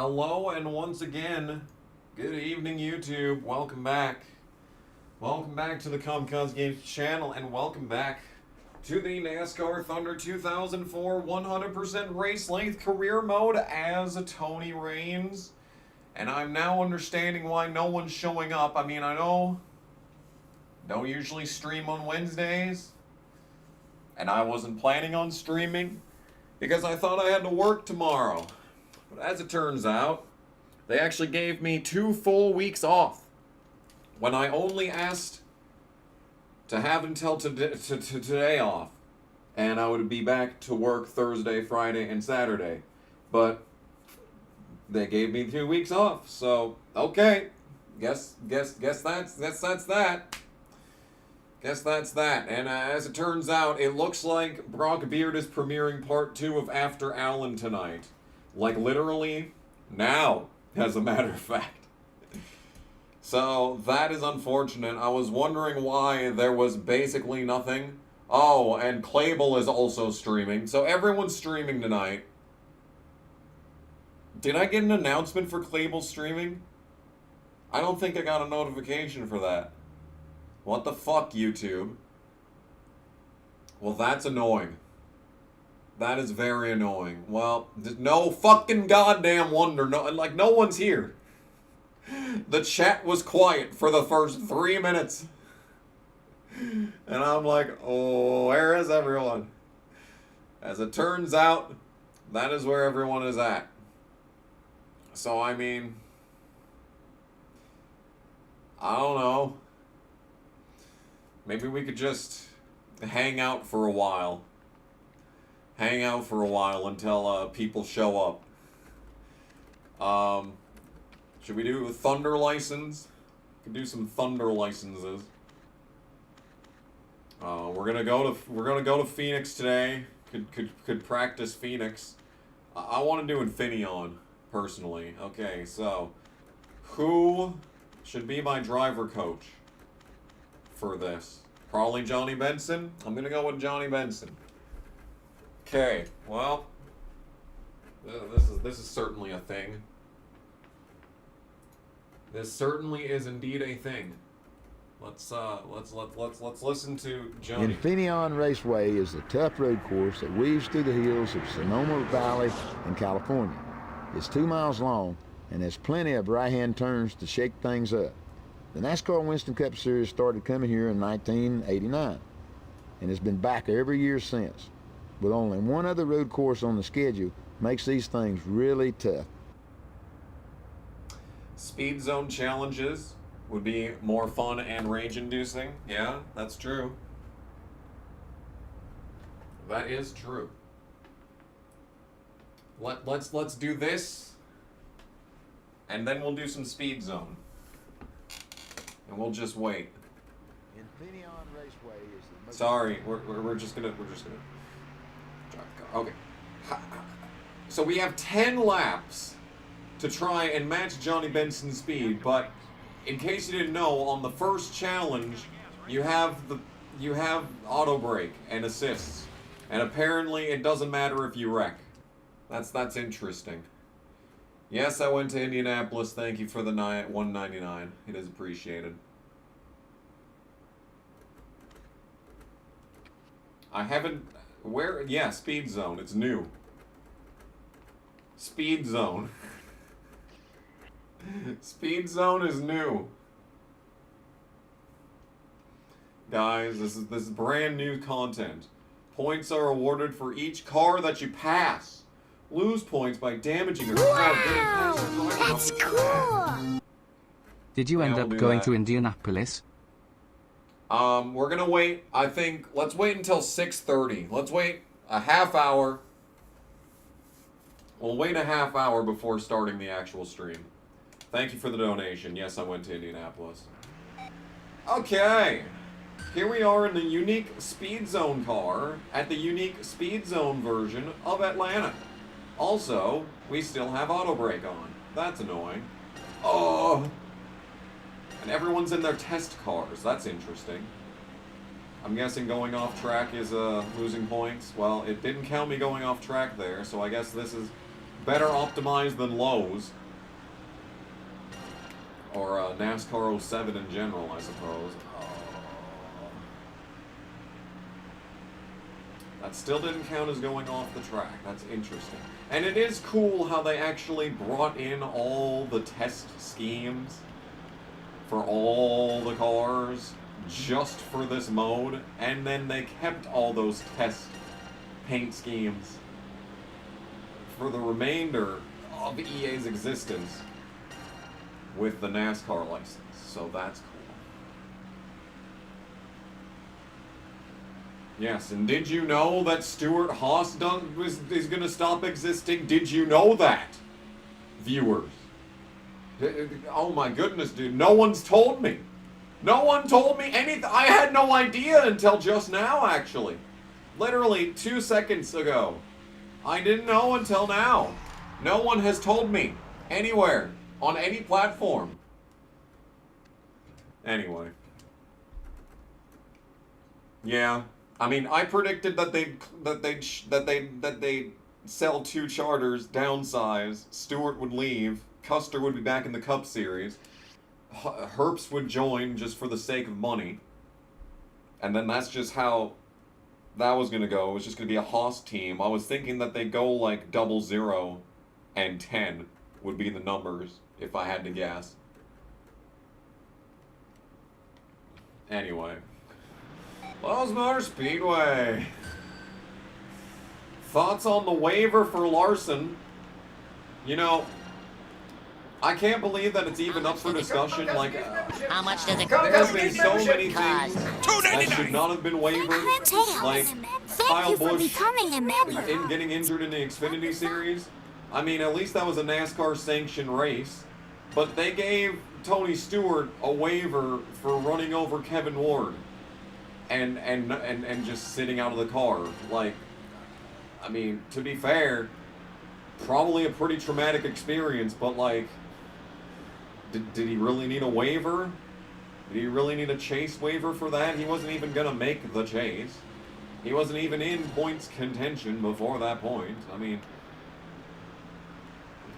Hello, and once again, good evening, YouTube. Welcome back. Welcome back to the Comcast Games channel, and welcome back to the NASCAR Thunder 2004 100% race length career mode as Tony Raines. And I'm now understanding why no one's showing up. I mean, I don't usually stream on Wednesdays, and I wasn't planning on streaming because I thought I had to work tomorrow. But as it turns out, they actually gave me 2 full weeks off when I only asked to have until today off. And I would be back to work Thursday, Friday, and Saturday. But they gave me 2 weeks off. So, okay. Guess that's that. Guess that's that. And as it turns out, it looks like Brock Beard is premiering part 2 of After Allen tonight. Like, literally, now, as a matter of fact. So, that is unfortunate. I was wondering why there was basically nothing. Oh, and Clable is also streaming. So, everyone's streaming tonight. Did I get an announcement for Clable streaming? I don't think I got a notification for that. What the fuck, YouTube? Well, that's annoying. That is very annoying. Well, no fucking goddamn wonder. No one's here. The chat was quiet for the first 3 minutes. And I'm like, oh, where is everyone? As it turns out, that is where everyone is at. So, I mean, I don't know. Maybe we could just hang out for a while. Hang out for a while until people show up. Should we do a Thunder license? We could do some Thunder licenses. We're gonna go to Phoenix today. Could practice Phoenix. I want to do Infineon personally. Okay, so who should be my driver coach for this? Probably Johnny Benson. I'm gonna go with Johnny Benson. Okay, well, this is certainly a thing. This certainly is indeed a thing. Let's listen to Johnny. Infineon Raceway is a tough road course that weaves through the hills of Sonoma Valley in California. It's 2 miles long and has plenty of right-hand turns to shake things up. The NASCAR Winston Cup Series started coming here in 1989 and has been back every year since. With only one other road course on the schedule, makes these things really tough. Speed zone challenges would be more fun and rage-inducing. Yeah, that's true. That is true. Let's do this, and then we'll do some speed zone, and we'll just wait. Infineon Raceway is the most... Sorry, we're just gonna. Okay. So we have 10 laps to try and match Johnny Benson's speed, but in case you didn't know, on the first challenge, you have auto brake and assists, and apparently it doesn't matter if you wreck. That's interesting. Yes, I went to Indianapolis. Thank you for the $1.99. It is appreciated. I haven't. Where? Yeah, Speed Zone. It's new. Speed Zone. Speed Zone is new. Guys, this is brand new content. Points are awarded for each car that you pass. Lose points by damaging a car getting past your driver. That's cool! Did you end up going to Indianapolis? We're gonna wait, I think, let's wait until 6:30. Let's wait a half hour. We'll wait a half hour before starting the actual stream. Thank you for the donation. Yes, I went to Indianapolis. Okay. Here we are in the unique Speed Zone car at the unique Speed Zone version of Atlanta. Also, we still have auto brake on. That's annoying. Oh! And everyone's in their test cars. That's interesting. I'm guessing going off track is losing points. Well, it didn't count me going off track there, so I guess this is better optimized than Lowe's. Or NASCAR 07 in general, I suppose. That still didn't count as going off the track. That's interesting. And it is cool how they actually brought in all the test schemes for all the cars just for this mode, and then they kept all those test paint schemes for the remainder of EA's existence with the NASCAR license. So that's cool. Yes, and did you know that Stuart Haas is going to stop existing? Did you know that, viewers? Oh my goodness, dude. No one's told me. No one told me anything. I had no idea until just now, actually. Literally 2 seconds ago. I didn't know until now. No one has told me anywhere on any platform. Anyway. Yeah. I mean, I predicted that they'd sell 2 charters, downsize, Stewart would leave, Custer would be back in the Cup Series, Herbst would join just for the sake of money, and then that's just how that was going to go. It was just going to be a Haas team. I was thinking that they'd go like 00 and 10 would be the numbers, if I had to guess. Anyway. Lowe's Motor Speedway. Thoughts on the waiver for Larson? You know, I can't believe that it's even up for discussion. Like, how much does it there have been so many things that should not have been wavered. Like Kyle Busch getting injured in the Xfinity Series. I mean, at least that was a NASCAR sanctioned race. But they gave Tony Stewart a waiver for running over Kevin Ward. And just sitting out of the car. Like, I mean, to be fair, probably a pretty traumatic experience, but like, did he really need a waiver? Did he really need a chase waiver for that? He wasn't even gonna make the chase. He wasn't even in points contention before that point. I mean,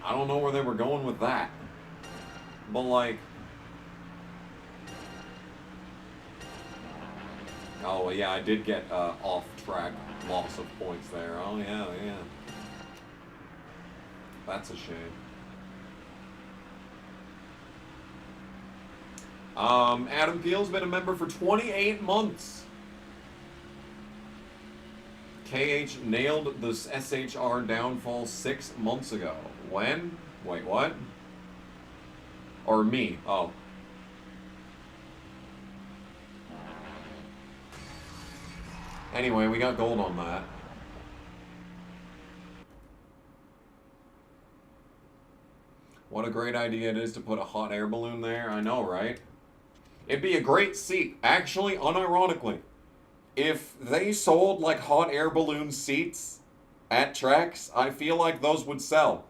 I don't know where they were going with that. But like, oh, yeah, I did get off-track loss of points there. Oh, yeah, yeah. That's a shame. Adam Peel's been a member for 28 months. KH nailed the SHR downfall 6 months ago. When? Wait, what? Or me? Oh. Anyway, we got gold on that. What a great idea it is to put a hot air balloon there. I know, right? It'd be a great seat. Actually, unironically, if they sold like hot air balloon seats at tracks, I feel like those would sell.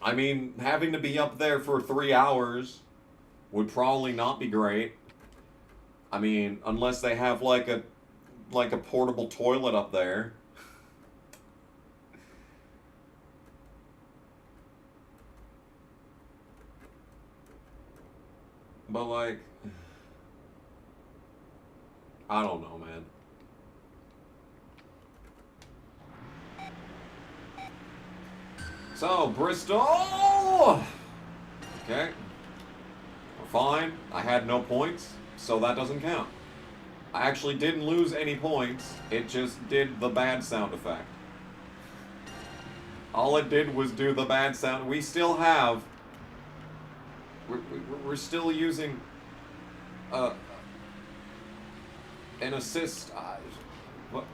I mean, having to be up there for 3 hours would probably not be great. I mean, unless they have like a portable toilet up there. But like, I don't know, man. So, Bristol! Okay. We're fine. I had no points, so that doesn't count. I actually didn't lose any points. It just did the bad sound effect. All it did was do the bad sound. We still have... We're still using... an assist... what?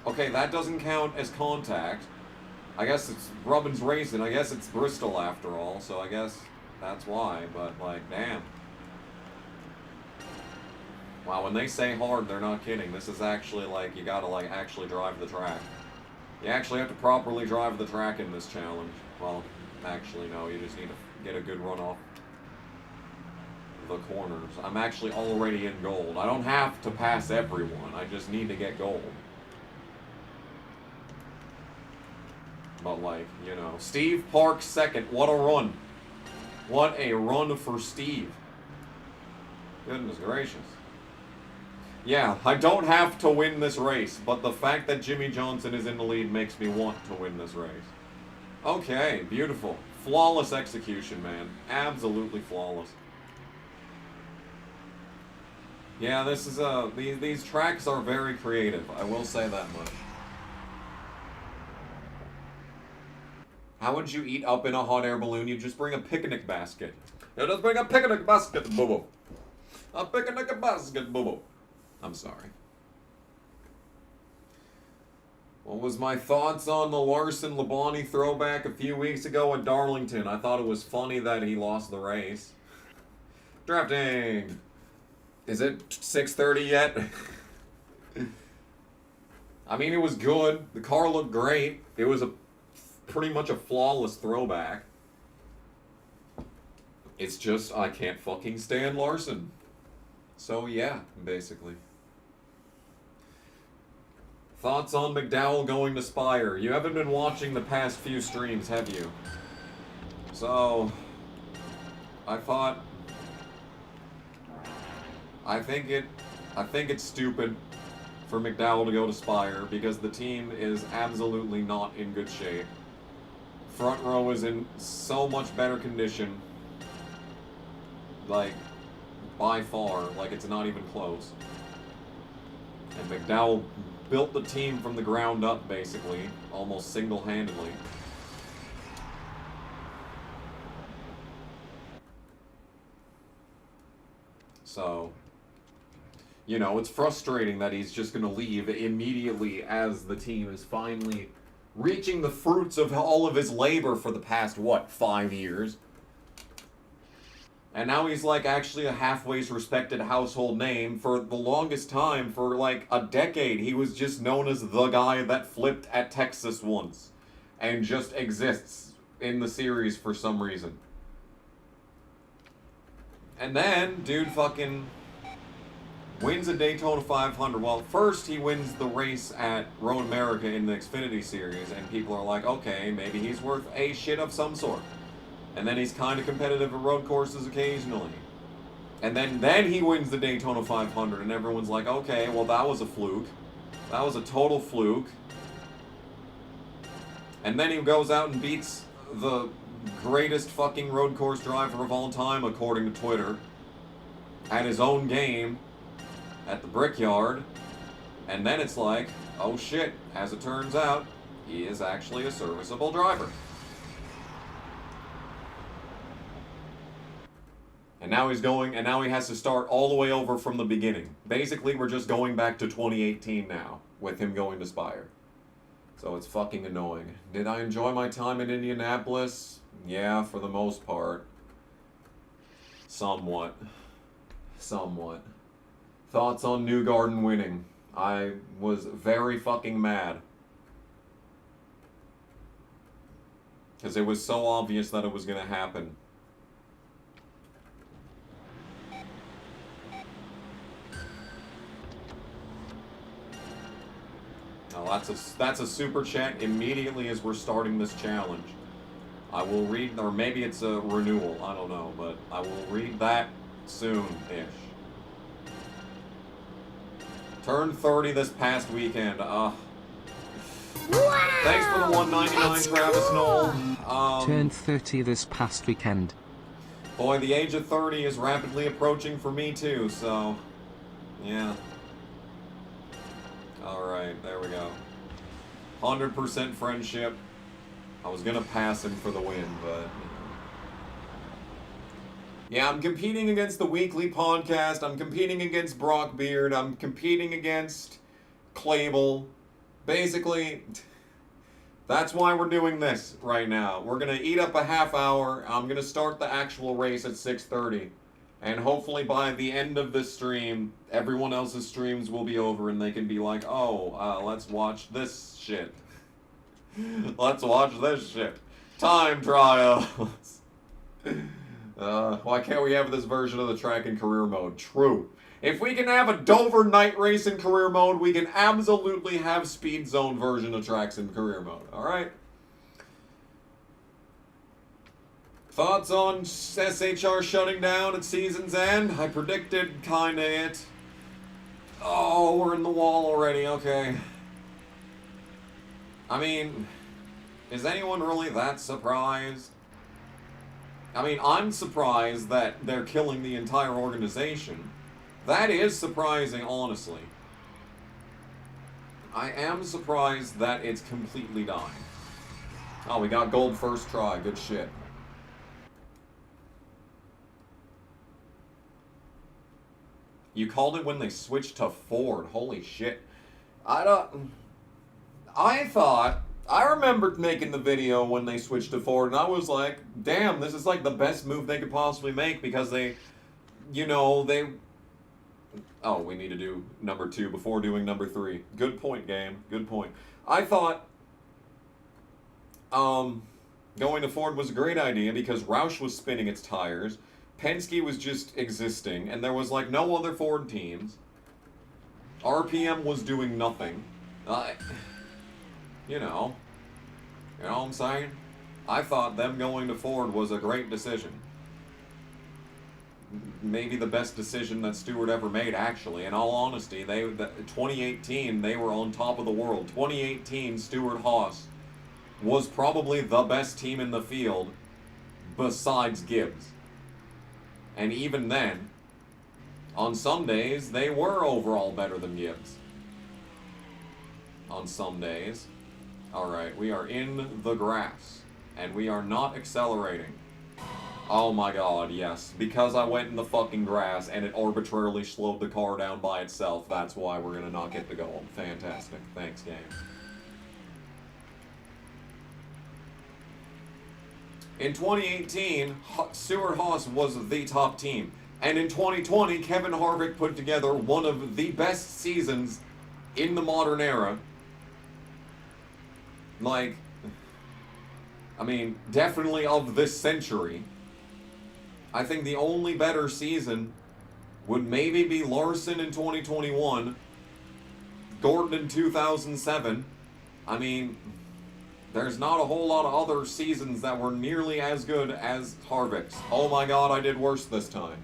Okay, that doesn't count as contact. I guess it's Rubbin's Racing. I guess it's Bristol after all, so I guess that's why. But, like, damn. Wow, when they say hard, they're not kidding. This is actually, like, you gotta, like, actually drive the track. You actually have to properly drive the track in this challenge. Well, actually, no, you just need to get a good run off the corners. I'm actually already in gold. I don't have to pass everyone. I just need to get gold. But, like, you know, Steve Park second. What a run. What a run for Steve. Goodness gracious. Yeah, I don't have to win this race, but the fact that Jimmy Johnson is in the lead makes me want to win this race. Okay, beautiful. Flawless execution, man. Absolutely flawless. Yeah, this is these tracks are very creative. I will say that much. How would you eat up in a hot air balloon? You just bring a picnic basket. You just bring a picnic basket, boo-boo. A picnic basket, boo-boo. I'm sorry. What was my thoughts on the Larson-Labonte throwback a few weeks ago at Darlington? I thought it was funny that he lost the race. Drafting! Is it 6:30 yet? I mean, it was good. The car looked great. It was pretty much a flawless throwback. It's just, I can't fucking stand Larson. So yeah, basically. Thoughts on McDowell going to Spire? You haven't been watching the past few streams, have you? So, I think it's stupid for McDowell to go to Spire because the team is absolutely not in good shape. Front row is in so much better condition. Like, by far, like it's not even close. And McDowell built the team from the ground up, basically, almost single-handedly. So, you know, it's frustrating that he's just going to leave immediately as the team is finally reaching the fruits of all of his labor for the past, what, 5 years? And now he's like actually a halfway respected household name. For the longest time, for like a decade, he was just known as the guy that flipped at Texas once. And just exists in the series for some reason. And then, dude fucking wins a Daytona 500. Well, first he wins the race at Road America in the Xfinity Series. And people are like, okay, maybe he's worth a shit of some sort. And then he's kind of competitive at road courses occasionally. And then he wins the Daytona 500, and everyone's like, okay, well, that was a fluke. That was a total fluke. And then he goes out and beats the greatest fucking road course driver of all time, according to Twitter, at his own game, at the Brickyard. And then it's like, oh shit, as it turns out, he is actually a serviceable driver. And now he has to start all the way over from the beginning. Basically, we're just going back to 2018 now, with him going to Spire. So it's fucking annoying. Did I enjoy my time in Indianapolis? Yeah, for the most part. Somewhat. Thoughts on Newgarden winning? I was very fucking mad. Because it was so obvious that it was going to happen. Oh, that's a super chat immediately as we're starting this challenge. I will read, or maybe it's a renewal, I don't know, but I will read that soon-ish. Turned 30 this past weekend. Wow! Thanks for the $1.99, Travis Knoll. Turned 30 this past weekend. Boy, the age of 30 is rapidly approaching for me too, so yeah. Alright, there we go. 100% friendship. I was gonna pass him for the win, but, you know. Yeah, I'm competing against the weekly podcast. I'm competing against Brock Beard. I'm competing against Clable. Basically, that's why we're doing this right now. We're gonna eat up a half hour. I'm gonna start the actual race at 6:30. And hopefully by the end of this stream, everyone else's streams will be over and they can be like, oh, let's watch this shit. Let's watch this shit. Time trials. Why can't we have this version of the track in career mode? True. If we can have a Dover night race in career mode, we can absolutely have Speed Zone version of tracks in career mode. Alright? Thoughts on SHR shutting down at season's end? I predicted kinda it. Oh, we're in the wall already, okay. I mean, is anyone really that surprised? I mean, I'm surprised that they're killing the entire organization. That is surprising, honestly. I am surprised that it's completely dying. Oh, we got gold first try. Good shit. You called it when they switched to Ford. Holy shit. I remember making the video when they switched to Ford, and I was like, damn, this is like the best move they could possibly make, because they, oh, we need to do number 2 before doing number 3. Good point, game. Good point. I thought, going to Ford was a great idea because Roush was spinning its tires, Penske was just existing, and there was like no other Ford teams. RPM was doing nothing. You know what I'm saying? I thought them going to Ford was a great decision. Maybe the best decision that Stewart ever made, actually. In all honesty, 2018, they were on top of the world. 2018, Stewart-Haas was probably the best team in the field besides Gibbs. And even then, on some days, they were overall better than Gibbs. On some days. Alright, we are in the grass. And we are not accelerating. Oh my god, yes. Because I went in the fucking grass and it arbitrarily slowed the car down by itself, that's why we're gonna not get the goal. Fantastic. Thanks, game. In 2018, Stewart-Haas was the top team. And in 2020, Kevin Harvick put together one of the best seasons in the modern era. Like, I mean, definitely of this century. I think the only better season would maybe be Larson in 2021, Gordon in 2007. I mean, there's not a whole lot of other seasons that were nearly as good as Harvick's. Oh my god, I did worse this time.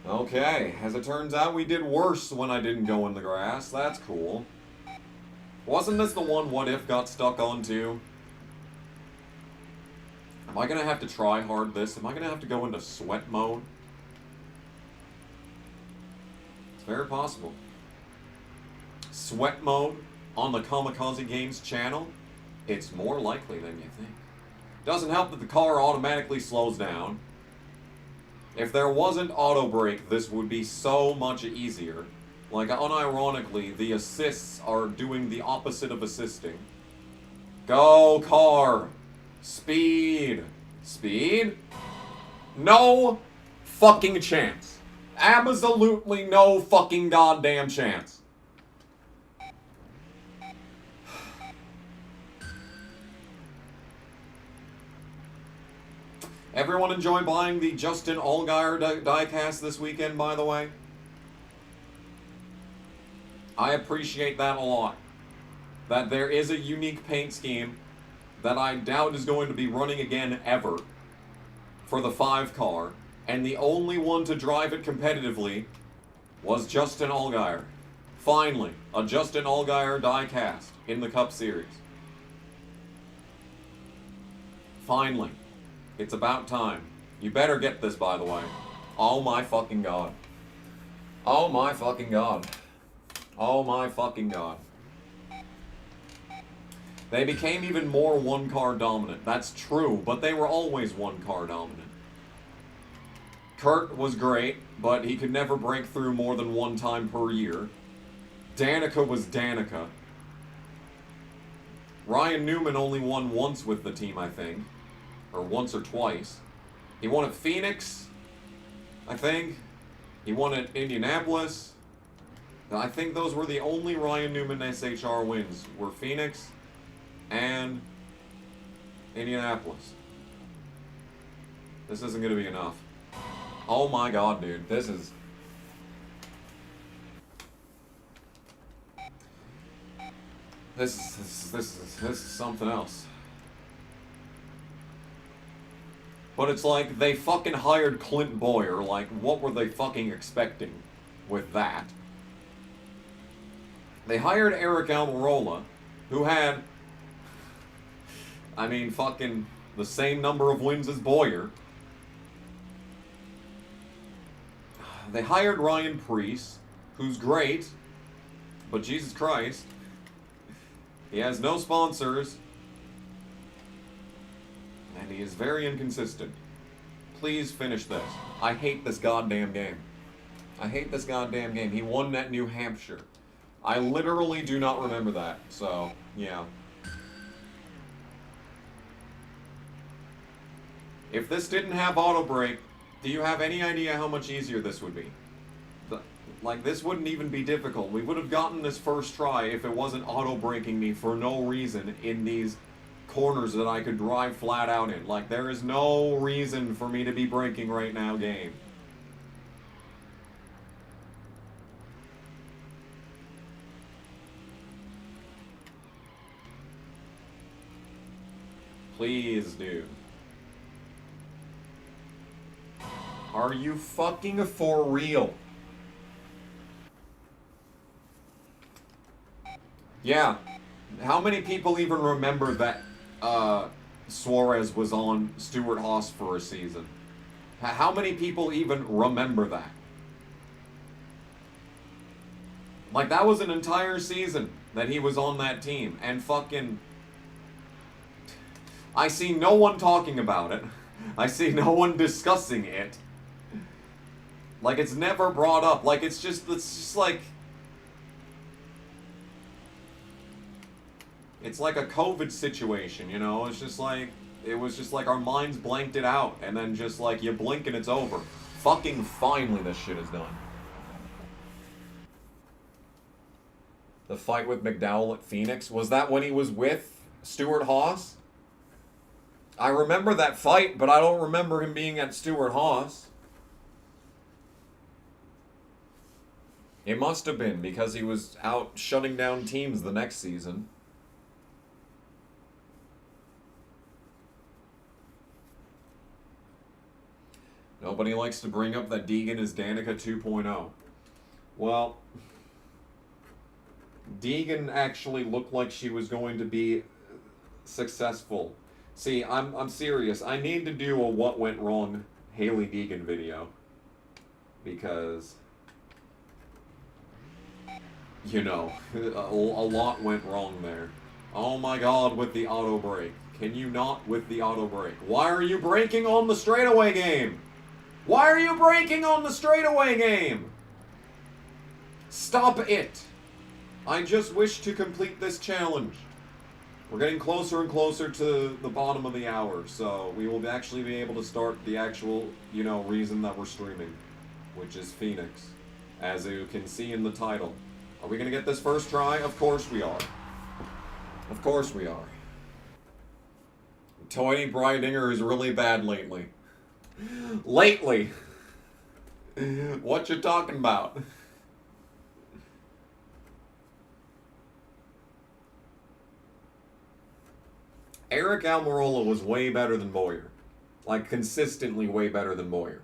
Okay, as it turns out, we did worse when I didn't go in the grass. That's cool. Wasn't this the one What If got stuck on too? Am I gonna have to try hard this? Am I gonna have to go into sweat mode? It's very possible. Sweat mode on the Kamikaze Games channel? It's more likely than you think. Doesn't help that the car automatically slows down. If there wasn't auto brake, this would be so much easier. Like, unironically, the assists are doing the opposite of assisting. Go, car! Speed! Speed? No fucking chance. Absolutely no fucking goddamn chance. Everyone enjoy buying the Justin Allgaier diecast this weekend, by the way? I appreciate that a lot. That there is a unique paint scheme that I doubt is going to be running again ever for the 5 car, and the only one to drive it competitively was Justin Allgaier. Finally, a Justin Allgaier diecast in the Cup Series. Finally. It's about time. You better get this, by the way. Oh my fucking god. Oh my fucking god. Oh my fucking god. They became even more one-car dominant. That's true, but they were always one-car dominant. Kurt was great, but he could never break through more than one time per year. Danica was Danica. Ryan Newman only won once with the team, I think. Or once or twice. He won at Phoenix, I think. He won at Indianapolis. I think those were the only Ryan Newman SHR wins, were Phoenix and Indianapolis. This isn't going to be enough. Oh my god, dude. This is something else. But it's like, they fucking hired Clint Boyer. Like, what were they fucking expecting with that? They hired Eric Almirola, who had, I mean, fucking the same number of wins as Boyer. They hired Ryan Preece, who's great, but Jesus Christ, he has no sponsors, and he is very inconsistent. Please finish this. I hate this goddamn game. I hate this goddamn game. He won at New Hampshire. I literally do not remember that, so, yeah. If this didn't have auto brake, do you have any idea how much easier this would be? Like, this wouldn't even be difficult. We would have gotten this first try if it wasn't auto braking me for no reason in these corners that I could drive flat out in. Like, there is no reason for me to be braking right now, game. Please, dude. Are you fucking for real? Yeah. How many people even remember that Suarez was on Stewart-Haas for a season? How many people even remember that? Like, that was an entire season that he was on that team. And fucking... I see no one talking about it. I see no one discussing it. Like, it's never brought up. Like, it's just like... It's like a COVID situation, you know? It's just like... It was just like our minds blanked it out. And then just like, you blink and it's over. Fucking finally this shit is done. The fight with McDowell at Phoenix. Was that when he was with Stewart-Haas? I remember that fight, but I don't remember him being at Stewart-Haas. It must have been, because he was out shutting down teams the next season. Nobody likes to bring up that Deegan is Danica 2.0. Well, Deegan actually looked like she was going to be successful. See, I'm serious. I need to do a what went wrong Haley Deegan video. Because, you know, a lot went wrong there. Oh my god, with the auto brake. Can you not with the auto brake? Why are you braking on the straightaway game? Why are you braking on the straightaway game? Stop it. I just wish to complete this challenge. We're getting closer and closer to the bottom of the hour, so we will actually be able to start the actual, you know, reason that we're streaming, which is Phoenix, as you can see in the title. Are we going to get this first try? Of course we are. Of course we are. Tony Breidinger is really bad lately. Lately? What you talking about? Eric Almirola was way better than Boyer. Like, consistently way better than Boyer.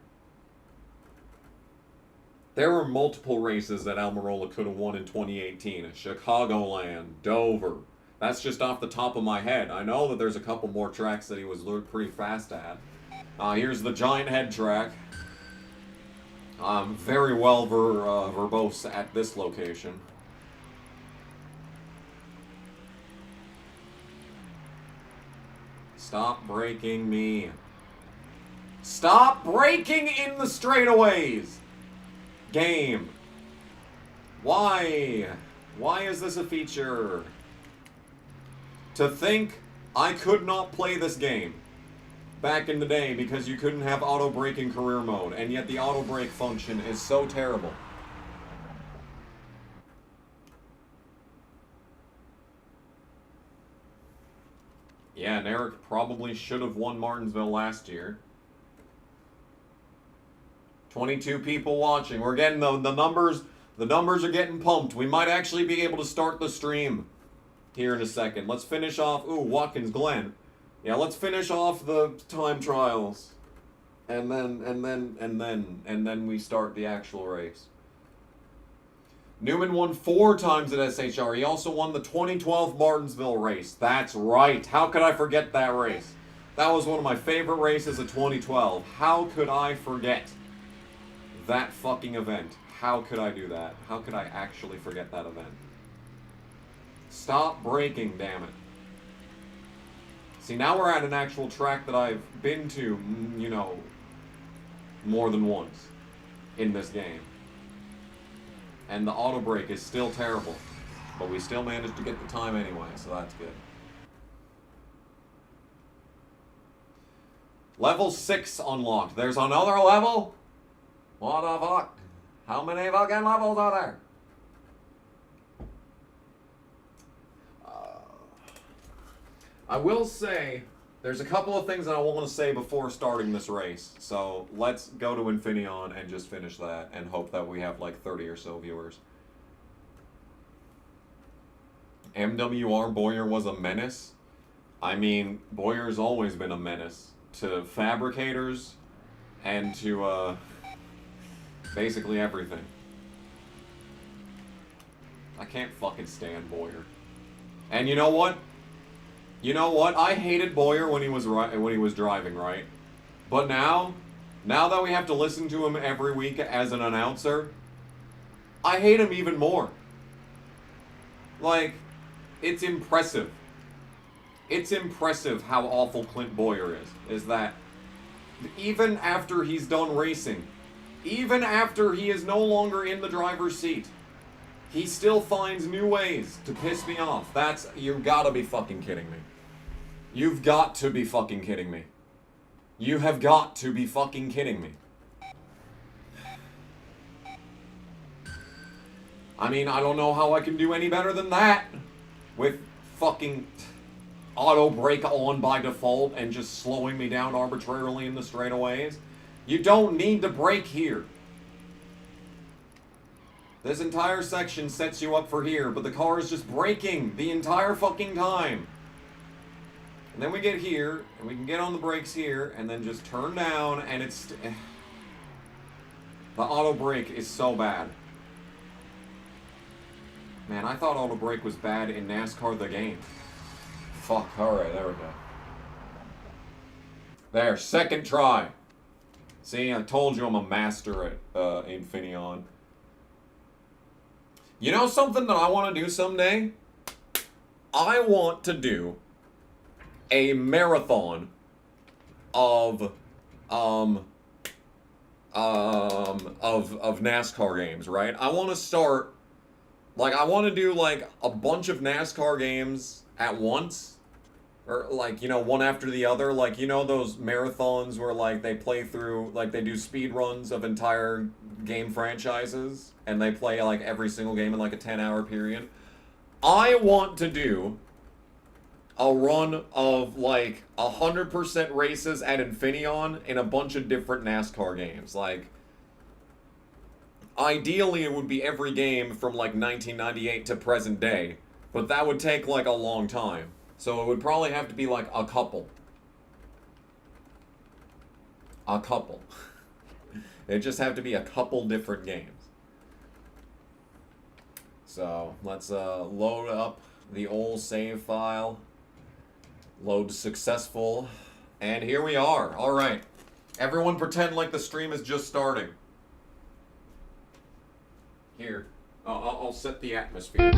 There were multiple races that Almirola could have won in 2018. Chicagoland, Dover. That's just off the top of my head. I know that there's a couple more tracks that he was pretty fast at. Here's the Giant Head track. Very well verbose at this location. Stop braking me. Stop braking in the straightaways! Game. Why? Why is this a feature? To think I could not play this game back in the day because you couldn't have auto brake in career mode, and yet the auto brake function is so terrible. Yeah, and Eric probably should have won Martinsville last year. 22 people watching. We're getting the numbers are getting pumped. We might actually be able to start the stream here in a second. Let's finish off, ooh, Watkins Glen. Yeah, let's finish off the time trials. And then we start the actual race. Newman won 4 times at SHR. He also won the 2012 Martinsville race. That's right. How could I forget that race? That was one of my favorite races of 2012. How could I forget that fucking event? How could I do that? How could I actually forget that event? Stop braking, damn it. See, now we're at an actual track that I've been to, you know, more than once in this game. And the auto brake is still terrible. But we still managed to get the time anyway, so that's good. Level 6 unlocked. There's another level? What the fuck? How many fucking levels are there? I will say, there's a couple of things that I want to say before starting this race. So let's go to Infineon and just finish that and hope that we have like 30 or so viewers. MWR Boyer was a menace. I mean, Boyer's always been a menace to fabricators and to basically everything. I can't fucking stand Boyer. And you know what? You know what? I hated Boyer when he was driving, right? But now that we have to listen to him every week as an announcer, I hate him even more. Like, it's impressive. It's impressive how awful Clint Boyer is that even after he's done racing, even after he is no longer in the driver's seat, he still finds new ways to piss me off. You've gotta be fucking kidding me. You've got to be fucking kidding me. You have got to be fucking kidding me. I mean, I don't know how I can do any better than that. With fucking auto brake on by default and just slowing me down arbitrarily in the straightaways. You don't need to brake here. This entire section sets you up for here, but the car is just braking the entire fucking time. And then we get here, and we can get on the brakes here, and then just turn down, and it's... The auto brake is so bad. Man, I thought auto brake was bad in NASCAR the game. Fuck, alright, there we go. There, second try. See, I told you I'm a master at Infineon. You know something that I want to do someday? I want to do a marathon of NASCAR games, right? I want to start, like, I want to do, like, a bunch of NASCAR games at once. Or, like, you know, one after the other. Like, you know those marathons where, like, they play through, like, they do speed runs of entire game franchises. And they play, like, every single game in, like, a 10-hour period. I want to do a run of, like, 100% races at Infineon in a bunch of different NASCAR games. Like, ideally it would be every game from, like, 1998 to present day. But that would take, like, a long time. So it would probably have to be, like, a couple. A couple. It'd just have to be a couple different games. So, let's load up the old save file. Load successful. And here we are. Alright. Everyone pretend like the stream is just starting. Here. I'll set the atmosphere.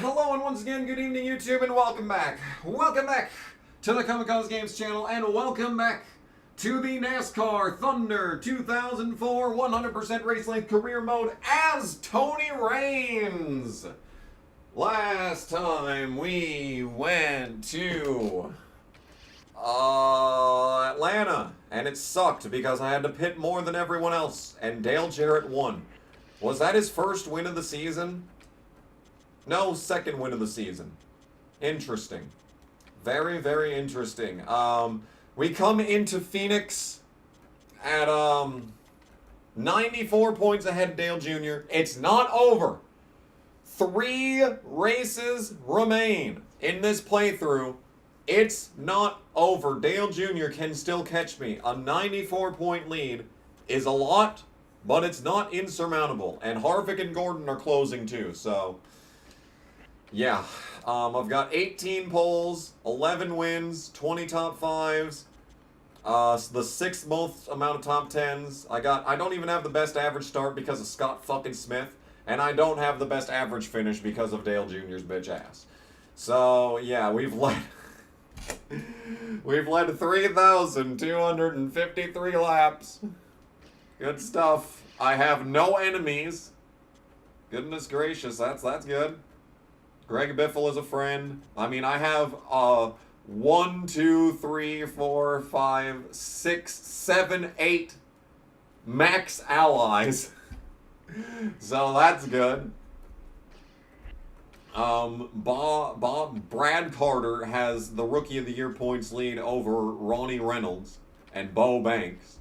Hello and once again, good evening YouTube and welcome back. Welcome back to the Kamikaze Games channel and welcome back to the NASCAR Thunder 2004 100% Race Length Career Mode as Tony Raines. Last time we went to Atlanta and it sucked because I had to pit more than everyone else and Dale Jarrett won. Was that his first win of the season? No, second win of the season. Interesting. Very, very interesting. We come into Phoenix at 94 points ahead of Dale Jr. It's not over. 3 races remain in this playthrough. It's not over. Dale Jr. can still catch me. A 94-point lead is a lot, but it's not insurmountable. And Harvick and Gordon are closing too, so... yeah. I've got 18 poles, 11 wins, 20 top 5s, the 6th most amount of top 10s. I don't even have the best average start because of Scott fucking Smith, and I don't have the best average finish because of Dale Jr.'s bitch ass. So, yeah, we've led 3,253 laps. Good stuff. I have no enemies. Goodness gracious, that's good. Greg Biffle is a friend. I mean, I have 1, 2, 3, 4, 5, 6, 7, 8 max allies. So that's good. Brad Carter has the Rookie of the Year points lead over Ronnie Reynolds and Bo Banks.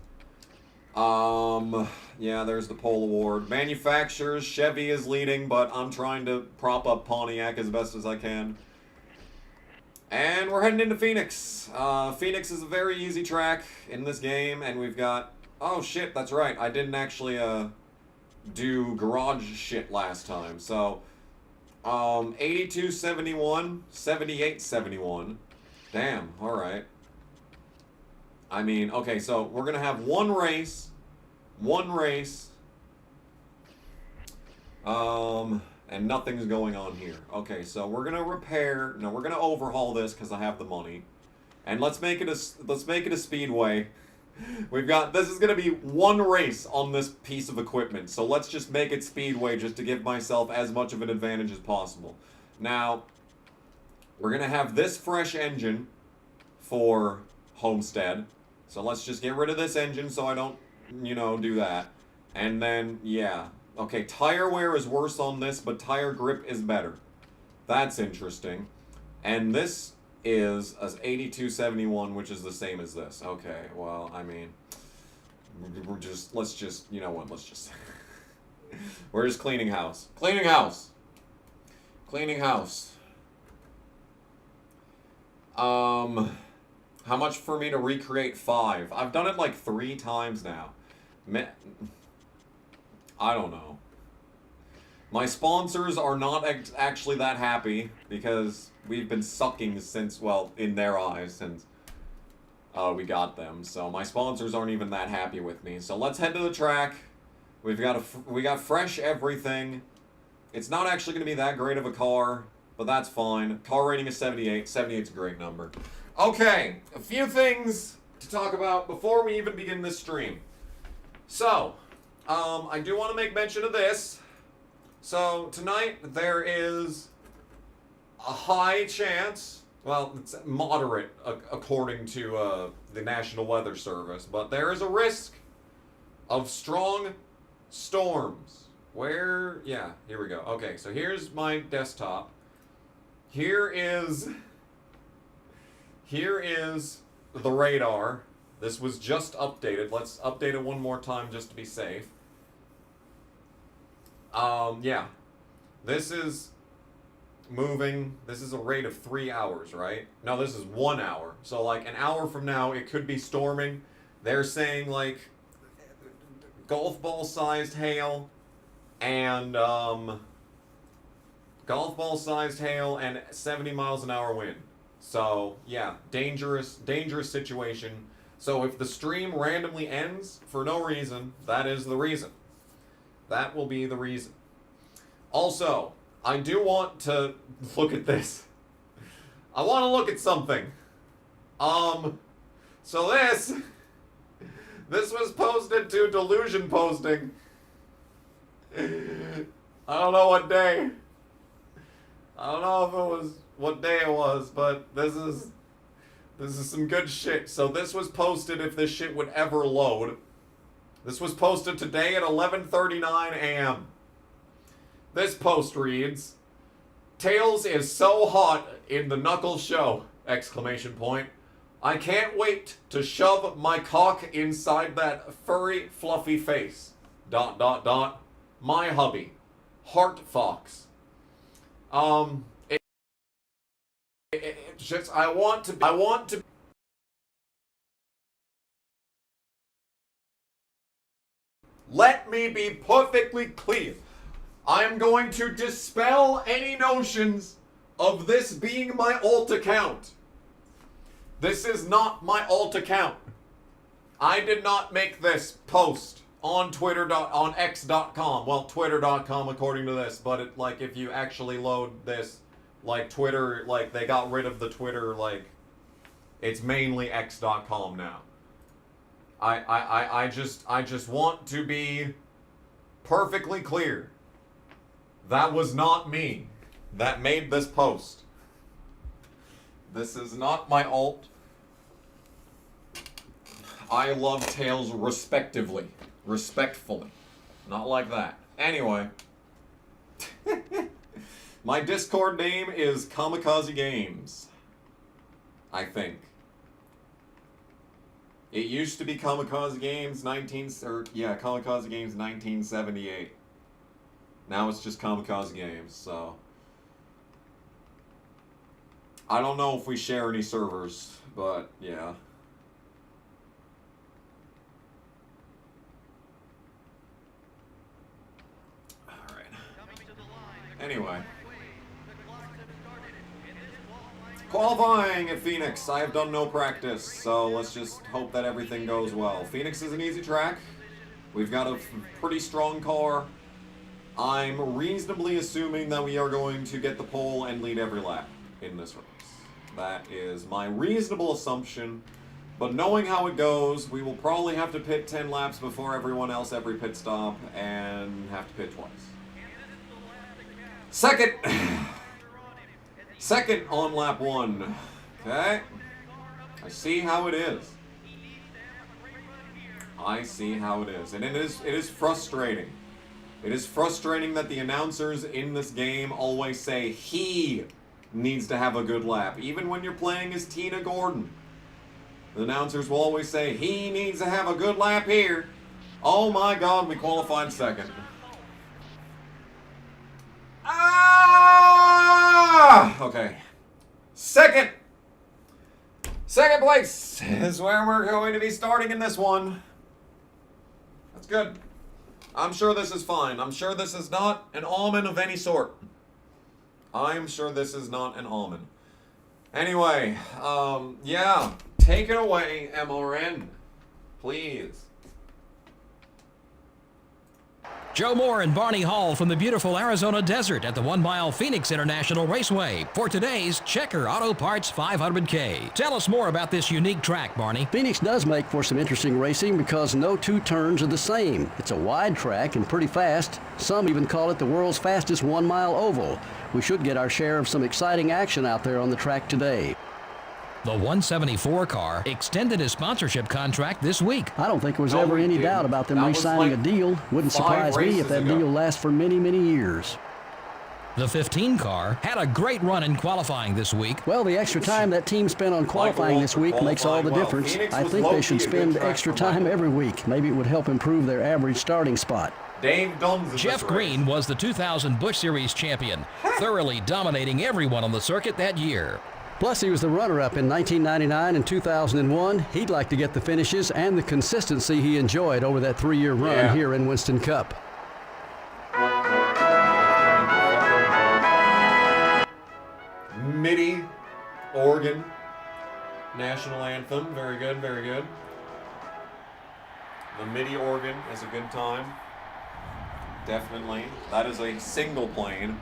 Yeah, there's the pole award. Manufacturers, Chevy is leading, but I'm trying to prop up Pontiac as best as I can. And we're heading into Phoenix. Phoenix is a very easy track in this game, and we've got... oh, shit, that's right. I didn't actually, do garage shit last time. So, 82-71, 78-71. Damn, alright. I mean, okay, so we're going to have one race, and nothing's going on here. Okay, so we're going to repair, no, we're going to overhaul this because I have the money. And let's make it a speedway. We've got, this is going to be one race on this piece of equipment, so let's just make it speedway just to give myself as much of an advantage as possible. Now, we're going to have this fresh engine for Homestead. So let's just get rid of this engine so I don't, you know, do that. And then, yeah. Okay, tire wear is worse on this, but tire grip is better. That's interesting. And this is a 82-71, which is the same as this. Okay, well, I mean, let's just, you know what, let's just... we're just cleaning house. Cleaning house! Cleaning house. How much for me to recreate 5? I've done it like 3 times now. I don't know. My sponsors are not actually that happy because we've been sucking since, well, in their eyes, since we got them. So my sponsors aren't even that happy with me. So let's head to the track. We got fresh everything. It's not actually going to be that great of a car, but that's fine. Car rating is 78. 78's a great number. Okay, a few things to talk about before we even begin this stream. So, I do want to make mention of this. So, tonight there is a high chance, well, it's moderate according to the National Weather Service, but there is a risk of strong storms. Where, yeah, here we go. Okay, so here's my desktop. Here is the radar. This was just updated. Let's update it one more time just to be safe. Yeah. This is moving. This is a rate of 3 hours, right? No, this is 1 hour. So, like, an hour from now, it could be storming. They're saying, like, golf ball-sized hail and, golf ball-sized hail and 70 miles an hour wind. So, yeah, dangerous situation. So if the stream randomly ends for no reason, that is the reason. That will be the reason. Also, I do want to look at this. I want to look at something. So this was posted to Delusion Posting. I don't know what day. I don't know if it was what day it was, but this is some good shit. So this was posted if this shit would ever load. This was posted today at 11:39 a.m. This post reads, "Tails is so hot in the Knuckles show!" Exclamation point. "I can't wait to shove my cock inside that furry, fluffy face." My hubby, Heart Fox. It's just I want to. Let me be perfectly clear. I am going to dispel any notions of this being my alt account. This is not my alt account. I did not make this post on on x.com. Well, twitter.com according to this, but it, like, if you actually load this, like, Twitter, like, they got rid of the Twitter, like, it's mainly x.com now. I just want to be perfectly clear. That was not me that made this post. This is not my alt. I love Tails respectively. Respectfully. Not like that. Anyway. My Discord name is Kamikaze Games. I think. It used to be Kamikaze Games Kamikaze Games 1978. Now it's just Kamikaze Games, so I don't know if we share any servers, but yeah. Alright. Anyway. Qualifying at Phoenix. I have done no practice, so let's just hope that everything goes well. Phoenix is an easy track. We've got a pretty strong car. I'm reasonably assuming that we are going to get the pole and lead every lap in this race. That is my reasonable assumption. But knowing how it goes, we will probably have to pit 10 laps before everyone else every pit stop and have to pit twice. Second on lap 1. Okay. I see how it is. I see how it is. And it is frustrating. It is frustrating that the announcers in this game always say he needs to have a good lap. Even when you're playing as Tina Gordon. The announcers will always say he needs to have a good lap here. Oh my god, we qualified second. Okay. Second place is where we're going to be starting in this one. That's good. I'm sure this is fine. I'm sure this is not an omen of any sort. I'm sure this is not an omen. Anyway, yeah. Take it away, MRN. Please. Joe Moore and Barney Hall from the beautiful Arizona desert at the 1 Mile Phoenix International Raceway for today's Checker Auto Parts 500K. Tell us more about this unique track, Barney. Phoenix does make for some interesting racing because no two turns are the same. It's a wide track and pretty fast. Some even call it the world's fastest 1 mile oval. We should get our share of some exciting action out there on the track today. The 174 car extended his sponsorship contract this week. I don't think there was ever any doubt about them re-signing a deal. Wouldn't surprise me if that deal lasts for many, many years. The 15 car had a great run in qualifying this week. Well, the extra time that team spent on qualifying this week makes all the difference. I think they should spend extra time every week. Maybe it would help improve their average starting spot. Jeff Green was the 2000 Busch Series champion, thoroughly dominating everyone on the circuit that year. Plus, he was the runner-up in 1999 and 2001. He'd like to get the finishes and the consistency he enjoyed over that 3-year run here in Winston Cup. MIDI, Oregon, national anthem. Very good, very good. The MIDI organ is a good time. Definitely. That is a single plane.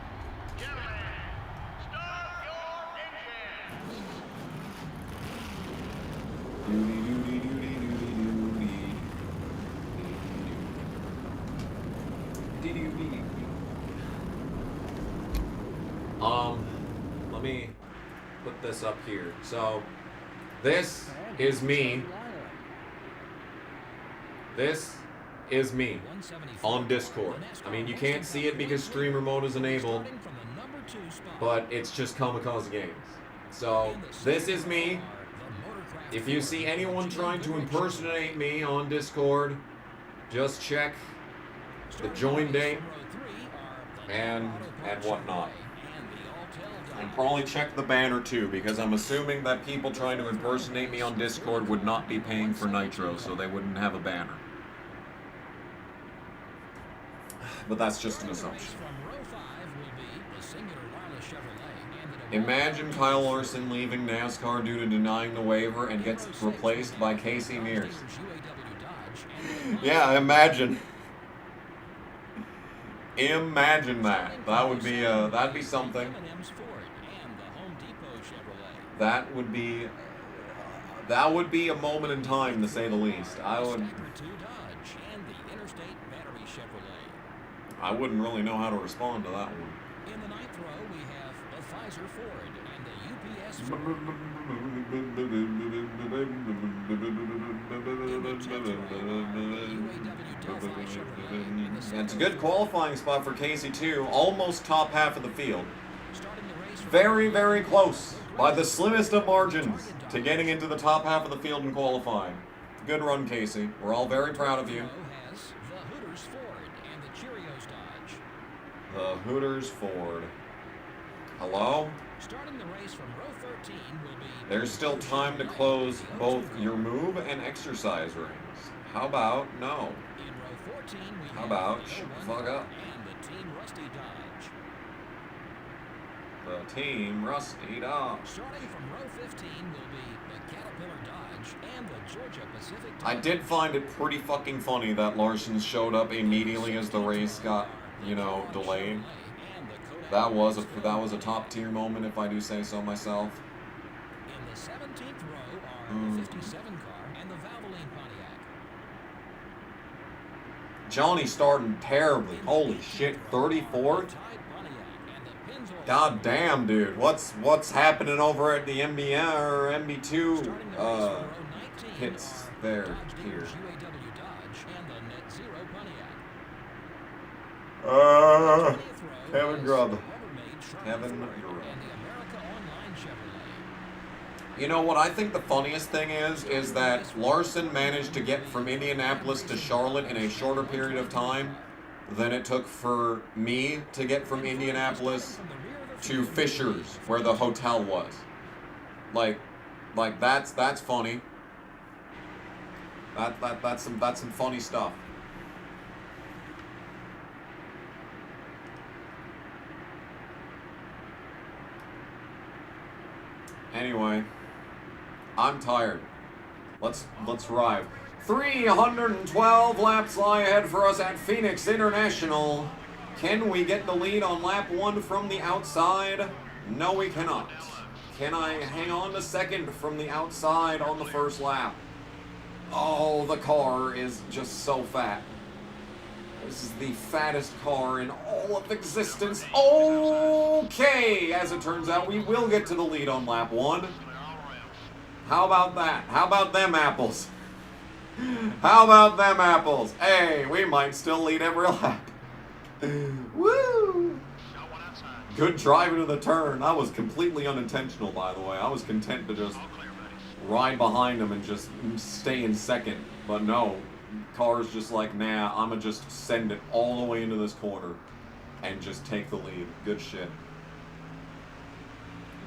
Let me put this up here. So, this is me. This is me on Discord. I mean, you can't see it because streamer mode is enabled, but it's just Kamikaze Games. So, this is me. If you see anyone trying to impersonate me on Discord, just check the join date, and whatnot. And probably check the banner too, because I'm assuming that people trying to impersonate me on Discord would not be paying for Nitro, so they wouldn't have a banner. But that's just an assumption. Imagine Kyle Larson leaving NASCAR due to denying the waiver and gets replaced by Casey Mears. Yeah, imagine. Imagine that. That would be that'd be something. That would be a moment in time, to say the least. I wouldn't really know how to respond to that one. In the ninth row, we have a Pfizer Ford and the UPS It's a good qualifying spot for Casey too. Almost top half of the field. Very, very close, by the slimmest of margins, to getting into the top half of the field in qualifying. Good run, Casey. We're all very proud of you. The Hooters Ford. Hello? Starting the race from row 13 will be. There's still time to close both your move and exercise rings. How about no? In row 14 we How about have shut the fuck up? And the Team Rusty Dodge. The Team Rusty Dodge. Starting from row 15 will be the Caterpillar Dodge and the Georgia Pacific Dodge. I did find it pretty fucking funny that Larson showed up immediately as the race got, delayed. That was a top tier moment, if I do say so myself. In the 17th row are the 57 car and the Valvoline Pontiac. Johnny starting terribly. Holy shit, 34th? God damn, dude. What's happening over at the MBN or MB2 pits there here? Kevin Grubb. Kevin Grubb. You know what I think the funniest thing is that Larson managed to get from Indianapolis to Charlotte in a shorter period of time than it took for me to get from Indianapolis to Fishers, where the hotel was. Like that's funny. That's some funny stuff. Anyway, I'm tired. Let's ride. 312 laps lie ahead for us at Phoenix International. Can we get the lead on lap 1 from the outside? No, we cannot. Can I hang on to second from the outside on the first lap? Oh, the car is just so fat. This is the fattest car in all of existence. Okay, as it turns out, we will get to the lead on lap 1. How about that? How about them apples? How about them apples? Hey, we might still lead every lap. Woo! Good drive into the turn. That was completely unintentional, by the way. I was content to just ride behind him and just stay in second. But no, car's just like, nah, I'm gonna just send it all the way into this corner and just take the lead. Good shit.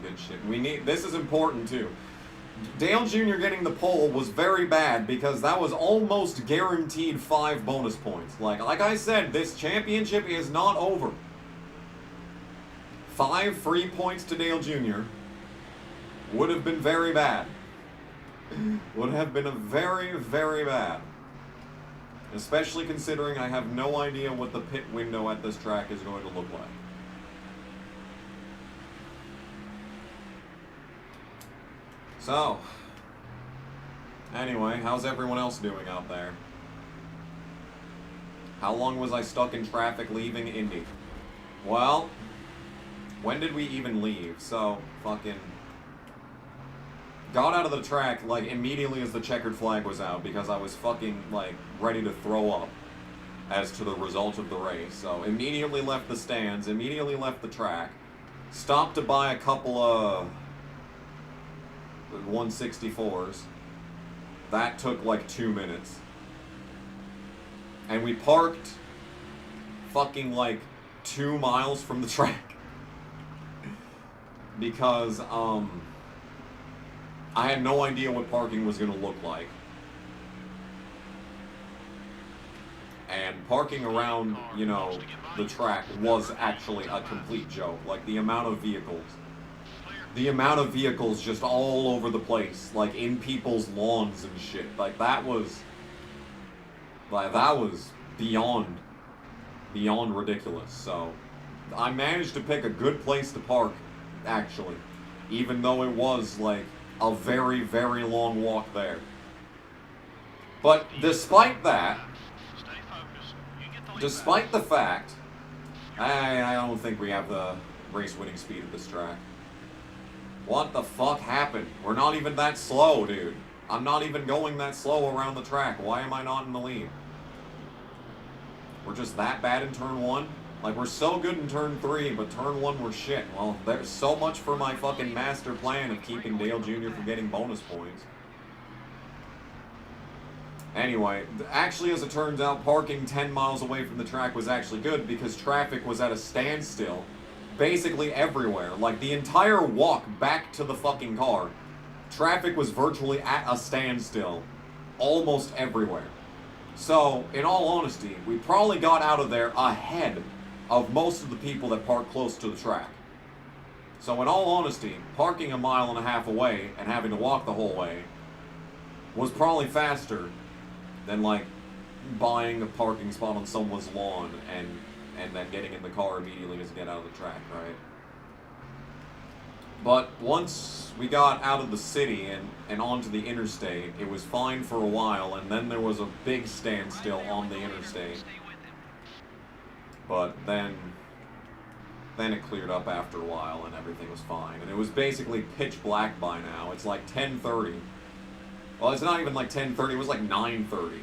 Good shit. This is important too. Dale Jr. getting the pole was very bad because that was almost guaranteed 5 bonus points. Like I said, this championship is not over. 5 free points to Dale Jr. would have been very bad. Would have been a very, very bad. Especially considering I have no idea what the pit window at this track is going to look like. So, anyway, how's everyone else doing out there? How long was I stuck in traffic leaving Indy? Well, when did we even leave? So, fucking got out of the track, like, immediately as the checkered flag was out because I was fucking, like, ready to throw up as to the result of the race. So, immediately left the stands, immediately left the track, stopped to buy a couple of 164s. That took like 2 minutes. And we parked fucking like 2 miles from the track. Because, I had no idea what parking was going to look like. And parking around, you know, the track was actually a complete joke. Like, the amount of vehicles just all over the place, like in people's lawns and shit. Like that was beyond ridiculous. So I managed to pick a good place to park, actually, even though it was like a very, very long walk there. But despite that, despite the fact, I don't think we have the race winning speed at this track. What the fuck happened? We're not even that slow, dude. I'm not even going that slow around the track. Why am I not in the lead? We're just that bad in turn 1? Like, we're so good in turn 3, but turn 1 we're shit. Well, there's so much for my fucking master plan of keeping Dale Jr. from getting bonus points. Anyway, actually, as it turns out, parking 10 miles away from the track was actually good because traffic was at a standstill. Basically everywhere. Like, the entire walk back to the fucking car, traffic was virtually at a standstill. Almost everywhere. So, in all honesty, we probably got out of there ahead of most of the people that park close to the track. So, in all honesty, parking 1.5 miles away and having to walk the whole way was probably faster than, like, buying a parking spot on someone's lawn and then getting in the car immediately to get out of the track, right? But once we got out of the city and onto the interstate, it was fine for a while, and then there was a big standstill on the interstate. But then it cleared up after a while and everything was fine. And it was basically pitch black by now. It's like 10:30. Well, it's not even like 10:30, it was like 9:30.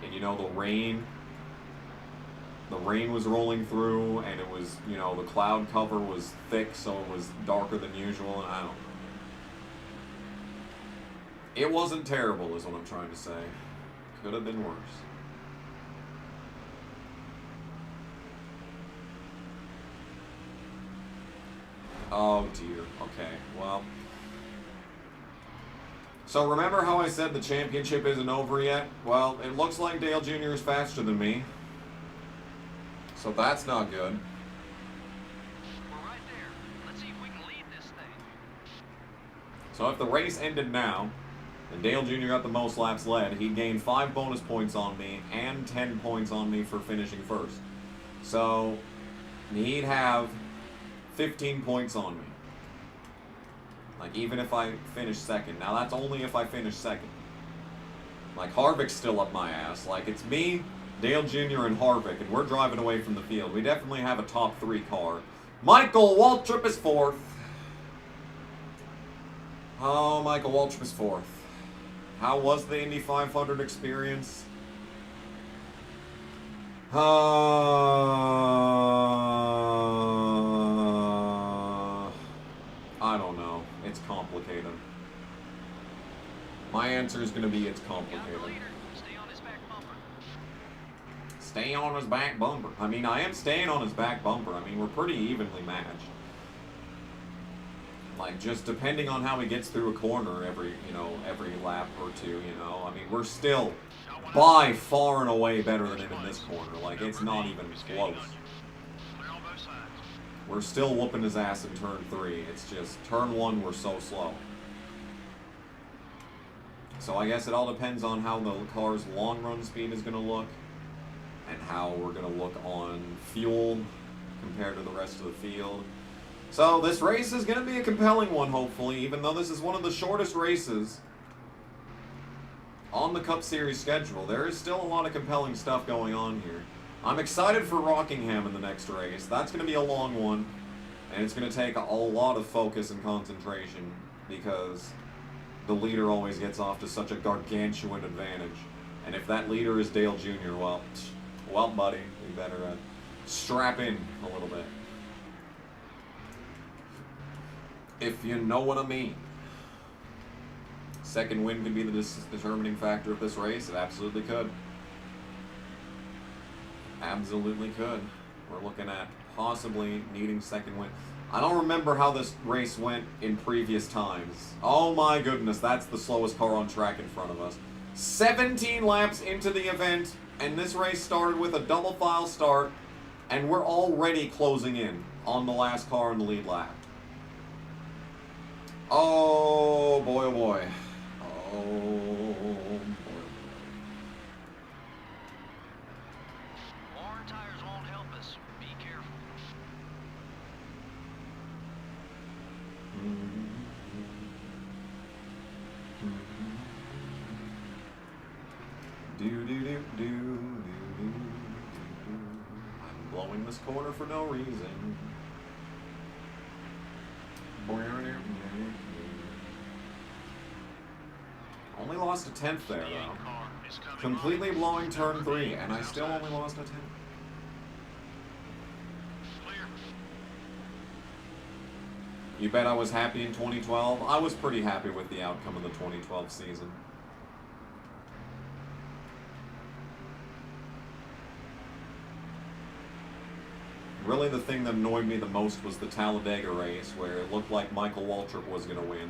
And you know, the rain was rolling through, and it was, you know, the cloud cover was thick, so it was darker than usual, and I don't know. It wasn't terrible, is what I'm trying to say. Could have been worse. Oh dear. Okay, well. So remember how I said the championship isn't over yet? Well, it looks like Dale Jr. is faster than me. So that's not good. We're right there. Let's see if we can lead this thing. So if the race ended now, and Dale Jr. got the most laps led, he'd gain 5 bonus points on me and 10 points on me for finishing first. So he'd have 15 points on me. Like, even if I finish second. Now that's only if I finish second. Like, Harvick's still up my ass. Like, it's me, Dale Jr. and Harvick, and we're driving away from the field. We definitely have a top 3 car. Michael Waltrip is 4th. Oh, Michael Waltrip is 4th. How was the Indy 500 experience? I don't know. It's complicated. My answer is going to be it's complicated. Stay on his back bumper. Stay on his back bumper. I mean, I am staying on his back bumper. I mean, we're pretty evenly matched. Like, just depending on how he gets through a corner every lap or two, you know. I mean, we're still by far and away better than him in this corner. Like, it's not even close. We're still whooping his ass in turn 3. It's just, turn 1, we're so slow. So I guess it all depends on how the car's long run speed is going to look, and how we're going to look on fuel compared to the rest of the field. So this race is going to be a compelling one, hopefully, even though this is one of the shortest races on the Cup Series schedule. There is still a lot of compelling stuff going on here. I'm excited for Rockingham in the next race. That's going to be a long one, and it's going to take a lot of focus and concentration because the leader always gets off to such a gargantuan advantage. And if that leader is Dale Jr., well, buddy, you better strap in a little bit. If you know what I mean. Second win could be the determining factor of this race. It absolutely could. Absolutely could. We're looking at possibly needing second win. I don't remember how this race went in previous times. Oh my goodness, that's the slowest car on track in front of us. 17 laps into the event, and this race started with a double file start, and we're already closing in on the last car in the lead lap. Oh boy, oh boy. Oh boy. Worn tires won't help us. Be careful. I'm blowing this corner for no reason. Only lost a tenth there, though. Completely blowing turn 3, and I still only lost a tenth. You bet I was happy in 2012? I was pretty happy with the outcome of the 2012 season. Really, the thing that annoyed me the most was the Talladega race, where it looked like Michael Waltrip was going to win.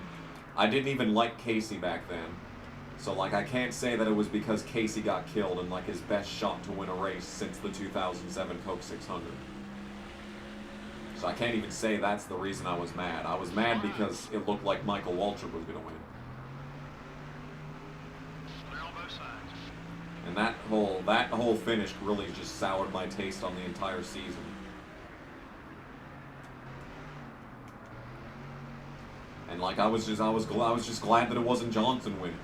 I didn't even like Casey back then. So, like, I can't say that it was because Casey got killed and, like, his best shot to win a race since the 2007 Coke 600. So I can't even say that's the reason I was mad. I was mad because it looked like Michael Waltrip was going to win. And that whole finish really just soured my taste on the entire season. And like I was just glad that it wasn't Johnson winning.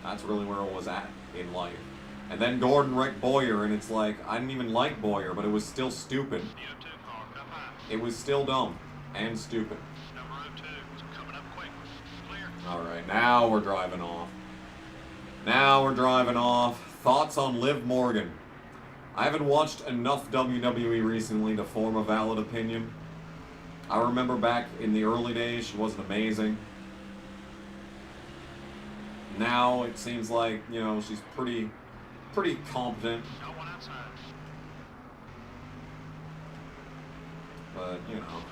That's really where it was at in life. And then Gordon wrecked Boyer, and it's like, I didn't even like Boyer, but it was still stupid. It was still dumb and stupid. Alright, now we're driving off. Now we're driving off. Thoughts on Liv Morgan? I haven't watched enough WWE recently to form a valid opinion. I remember back in the early days, she wasn't amazing. Now it seems like, you know, she's pretty competent. But, you know.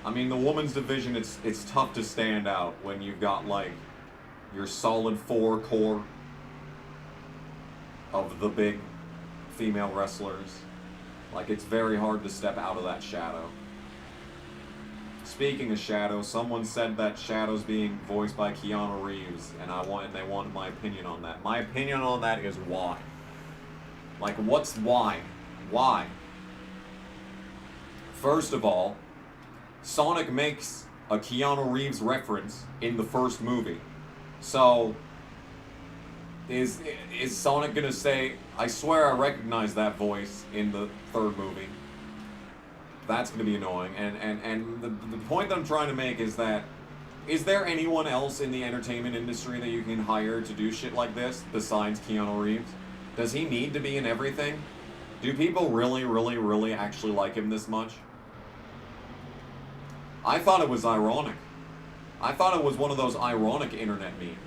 I mean, the women's division, it's tough to stand out when you've got, like, your solid 4 core of the big female wrestlers. Like, it's very hard to step out of that shadow. Speaking of Shadow, someone said that Shadow's being voiced by Keanu Reeves, and they wanted my opinion on that. My opinion on that is why. Like, what's why? Why? First of all, Sonic makes a Keanu Reeves reference in the first movie. So, is Sonic gonna say, I swear I recognize that voice in the third movie? That's gonna be annoying. And the point that I'm trying to make is that, is there anyone else in the entertainment industry that you can hire to do shit like this besides Keanu Reeves? Does he need to be in everything? Do people really actually like him this much? I thought it was ironic. I thought it was one of those ironic internet memes.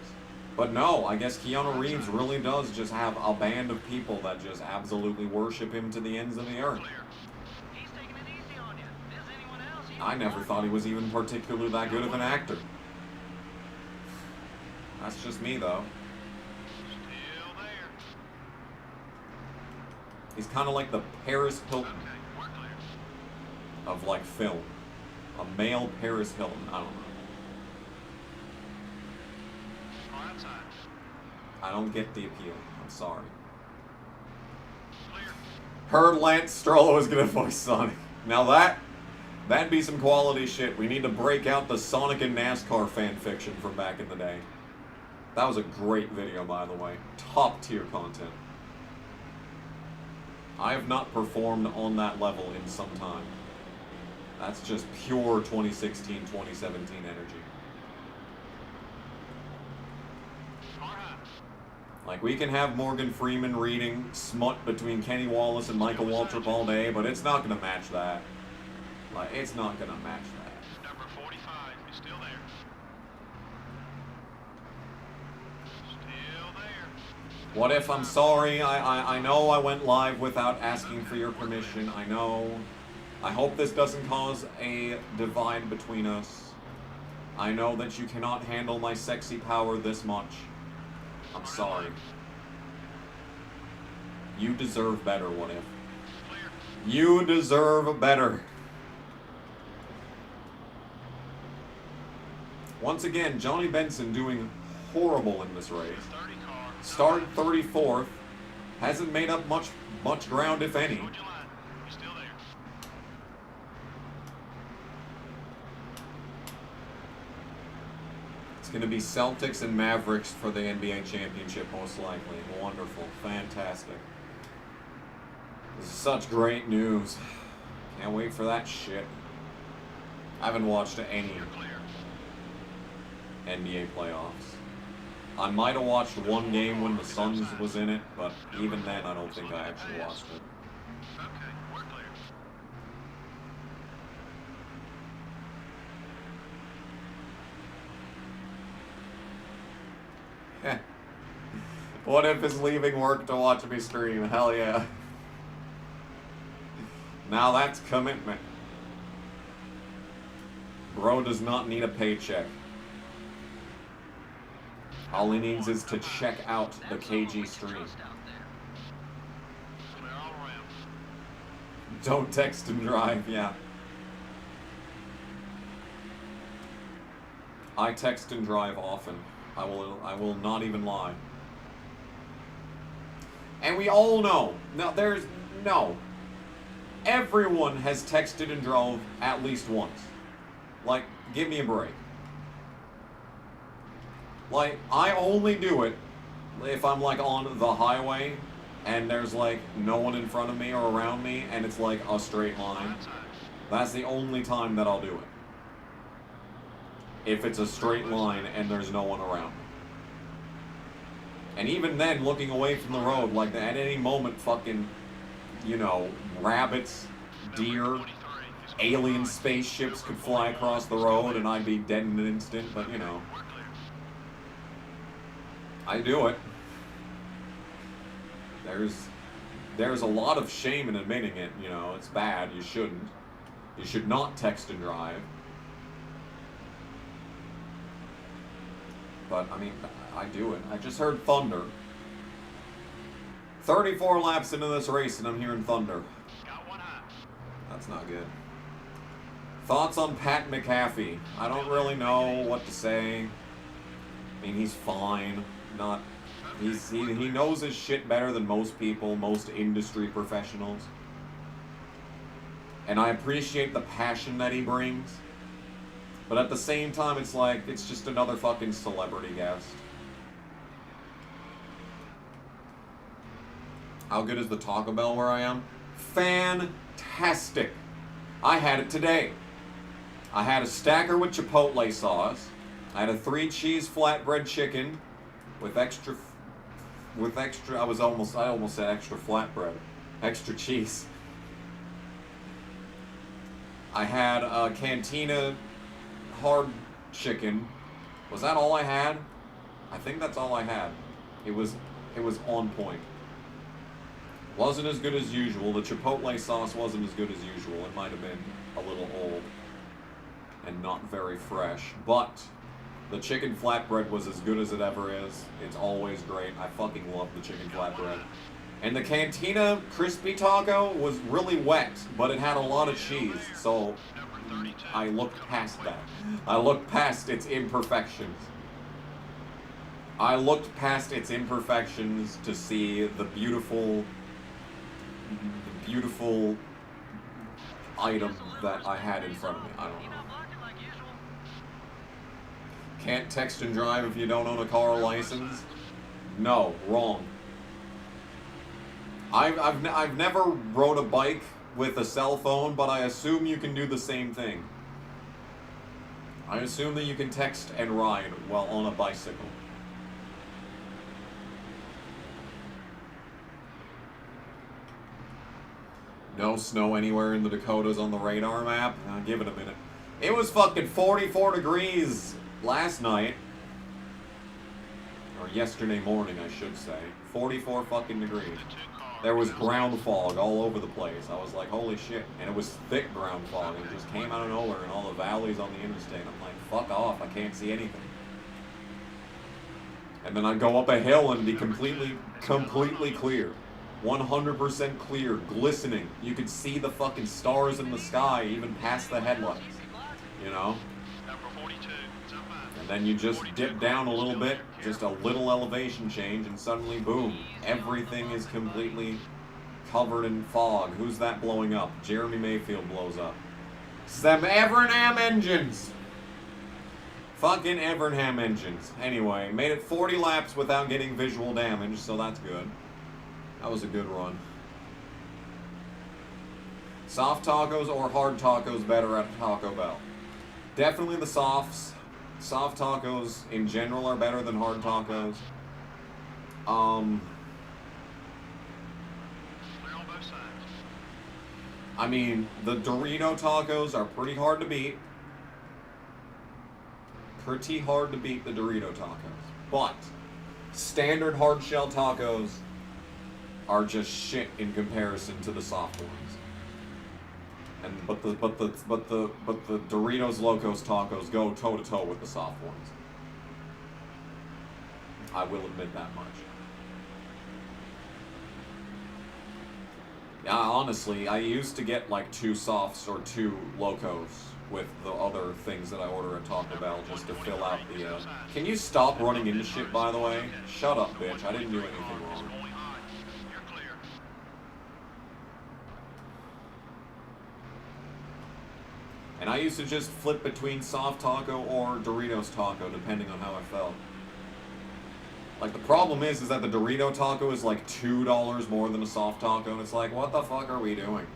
But no, I guess Keanu Reeves really does just have a band of people that just absolutely worship him to the ends of the earth. I never thought he was even particularly that good of an actor. That's just me, though. He's kind of like the Paris Hilton of, like, film. A male Paris Hilton. I don't know. I don't get the appeal. I'm sorry. Heard Lance Stroll was gonna voice Sonic. Now that'd be some quality shit. We need to break out the Sonic and NASCAR fan fiction from back in the day. That was a great video, by the way. Top tier content. I have not performed on that level in some time. That's just pure 2016, 2017 energy. Like, we can have Morgan Freeman reading smut between Kenny Wallace and Michael Waltrip all day, but it's not going to match that. Like, it's not going to match that. Number 45 is still there. Still there. What if I'm sorry? I know I went live without asking for your permission. I know. I hope this doesn't cause a divide between us. I know that you cannot handle my sexy power this much. I'm sorry. You deserve better, what if? You deserve better. Once again, Johnny Benson doing horrible in this race. Started 34th. Hasn't made up much ground, if any. It's going to be Celtics and Mavericks for the NBA championship, most likely. Wonderful. Fantastic. This is such great news. Can't wait for that shit. I haven't watched any NBA playoffs. I might have watched one game when the Suns was in it, but even then I don't think I actually watched it. Heh. What if is leaving work to watch me stream? Hell yeah. Now that's commitment. Bro does not need a paycheck. All he needs is to check out the KG stream. Don't text and drive, yeah. I text and drive often. I will not even lie. And we all know. Now there's no. Everyone has texted and drove at least once. Like, give me a break. Like, I only do it if I'm, like, on the highway and there's, like, no one in front of me or around me and it's, like, a straight line. That's the only time that I'll do it. If it's a straight line and there's no one around me. And even then, looking away from the road, like, at any moment, fucking, you know, rabbits, deer, alien spaceships could fly across the road and I'd be dead in an instant, but, you know. I do it. There's a lot of shame in admitting it, you know, it's bad, you shouldn't. You should not text and drive. But, I mean, I do it. I just heard thunder. 34 laps into this race and I'm hearing thunder. That's not good. Thoughts on Pat McAfee? I don't really know what to say. I mean, he's fine. He knows his shit better than most people, most industry professionals. And I appreciate the passion that he brings. But at the same time, it's like, it's just another fucking celebrity guest. How good is the Taco Bell where I am? Fantastic. I had it today. I had a stacker with Chipotle sauce. I had a 3-cheese flatbread chicken with extra, I almost said extra flatbread. Extra cheese. I had a Cantina hard chicken. Was that all I had? I think that's all I had. It was on point. Wasn't as good as usual. The Chipotle sauce wasn't as good as usual. It might have been a little old and not very fresh. But the chicken flatbread was as good as it ever is. It's always great. I fucking love the chicken flatbread. And the Cantina crispy taco was really wet, but it had a lot of cheese, so I looked past that. I looked past its imperfections. I looked past its imperfections to see the beautiful item that I had in front of me. I don't know. Can't text and drive if you don't own a car license? No, wrong. I've never rode a bike with a cell phone, but I assume you can do the same thing. I assume that you can text and ride while on a bicycle. No snow anywhere in the Dakotas on the radar map? Give it a minute. It was fucking 44 degrees last night. Or yesterday morning, I should say. 44 fucking degrees. There was ground fog all over the place. I was like, holy shit. And it was thick ground fog. It just came out of nowhere in all the valleys on the interstate. I'm like, fuck off. I can't see anything. And then I'd go up a hill and be completely clear. 100% clear, glistening. You could see the fucking stars in the sky even past the headlights. You know? And then you just dip down a little bit, just a little elevation change, and suddenly, boom, everything is completely covered in fog. Who's that blowing up? Jeremy Mayfield blows up. Some Evernham engines! Fucking Evernham engines. Anyway, made it 40 laps without getting visual damage, so that's good. That was a good run. Soft tacos or hard tacos better at Taco Bell? Definitely the softs. Soft tacos in general are better than hard tacos. I mean, the Dorito tacos are pretty hard to beat. Pretty hard to beat the Dorito tacos. But standard hard shell tacos are just shit in comparison to the soft ones. And but the Doritos Locos tacos go toe to toe with the soft ones. I will admit that much. Yeah, honestly, I used to get like 2 softs or 2 Locos with the other things that I order at Taco Bell just to fill out the, Can you stop running into shit, by the way? Shut up, bitch. I didn't do anything wrong. And I used to just flip between soft taco or Doritos taco, depending on how I felt. Like, the problem is that the Dorito taco is like $2 more than a soft taco, and it's like, what the fuck are we doing?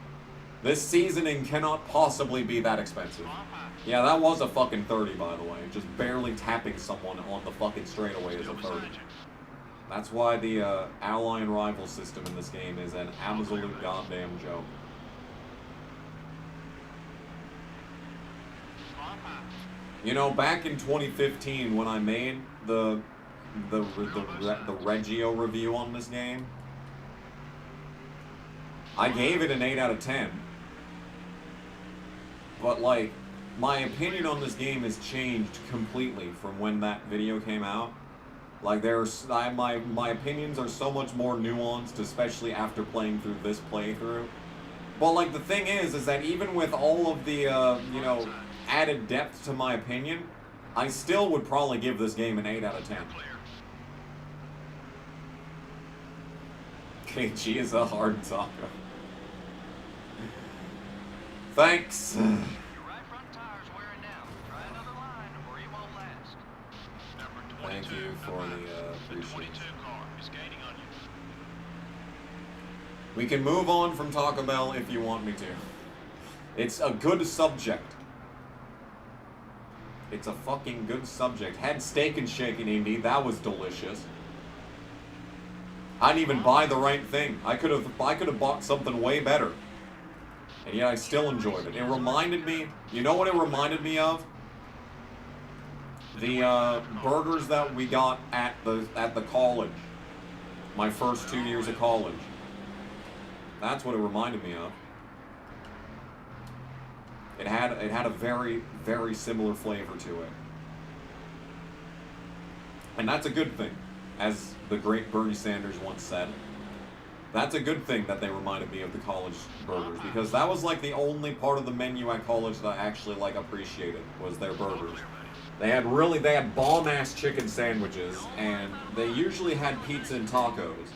This seasoning cannot possibly be that expensive. Yeah, that was a fucking 30, by the way. Just barely tapping someone on the fucking straightaway is a 30. That's why the ally and rival system in this game is an absolute goddamn joke. You know, back in 2015 when I made the Reggio review on this game, I gave it an 8 out of 10. But like, my opinion on this game has changed completely from when that video came out. Like, my opinions are so much more nuanced, especially after playing through this playthrough. But like, the thing is that even with all of the, you know, added depth to my opinion, I still would probably give this game an 8 out of 10. KG is a hard taco. Thanks. Your right front tire's wearing down. Try another line or you won't last. Thank you for the appreciation. We can move on from Taco Bell if you want me to. It's a good subject. It's a fucking good subject. Had Steak and Shake in Indy. That was delicious. I didn't even buy the right thing. I could have bought something way better. And yet I still enjoyed it. It reminded me, you know what it reminded me of? The burgers that we got at the college. My first 2 years of college. That's what it reminded me of. It had a very, very similar flavor to it. And that's a good thing, as the great Bernie Sanders once said. That's a good thing that they reminded me of the college burgers, because that was like the only part of the menu at college that I actually like appreciated, was their burgers. They had bomb-ass chicken sandwiches, and they usually had pizza and tacos.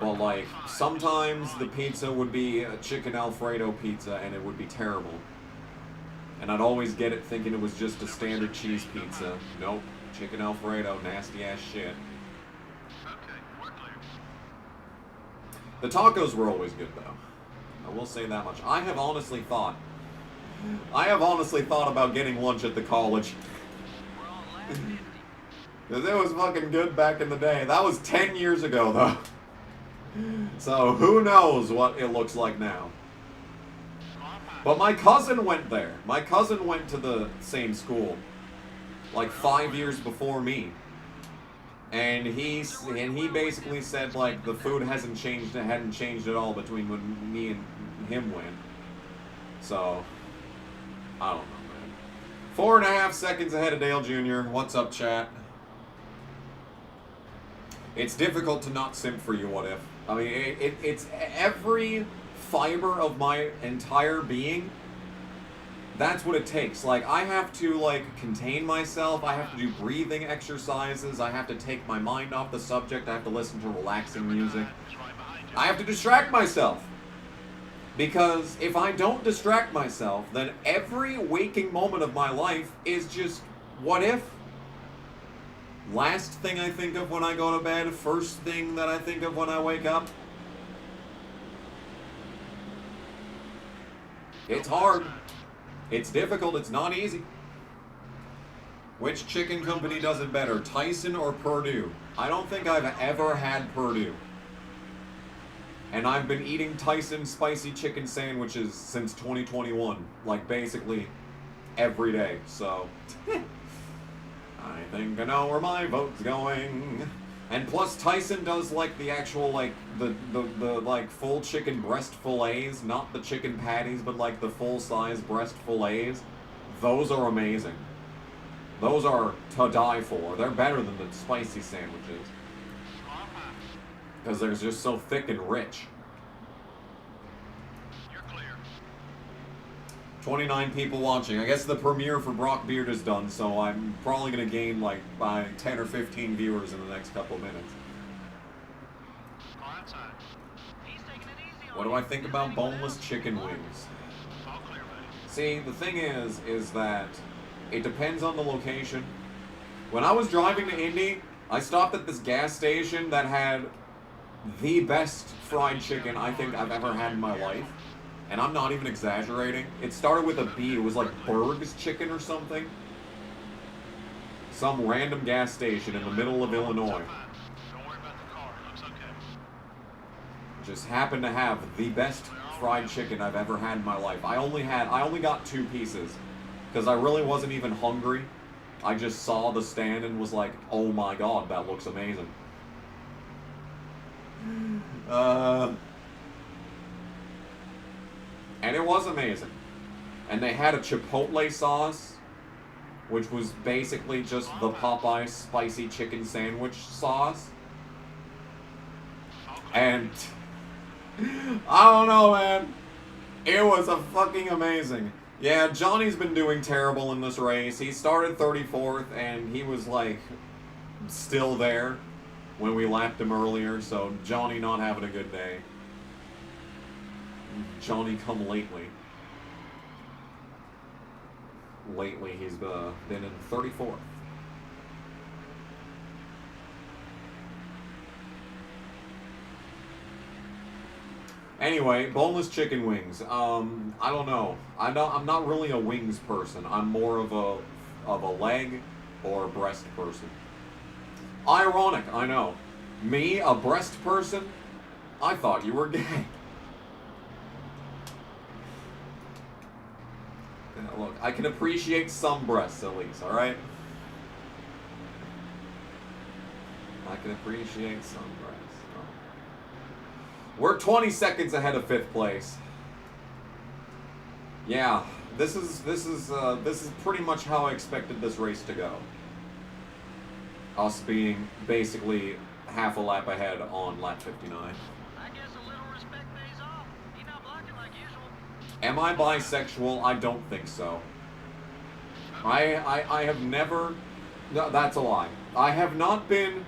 But like, sometimes the pizza would be a chicken Alfredo pizza and it would be terrible. And I'd always get it thinking it was just a standard cheese pizza. Nope, chicken Alfredo, nasty ass shit. The tacos were always good though. I will say that much. I have honestly thought about getting lunch at the college. Because it was fucking good back in the day. That was 10 years ago though. So who knows what it looks like now. But my cousin went there. My cousin went to the same school like 5 years before me. And he basically said like the food hadn't changed at all between when me and him went. So I don't know, man. 4.5 seconds ahead of Dale Jr. What's up, chat? It's difficult to not simp for you, What If. I mean, it's every fiber of my entire being. That's what it takes. Like, I have to, like, contain myself. I have to do breathing exercises. I have to take my mind off the subject. I have to listen to relaxing music. I have to distract myself. Because if I don't distract myself, then every waking moment of my life is just, what if? Last thing I think of when I go to bed, first thing that I think of when I wake up. It's hard. It's difficult. It's not easy. Which chicken company does it better, Tyson or Purdue? I don't think I've ever had Purdue. And I've been eating Tyson spicy chicken sandwiches since 2021. Like, basically every day. So, I think I know where my vote's going. And plus, Tyson does, like, the actual, like, the like, full chicken breast fillets. Not the chicken patties, but, like, the full-size breast fillets. Those are amazing. Those are to die for. They're better than the spicy sandwiches. Because they're just so thick and rich. You're clear. 29 people watching. I guess the premiere for Brock Beard is done, so I'm probably going to gain, like, by 10 or 15 viewers in the next couple minutes. Go outside. He's taking it easy on What do you. I think about boneless chicken wings? All clear, buddy. See, the thing is that it depends on the location. When I was driving to Indy, I stopped at this gas station that had the best fried chicken I think I've ever had in my life. And I'm not even exaggerating. It started with a B. It was like Berg's Chicken or something. Some random gas station in the middle of Illinois. Don't worry about the car. It looks okay. Just happened to have the best fried chicken I've ever had in my life. I only got 2 pieces. Because I really wasn't even hungry. I just saw the stand and was like, oh my god, that looks amazing. And it was amazing. And they had a chipotle sauce, which was basically just the Popeye spicy chicken sandwich sauce. And I don't know, man. It was a fucking amazing. Yeah, Johnny's been doing terrible in this race. He started 34th, and he was, like, still there when we lapped him earlier, so Johnny not having a good day. Johnny come lately. Lately, he's been in 34th. Anyway, boneless chicken wings. I don't know. I'm not really a wings person. I'm more of a leg or breast person. Ironic, I know. Me, a breast person? I thought you were gay. Yeah, look, I can appreciate some breasts at least, alright? I can appreciate some breasts. We're 20 seconds ahead of 5th place. Yeah, this is pretty much how I expected this race to go. Us being basically half a lap ahead on lap 59. I guess a little respect pays off. You're not blocking like usual. Am I bisexual? I don't think so. I have never... No, that's a lie. I have not been...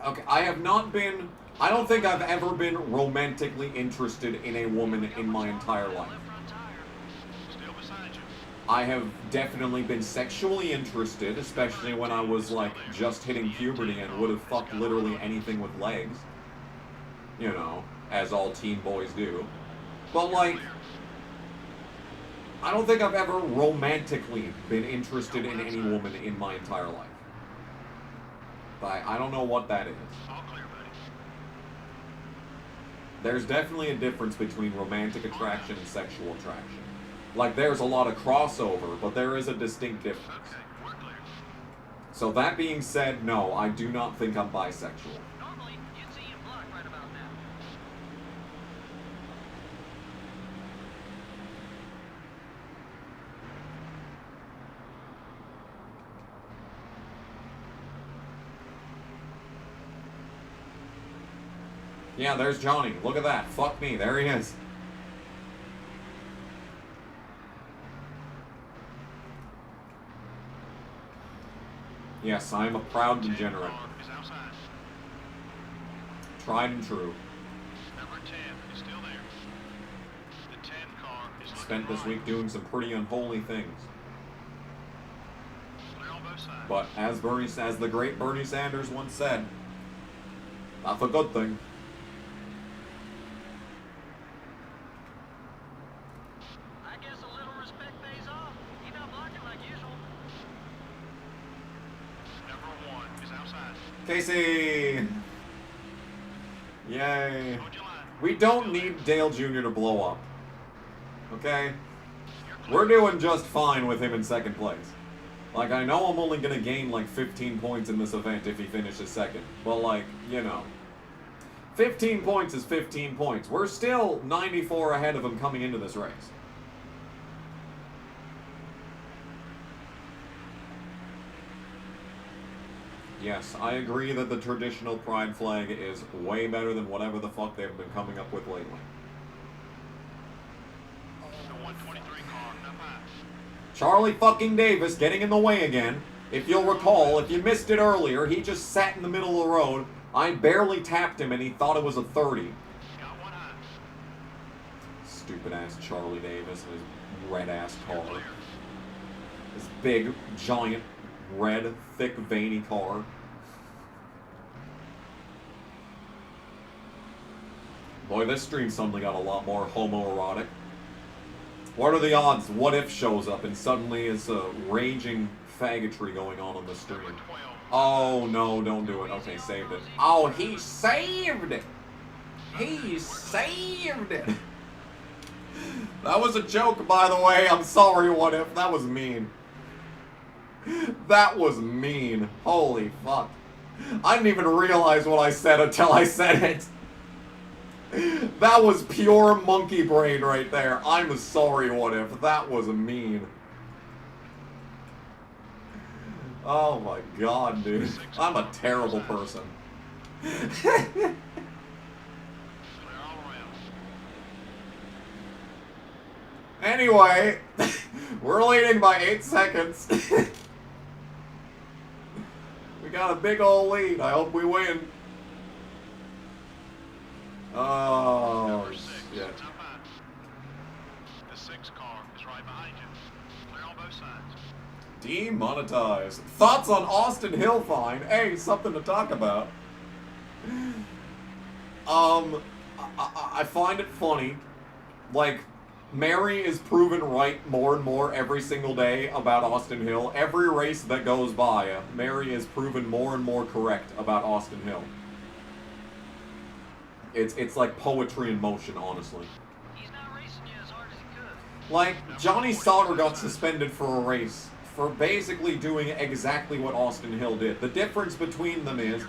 Okay, I have not been... I don't think I've ever been romantically interested in a woman in my entire life. Left front tire. Still beside you. I have definitely been sexually interested, especially when I was, like, just hitting puberty and would have fucked literally anything with legs. You know, as all teen boys do. But, like, I don't think I've ever romantically been interested in any woman in my entire life. But I don't know what that is. All clear, buddy. There's definitely a difference between romantic attraction and sexual attraction. Like, there's a lot of crossover, but there is a distinct difference. Okay, we're clear. So that being said, no, I do not think I'm bisexual. Normally, you'd see him block right about now. Yeah, there's Johnny. Look at that. Fuck me. There he is. Yes, I am a proud degenerate. Is outside. Tried and true. Number 10 is still there. The 10 car is looking Spent this right. week doing some pretty unholy things. Clear on both sides. But as the great Bernie Sanders once said, that's a good thing. I guess a little respect pays off. He's not blocking like usual. Number 1 is outside. Casey! Yay. Hold your line. We don't need Dale Jr. to blow up. Okay? We're doing just fine with him in second place. Like, I know I'm only gonna gain like 15 points in this event if he finishes second. But like, you know. 15 points is 15 points. We're still 94 ahead of him coming into this race. Yes, I agree that the traditional pride flag is way better than whatever the fuck they've been coming up with lately. The 123 car up high. Charlie fucking Davis getting in the way again. If you'll recall, if you missed it earlier, he just sat in the middle of the road. I barely tapped him and he thought it was a 30. Got one high. Stupid ass Charlie Davis and his red ass car. This big, giant, red, thick, veiny car. Boy, this stream suddenly got a lot more homoerotic. What are the odds What If shows up and suddenly it's a raging faggotry going on the stream? Number 12. Oh, no, don't do it. Okay, saved it. Oh, he saved it! He saved it! That was a joke, by the way. I'm sorry, What If. That was mean. That was mean. Holy fuck. I didn't even realize what I said until I said it. That was pure monkey brain right there. I'm sorry, What If. That was mean. Oh my god, dude. I'm a terrible person. Clear all around. Anyway, we're leading by 8 seconds. We got a big old lead. I hope we win. Oh, Number 6 shit. is up high. The 6 car is right behind you. Clear on both sides. Demonetized. Thoughts on Austin Hill fine? Hey, something to talk about. I find it funny. Like, Mary is proven right more and more every single day about Austin Hill. Every race that goes by, Mary is proven more and more correct about Austin Hill. It's like poetry in motion, honestly. He's not racing you as hard as he could. Like, Johnny Sauter got suspended for a race for basically doing exactly what Austin Hill did. The difference between them is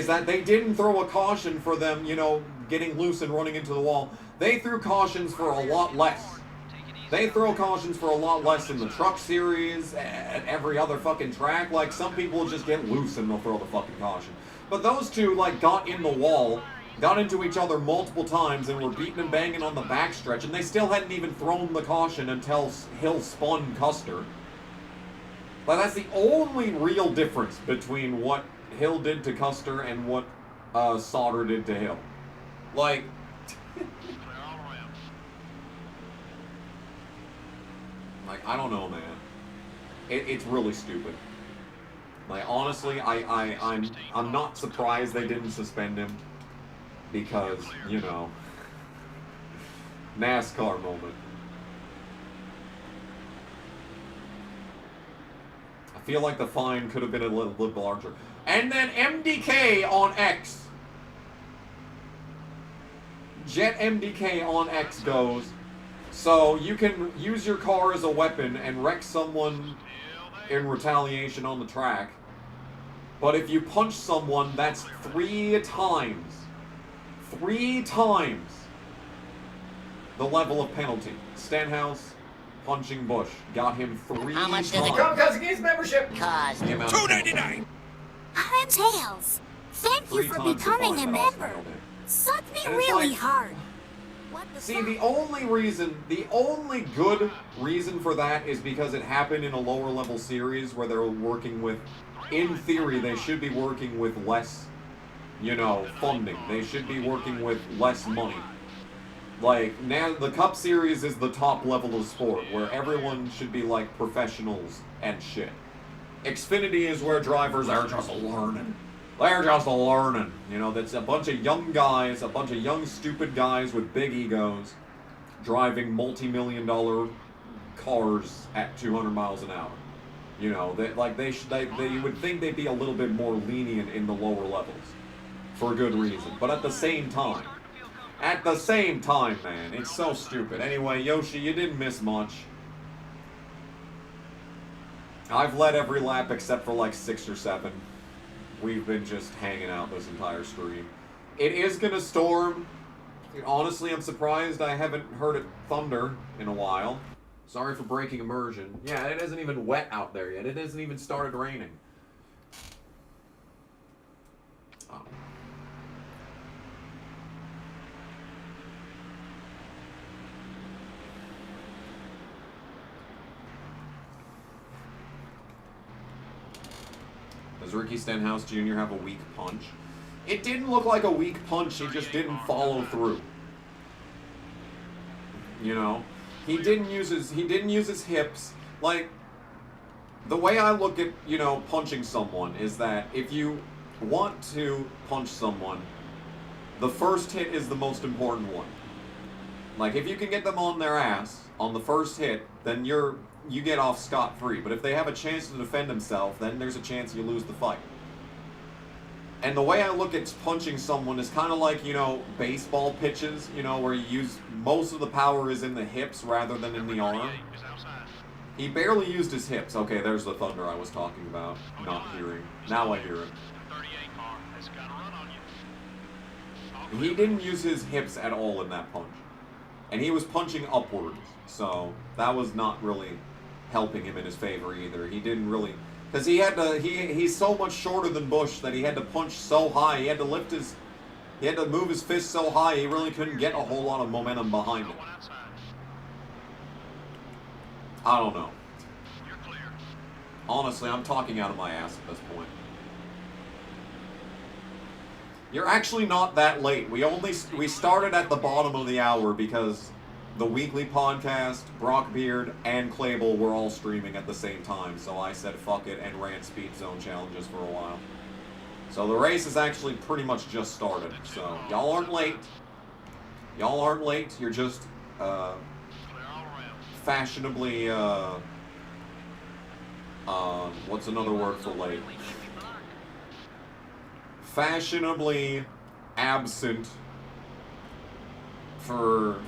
that they didn't throw a caution for them, you know, getting loose and running into the wall. They threw cautions for a lot less. They throw cautions for a lot less in the truck series and every other fucking track. Like, some people just get loose and they'll throw the fucking caution. But those two, like, got in the wall, got into each other multiple times, and were beating and banging on the backstretch, and they still hadn't even thrown the caution until Hill spun Custer. But that's the only real difference between what Hill did to Custer and what Sauter did to Hill. Like, Clear all around. I don't know, man. It's really stupid. Like, honestly, I'm not surprised they didn't suspend him. Because, you know, NASCAR moment. I feel like the fine could have been a little bit larger. And then MDK on X. Jet MDK on X goes. So you can use your car as a weapon and wreck someone in retaliation on the track. But if you punch someone, that's 3 times. 3 times the level of penalty. Stenhouse punching Bush got him 3 How much times. does it Comcast Games membership cost? The amount of penalty. I'm Tails. Thank you 3 for times becoming the a fine, but also member. penalty. Sucked me And it's really like- hard. What the See, fuck? the only good reason for that is because it happened in a lower level series where they're working with, in theory, they should be working with less, you know, funding. They should be working with less money. Like, now the Cup Series is the top level of sport, where everyone should be like professionals and shit. Xfinity is where drivers are just learning. They're just learning. You know, that's a bunch of young guys, a bunch of young stupid guys with big egos driving multi-million-dollar cars at 200 miles an hour. You know, they would think they'd be a little bit more lenient in the lower levels for good reason. But at the same time, man, it's so stupid. Anyway, Yoshi, you didn't miss much. I've led every lap except for like 6 or 7. We've been just hanging out this entire stream. It is gonna storm. Honestly, I'm surprised I haven't heard it thunder in a while. Sorry for breaking immersion. Yeah, it isn't even wet out there yet. It hasn't even started raining. Oh. Does Ricky Stenhouse Jr. have a weak punch? It didn't look like a weak punch, he just didn't follow through. You know? He didn't use his hips. Like, the way I look at, you know, punching someone is that if you want to punch someone, the first hit is the most important one. Like, if you can get them on their ass on the first hit, then you get off scot-free. But if they have a chance to defend themselves, then there's a chance you lose the fight. And the way I look at punching someone is kind of like, you know, baseball pitches, you know, where you use most of the power is in the hips rather than in the arm. He barely used his hips. Okay, there's the thunder I was talking about. Not hearing. Now I hear it. He didn't use his hips at all in that punch. And he was punching upwards, so that was not really helping him in his favor either. He didn't really, because he's so much shorter than Bush that he had to punch so high. He had to move his fist so high he really couldn't get a whole lot of momentum behind him. I don't know. Honestly, I'm talking out of my ass at this point. You're actually not that late. We started at the bottom of the hour because the weekly podcast, Brockbeard, and Clable were all streaming at the same time. So I said fuck it and ran speed zone challenges for a while. So the race is actually pretty much just started. So y'all aren't late. Y'all aren't late. You're just fashionably what's another word for late? Fashionably absent for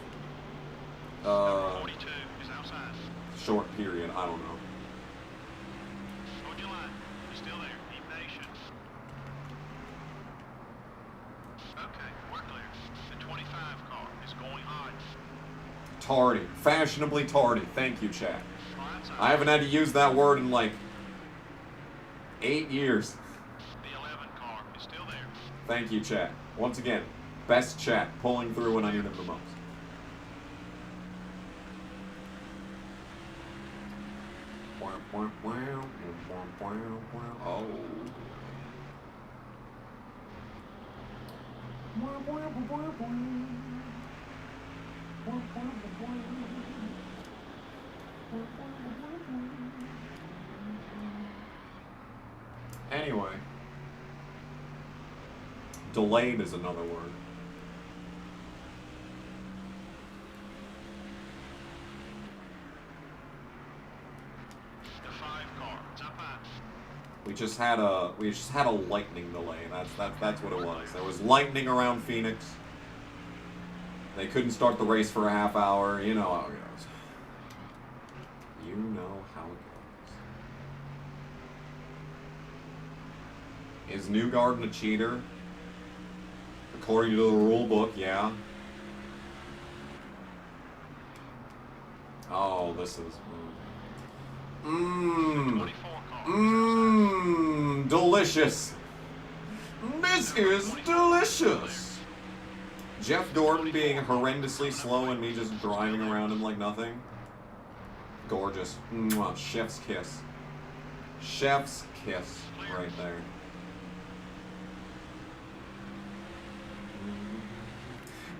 short period. I don't know. Hold your line. You're still there. Be patient. Okay, we're clear. The 25 car is going on. Tardy. Fashionably tardy. Thank you, chat. I haven't had to use that word in like 8 years. The 11 car is still there. Thank you, chat. Once again, best chat, pulling through when I need them the most. Oh. Anyway. Delayed is another word. The 5 car is up high. We just had a lightning delay. That's what it was. There was lightning around Phoenix. They couldn't start the race for a half hour. You know how it goes. You know how it goes. Is Newgarden a cheater? According to the rule book, yeah. Oh, this is... delicious. This is delicious. Jeff Gordon being horrendously slow and me just driving around him like nothing. Gorgeous. Mwah, chef's kiss. Chef's kiss right there.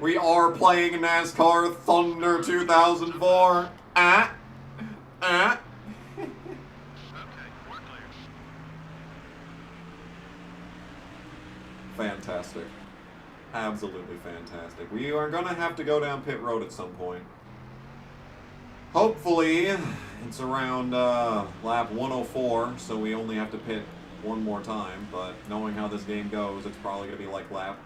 We are playing NASCAR Thunder 2004. Okay, we're clear. Fantastic. Absolutely fantastic. We are going to have to go down pit road at some point. Hopefully, it's around lap 104, so we only have to pit one more time, but knowing how this game goes, it's probably going to be like lap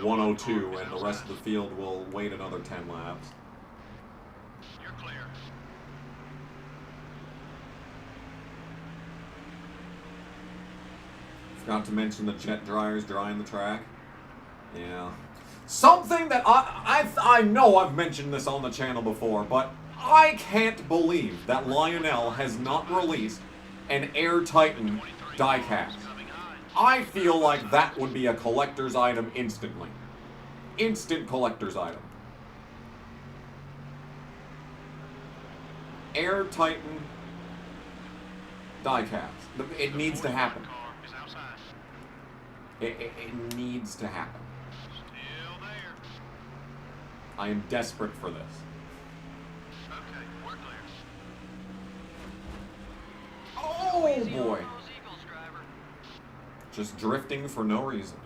102, and the rest of the field will wait another 10 laps. You're clear. Forgot to mention the jet dryers drying the track. Yeah. Something that I know I've mentioned this on the channel before, but I can't believe that Lionel has not released an Air Titan diecast. I feel like that would be a collector's item instantly. Instant collector's item. Air Titan diecast. It needs to happen. It needs to happen. Still there. I am desperate for this. Okay, we're clear. Oh boy. Just drifting for no reason.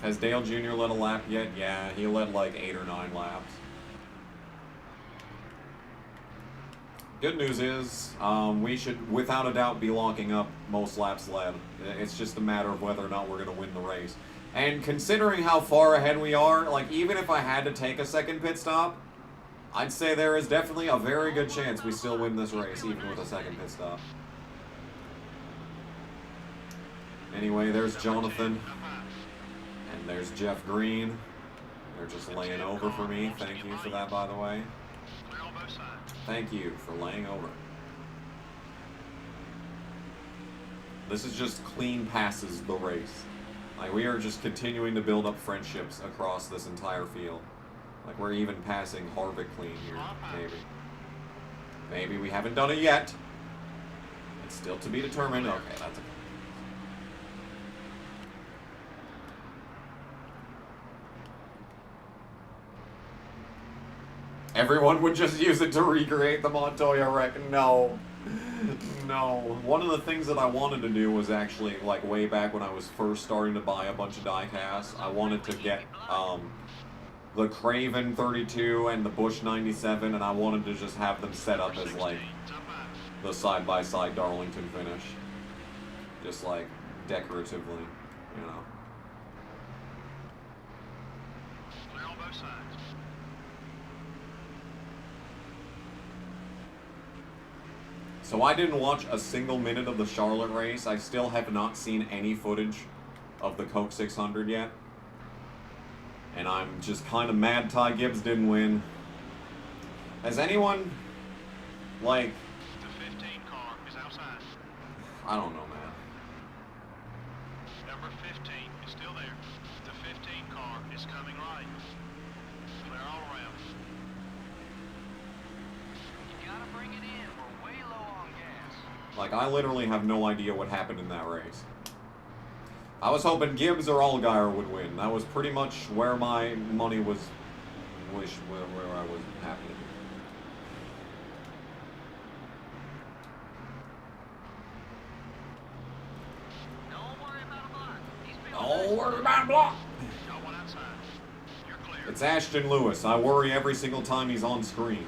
Has Dale Jr. led a lap yet? Yeah, he led like 8 or 9 laps. Good news is, we should, without a doubt, be locking up most laps led. It's just a matter of whether or not we're going to win the race. And considering how far ahead we are, like, even if I had to take a second pit stop, I'd say there is definitely a very good chance we still win this race, even with a second pit stop. Anyway, there's Jonathan. And there's Jeff Green. They're just laying over for me. Thank you for that, by the way. Clear on both sides. Thank you for laying over. This is just clean passes the race. Like, we are just continuing to build up friendships across this entire field. Like, we're even passing Harvick clean here, maybe. Maybe we haven't done it yet. It's still to be determined. Okay, that's okay. Everyone would just use it to recreate the Montoya wreck. No. No. One of the things that I wanted to do was actually, like, way back when I was first starting to buy a bunch of die-casts, I wanted to get, the Craven 32 and the Busch 97, and I wanted to just have them set up as, like, the side-by-side Darlington finish. Just, like, decoratively, you know. Clear on both sides. So I didn't watch a single minute of the Charlotte race. I still have not seen any footage of the Coke 600 yet. And I'm just kind of mad Ty Gibbs didn't win. Has anyone, like... The 15 car is outside. I don't know, man. Number 15 is still there. The 15 car is coming right. Clear all around. You gotta bring it in. We're way low on gas. Like, I literally have no idea what happened in that race. I was hoping Gibbs or Allgaier would win. That was pretty much where my money was, where I was happy. Don't worry about a block. Don't worry about a block. Got one outside. You're clear. It's Ashton Lewis. I worry every single time he's on screen.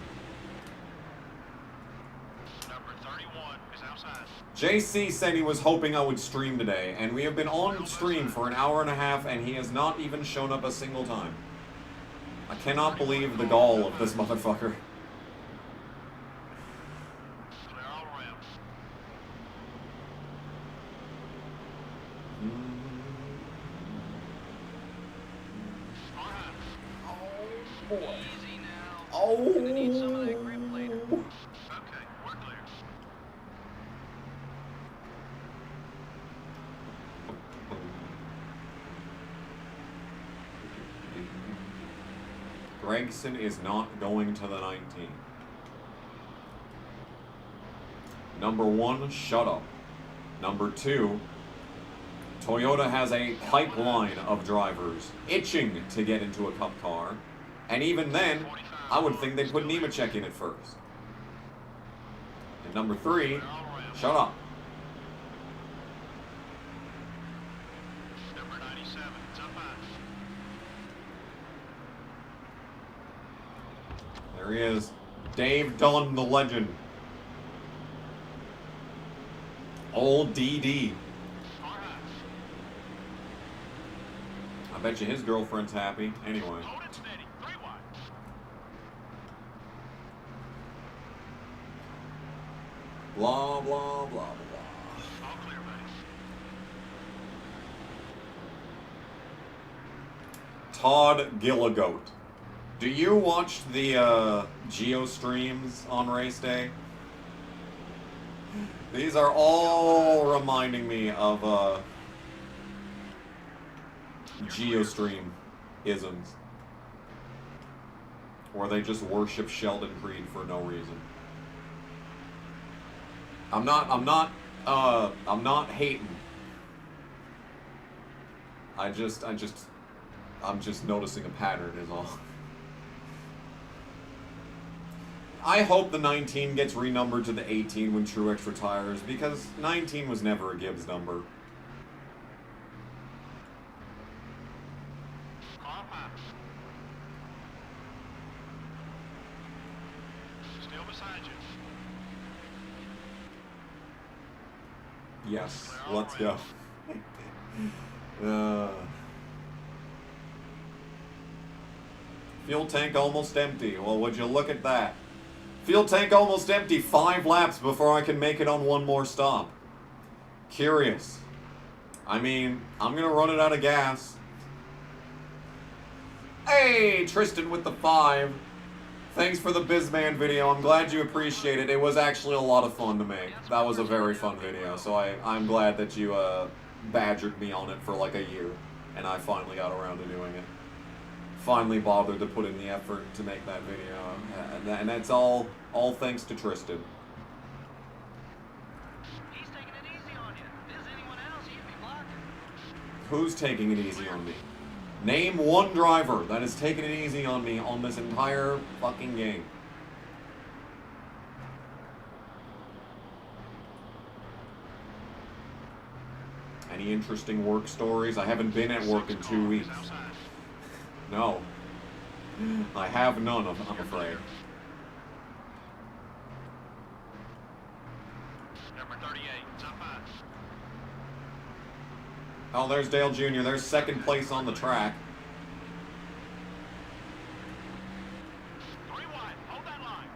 Number 31 is outside. JC said he was hoping I would stream today, and we have been on stream for an hour and a half, and he has not even shown up a single time. I cannot believe the gall of this motherfucker. boy. Oh. Okay, we're clear. Gregson is not going to the 19. Number 1, shut up. Number 2, Toyota has a pipeline of drivers itching to get into a Cup car. And even then, I would think they'd put Nemechek in it first. And number 3, shut up. Number 97, it's up high. There he is. Dave Dunn, the legend. Old DD. I bet you his girlfriend's happy. Anyway. Hold it steady. 3 wide. Blah, blah, blah, blah. All clear, buddy. Todd Gilligoat. Do you watch the Geo streams on race day? These are all reminding me of GeoStream isms, where they just worship Sheldon Creed for no reason. I'm not hating. I'm just noticing a pattern is all. I hope the 19 gets renumbered to the 18 when Truex retires, because 19 was never a Gibbs number. Car high. Still beside you. Yes, let's go. Fuel tank almost empty. Well, would you look at that? Fuel tank almost empty, 5 laps before I can make it on one more stop. Curious. I mean, I'm gonna run it out of gas. Hey, Tristan with the 5. Thanks for the Bizman video. I'm glad you appreciate it. It was actually a lot of fun to make. That was a very fun video, so I'm glad that you badgered me on it for like a year, and I finally got around to doing it. Finally bothered to put in the effort to make that video, and that's all thanks to Tristan. He's taking it easy on you. If there's anyone else, he'd be blocking. Who's taking it easy on me? Name one driver that has taken it easy on me on this entire fucking game. Any interesting work stories? I haven't been at work in 2 weeks. No. I have none, I'm afraid. Number 38, it's up high. Oh, there's Dale Jr. There's second place on the track. 3 wide, hold that line.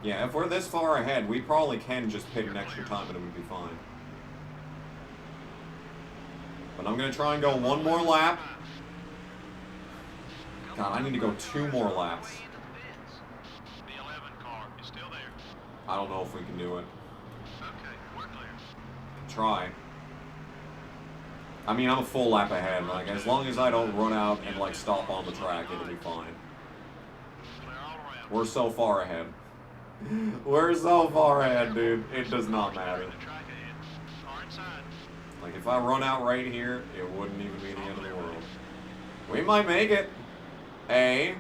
Yeah, if we're this far ahead, we probably can just pit an extra time and it would be fine. But I'm going to try and go one more lap. God, I need to go 2 more laps. The 11 car is still there. I don't know if we can do it. Okay, we're clear. Try. I mean, I'm a full lap ahead. Like, as long as I don't run out and, like, stop on the track, it'll be fine. Clear all around. We're so far ahead. We're so far ahead, dude. It does not matter. The track ahead. Car inside. Like, if I run out right here, it wouldn't even be the end of the world. We might make it. Hey,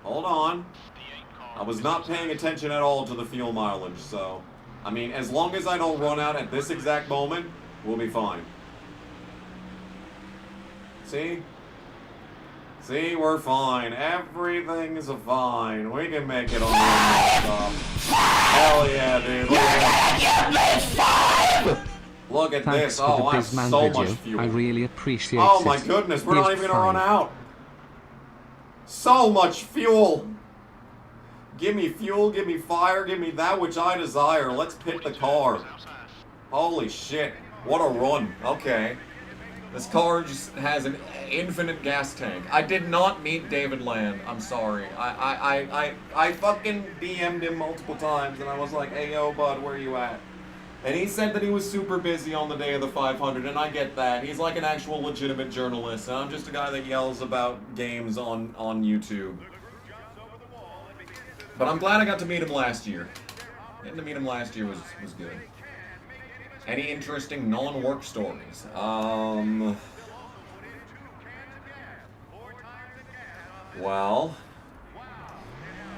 hold on. The 8 car. I was not paying attention at all to the fuel mileage, so... I mean, as long as I don't run out at this exact moment, we'll be fine. See? See, we're fine. Everything's fine. We can make it on the next stop. Hell yeah, dude. Look at Thanks this. for Oh, the I have Bizman so video. much fuel. I really appreciate Oh it. my goodness, we're You're not even gonna run fine. out. So much fuel. Give me fuel, give me fire, give me that which I desire. Let's pit the car. Outside. Holy shit. What a run. Okay. This car just has an infinite gas tank. I did not meet David Land. I'm sorry. I fucking DM'd him multiple times, and I was like, hey, yo, bud, where you at? And he said that he was super busy on the day of the 500, and I get that. He's like an actual legitimate journalist, and I'm just a guy that yells about games on YouTube. But I'm glad I got to meet him last year. Getting to meet him last year was good. Any interesting non-work stories? Well,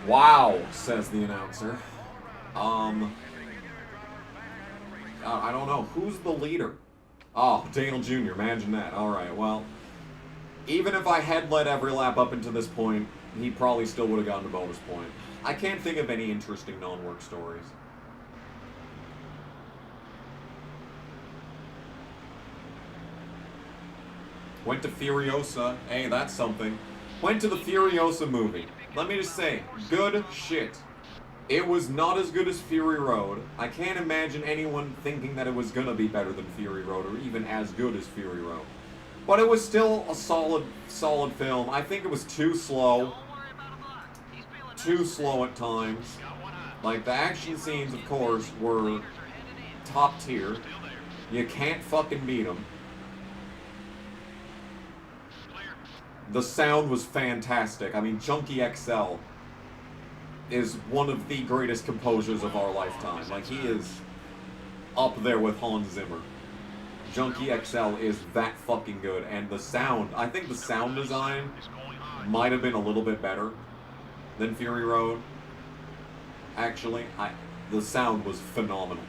wow, says the announcer. I don't know. Who's the leader? Oh, Daniel Jr., imagine that. Alright, well, even if I had led every lap up until this point, he probably still would have gotten a bonus point. I can't think of any interesting non-work stories. Went to Furiosa. Hey, that's something. Went to the Furiosa movie. Let me just say, good shit. It was not as good as Fury Road. I can't imagine anyone thinking that it was gonna be better than Fury Road, or even as good as Fury Road. But it was still a solid film. I think it was too slow. Too slow at times. Like, the action scenes, of course, were top tier. You can't fucking beat them. The sound was fantastic. I mean, Junkie XL is one of the greatest composers of our lifetime. Like, he is up there with Hans Zimmer. Junkie XL is that fucking good. And the sound, I think the sound design might have been a little bit better than Fury Road. Actually, the sound was phenomenal.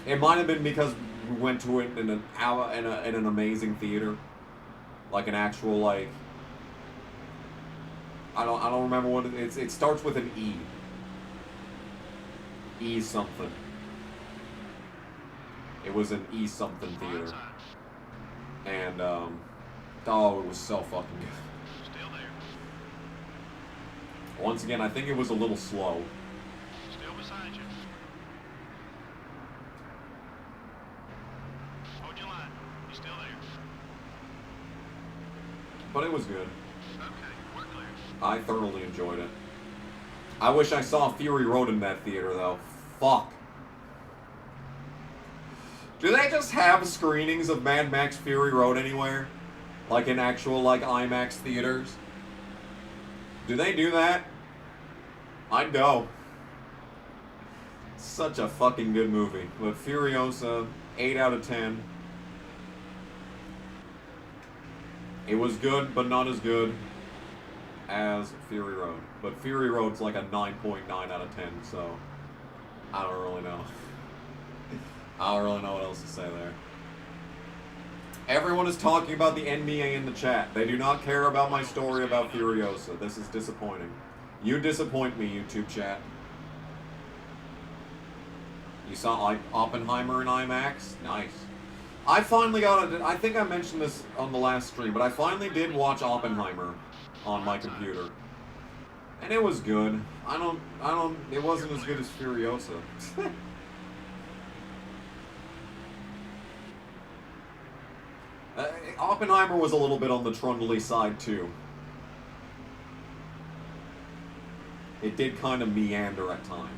It might have been because we went to it in an amazing theater. Like an actual, like, I don't remember what it starts with an E. E something. It was an E something theater. And oh, it was so fucking good. Still there. Once again, I think it was a little slow. Still beside you. Hold your line. He's still there. But it was good. Okay, we're clear. I thoroughly enjoyed it. I wish I saw Fury Road in that theater, though. Fuck. Do they just have screenings of Mad Max Fury Road anywhere? Like in actual, like, IMAX theaters? Do they do that? I'd go. Such a fucking good movie. But Furiosa, 8 out of 10. It was good, but not as good as Fury Road. But Fury Road's like a 9.9 out of 10, so I don't really know. I don't really know what else to say there. Everyone is talking about the NBA in the chat. They do not care about my story about Furiosa. This is disappointing. You disappoint me, YouTube chat. You saw like Oppenheimer in IMAX? Nice. I finally got it. I think I mentioned this on the last stream, but I finally did watch Oppenheimer on my computer. And it was good. It wasn't as good as Furiosa. Oppenheimer was a little bit on the trundly side, too. It did kind of meander at times.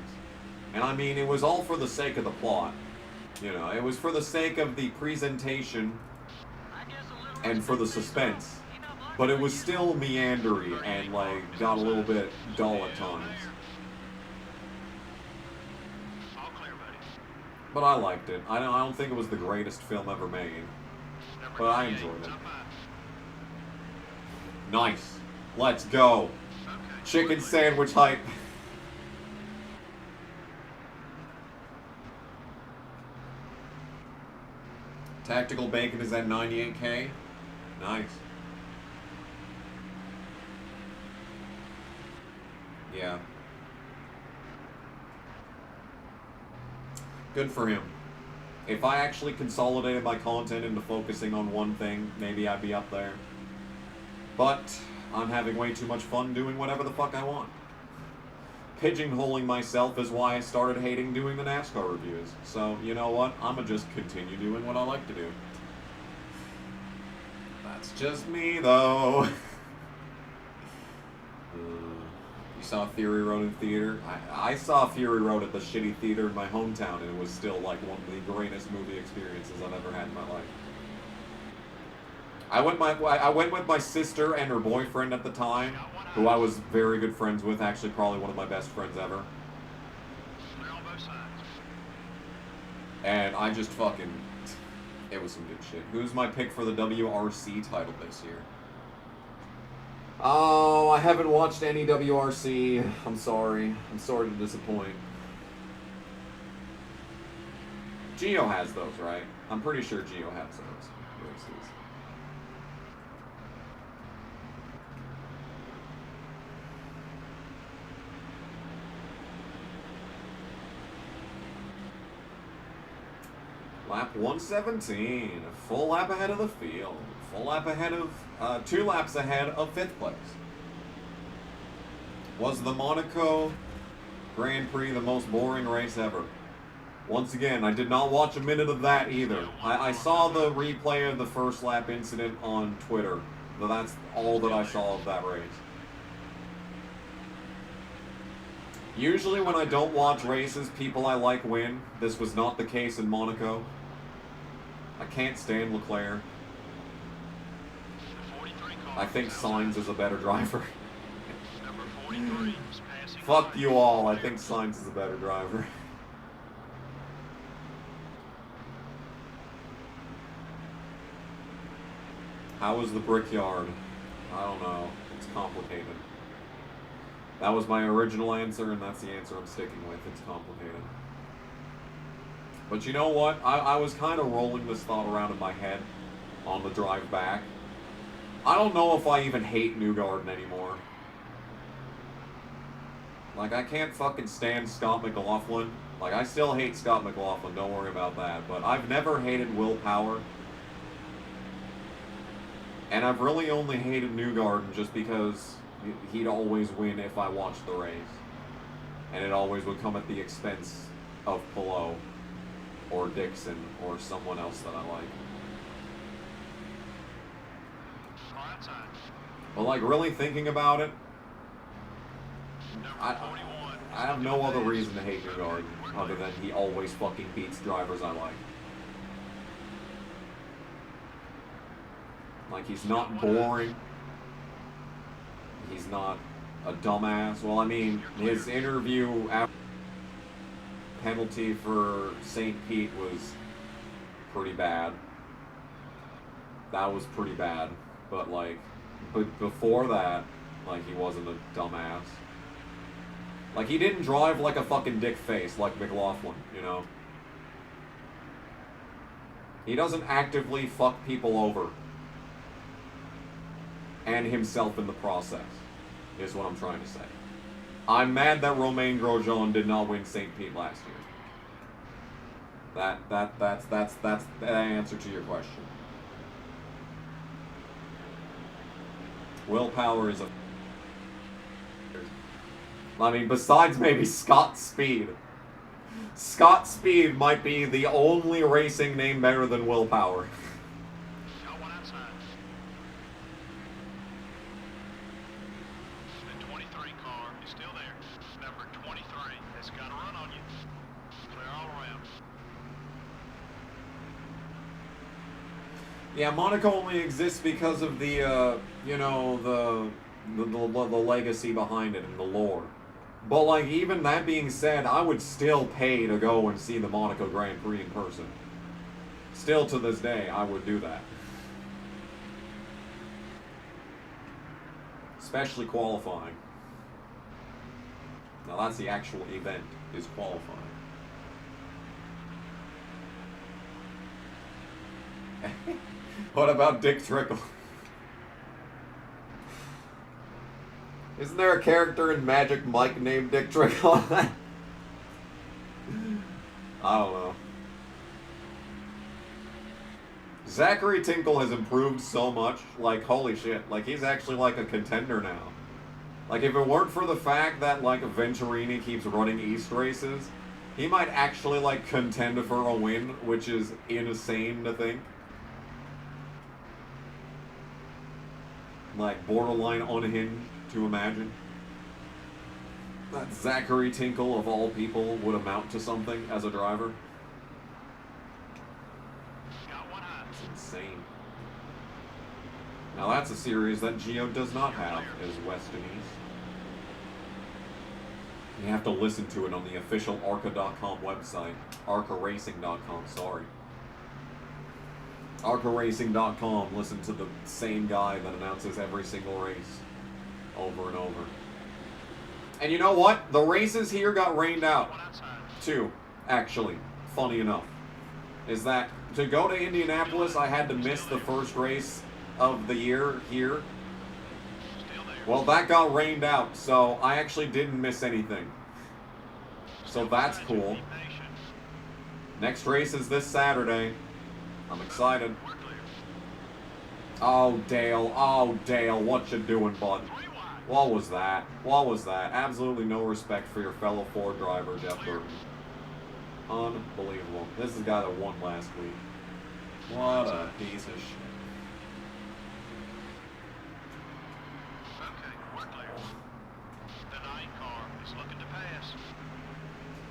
And I mean, it was all for the sake of the plot. You know, it was for the sake of the presentation and for the suspense. But it was still meandery and, like, got a little bit dull at times. All clear, buddy. But I liked it. I don't think it was the greatest film ever made. But I enjoyed it. Nice. Let's go. Chicken sandwich hype. Tactical Bacon is at 98K. Nice. Yeah. Good for him. If I actually consolidated my content into focusing on one thing, maybe I'd be up there. But I'm having way too much fun doing whatever the fuck I want. Pigeonholing myself is why I started hating doing the NASCAR reviews. So, you know what? I'ma just continue doing what I like to do. That's just me, though. You saw Fury Road in theater? I saw Fury Road at the shitty theater in my hometown, and it was still like one of the greatest movie experiences I've ever had in my life. I went with my sister and her boyfriend at the time, who I was very good friends with, actually probably one of my best friends ever. And I just fucking... It was some good shit. Who's my pick for the WRC title this year? Oh, I haven't watched any WRC. I'm sorry. I'm sorry to disappoint. Gio has those, right? I'm pretty sure Gio has those races. Lap 117, a full lap ahead of the field. Full lap ahead of, 2 laps ahead of 5th place. Was the Monaco Grand Prix the most boring race ever? Once again, I did not watch a minute of that either. I saw the replay of the first lap incident on Twitter, but that's all that I saw of that race. Usually when I don't watch races, people I like win. This was not the case in Monaco. I can't stand Leclerc. I think Sainz is a better driver. Fuck you all, I think Sainz is a better driver. How was the Brickyard? I don't know. It's complicated. That was my original answer, and that's the answer I'm sticking with. It's complicated. But you know what? I was kind of rolling this thought around in my head on the drive back. I don't know if I even hate Newgarden anymore. Like, I can't fucking stand Scott McLaughlin. Like, I still hate Scott McLaughlin, don't worry about that. But I've never hated Will Power. And I've really only hated Newgarden just because he'd always win if I watched the race. And it always would come at the expense of Palou, or Dixon, or someone else that I like. But like, really thinking about it, I have no other reason to hate Newgarden other than he always fucking beats drivers I like. Like, he's not boring. He's not a dumbass. Well, I mean, his interview after penalty for St. Pete was pretty bad. That was pretty bad. But, like, but before that, like, he wasn't a dumbass. Like, he didn't drive like a fucking dick face like McLaughlin, you know? He doesn't actively fuck people over. And himself in the process, is what I'm trying to say. I'm mad that Romain Grosjean did not win St. Pete last year. That's the answer to your question. Will Power is a... I mean, besides maybe Scott Speed. Scott Speed might be the only racing name better than Will Power. Yeah, Monaco only exists because of the, you know, the legacy behind it and the lore. But, like, even that being said, I would still pay to go and see the Monaco Grand Prix in person. Still to this day, I would do that. Especially qualifying. Now, that's the actual event, is qualifying. What about Dick Trickle? Isn't there a character in Magic Mike named Dick Trickle? I don't know. Zachary Tinkle has improved so much. Like, holy shit. Like, he's actually like a contender now. Like, if it weren't for the fact that, like, Venturini keeps running East races, he might actually, like, contend for a win, which is insane to think. like, borderline unhinged to imagine that Zachary Tinkle, of all people, would amount to something as a driver. It's insane. Now that's a series that Geo does not have, is West and East. You have to listen to it on the official ARCA.com website. ARCARacing.com, sorry. ARCARacing.com, listen to the same guy that announces every single race over and over. And you know what? The races here got rained out, too, actually. Funny enough. Is that to go to Indianapolis, I had to miss the first race of the year here. Well, that got rained out, so I actually didn't miss anything. So that's cool. Next race is this Saturday. I'm excited. Oh, Dale. Oh, Dale. What you doing, bud? What was that? What was that? Absolutely no respect for your fellow Ford driver, Jeff Burton. Unbelievable. This is the guy that won last week. What a piece of shit.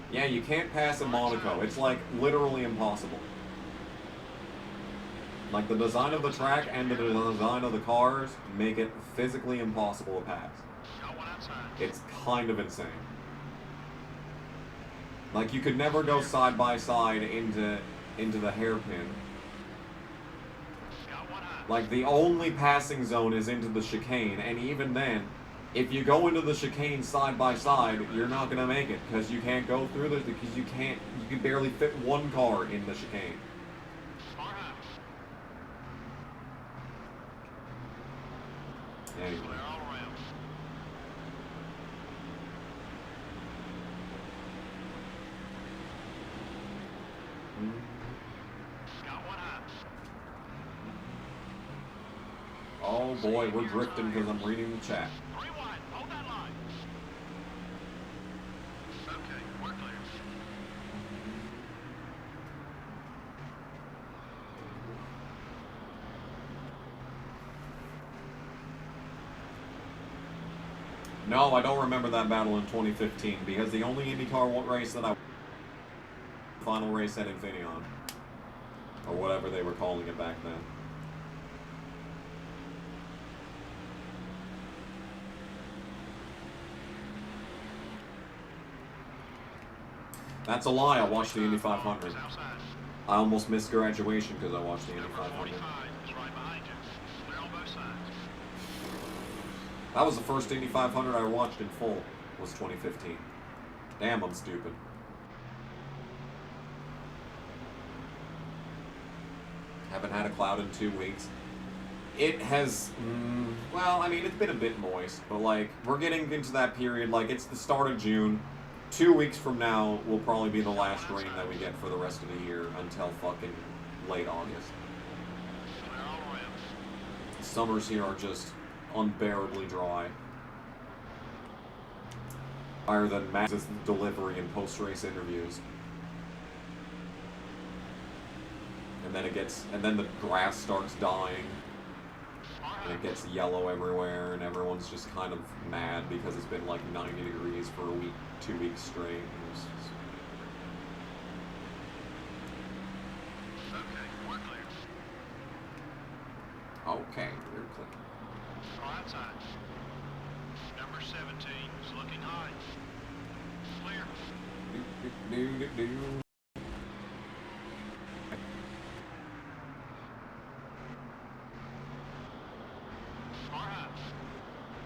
Yeah, you can't pass in Monaco. It's like literally impossible. Like the design of the track and the design of the cars make it physically impossible to pass. It's kind of insane. Like you could never go side by side into the hairpin. Like the only passing zone is into the chicane, and even then, if you go into the chicane side by side, you're not gonna make it because you can't go through this because you can barely fit one car in the chicane. Anyway. Oh boy, we're drifting because I'm reading the chat. No, I don't remember that battle in 2015 because the only IndyCar race that I final race at Infineon, or whatever they were calling it back then. That's a lie. I watched the Indy 500. I almost missed graduation because I watched the Indy 500. That was the first Indy 500 I watched in full, was 2015. Damn, I'm stupid. Haven't had a cloud in 2 weeks. It has, well, I mean, it's been a bit moist, but like, we're getting into that period, like, it's the start of June. 2 weeks from now will probably be the last rain that we get for the rest of the year until fucking late August. Summers here are just unbearably dry. Higher than Max's delivery and post-race interviews. And then the grass starts dying. And it gets yellow everywhere, and everyone's just kind of mad because it's been like 90 degrees for a week, 2 weeks straight. Okay, we're clear. Outside. Number 17 is looking high. Clear.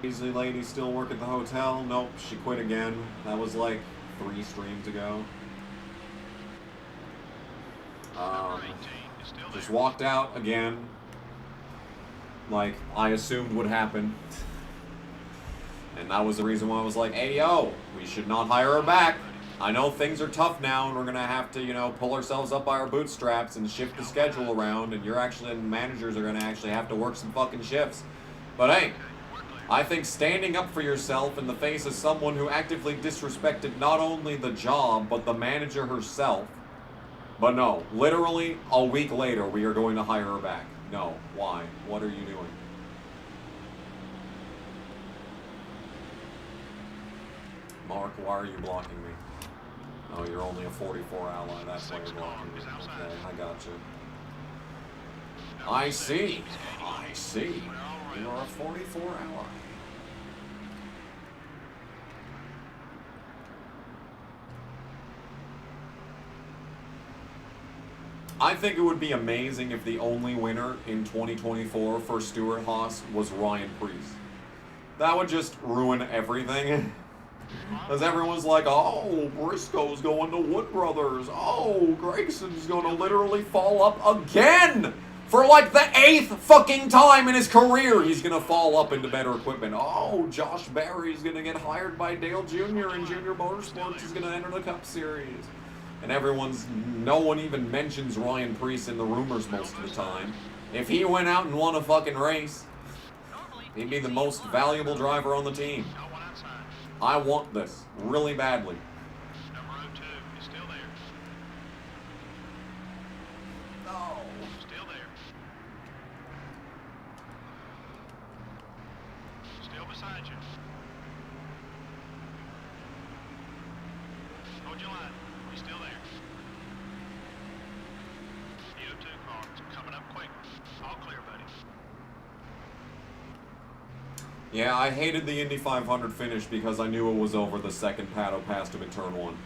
Easily lady still work at the hotel? Nope, she quit again. That was like 3 streams ago. Just walked out again. Like I assumed would happen. And that was the reason why I was like, hey yo, we should not hire her back. I know things are tough now and we're gonna have to, you know, pull ourselves up by our bootstraps and shift the schedule around, and and managers are gonna actually have to work some fucking shifts. But hey, I think standing up for yourself in the face of someone who actively disrespected not only the job, but the manager herself. But no, literally a week later, we are going to hire her back. No, why? What are you doing? Mark, why are you blocking me? Oh, you're only a 44 ally. That's why you're blocking me. Okay, I got you. I see. I see. You are a 44 ally. I think it would be amazing if the only winner in 2024 for Stewart Haas was Ryan Preece. That would just ruin everything. Because everyone's like, oh, Briscoe's going to Wood Brothers. Oh, Gregson's going to literally fall up again! For like the 8th fucking time in his career, he's going to fall up into better equipment. Oh, Josh Berry's going to get hired by Dale Jr. and Junior Motorsports is going to enter the Cup Series. And no one even mentions Ryan Preece in the rumors most of the time. If he went out and won a fucking race, he'd be the most valuable driver on the team. I want this really badly. Number 02 is still there. No. Still there. Still beside you. Hold your line. He's still there. The 02 car is coming up quick. All clear, buddy. Yeah, I hated the Indy 500 finish because I knew it was over the second Pato passed him in turn 1.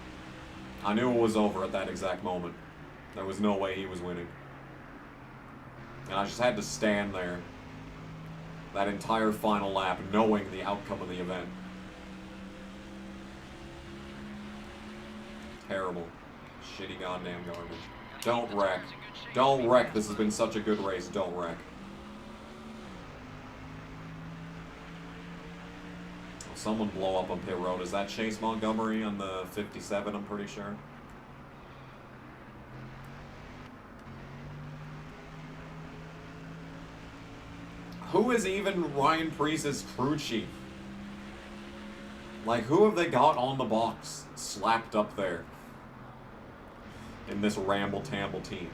I knew it was over at that exact moment. There was no way he was winning. And I just had to stand there that entire final lap knowing the outcome of the event. Terrible. Shitty goddamn garbage. Don't wreck. Don't wreck. This has been such a good race. Don't wreck. Someone blow up on pit road. Is that Chase Montgomery on the 57? I'm pretty sure. Who is even Ryan Preece's crew chief? Like, who have they got on the box slapped up there in this ramble-tamble team?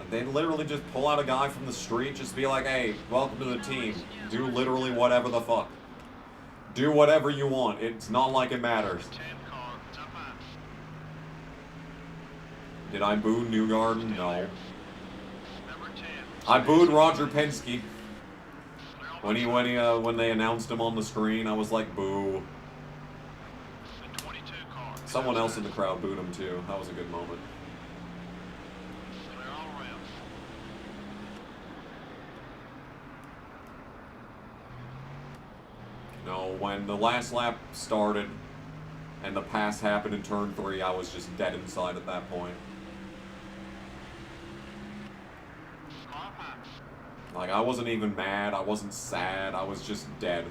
They literally just pull out a guy from the street, just be like, hey, welcome to the team. Do literally whatever the fuck. Do whatever you want. It's not like it matters. 10 car, top 5. Did I boo Newgarden? No. Number 10. I booed Roger Penske. When they announced him on the screen, I was like, boo. The 22 car. Someone else in the crowd booed him too. That was a good moment. Clear all around. No, when the last lap started and the pass happened in turn 3, I was just dead inside at that point. Car pass. Like, I wasn't even mad, I wasn't sad, I was just dead.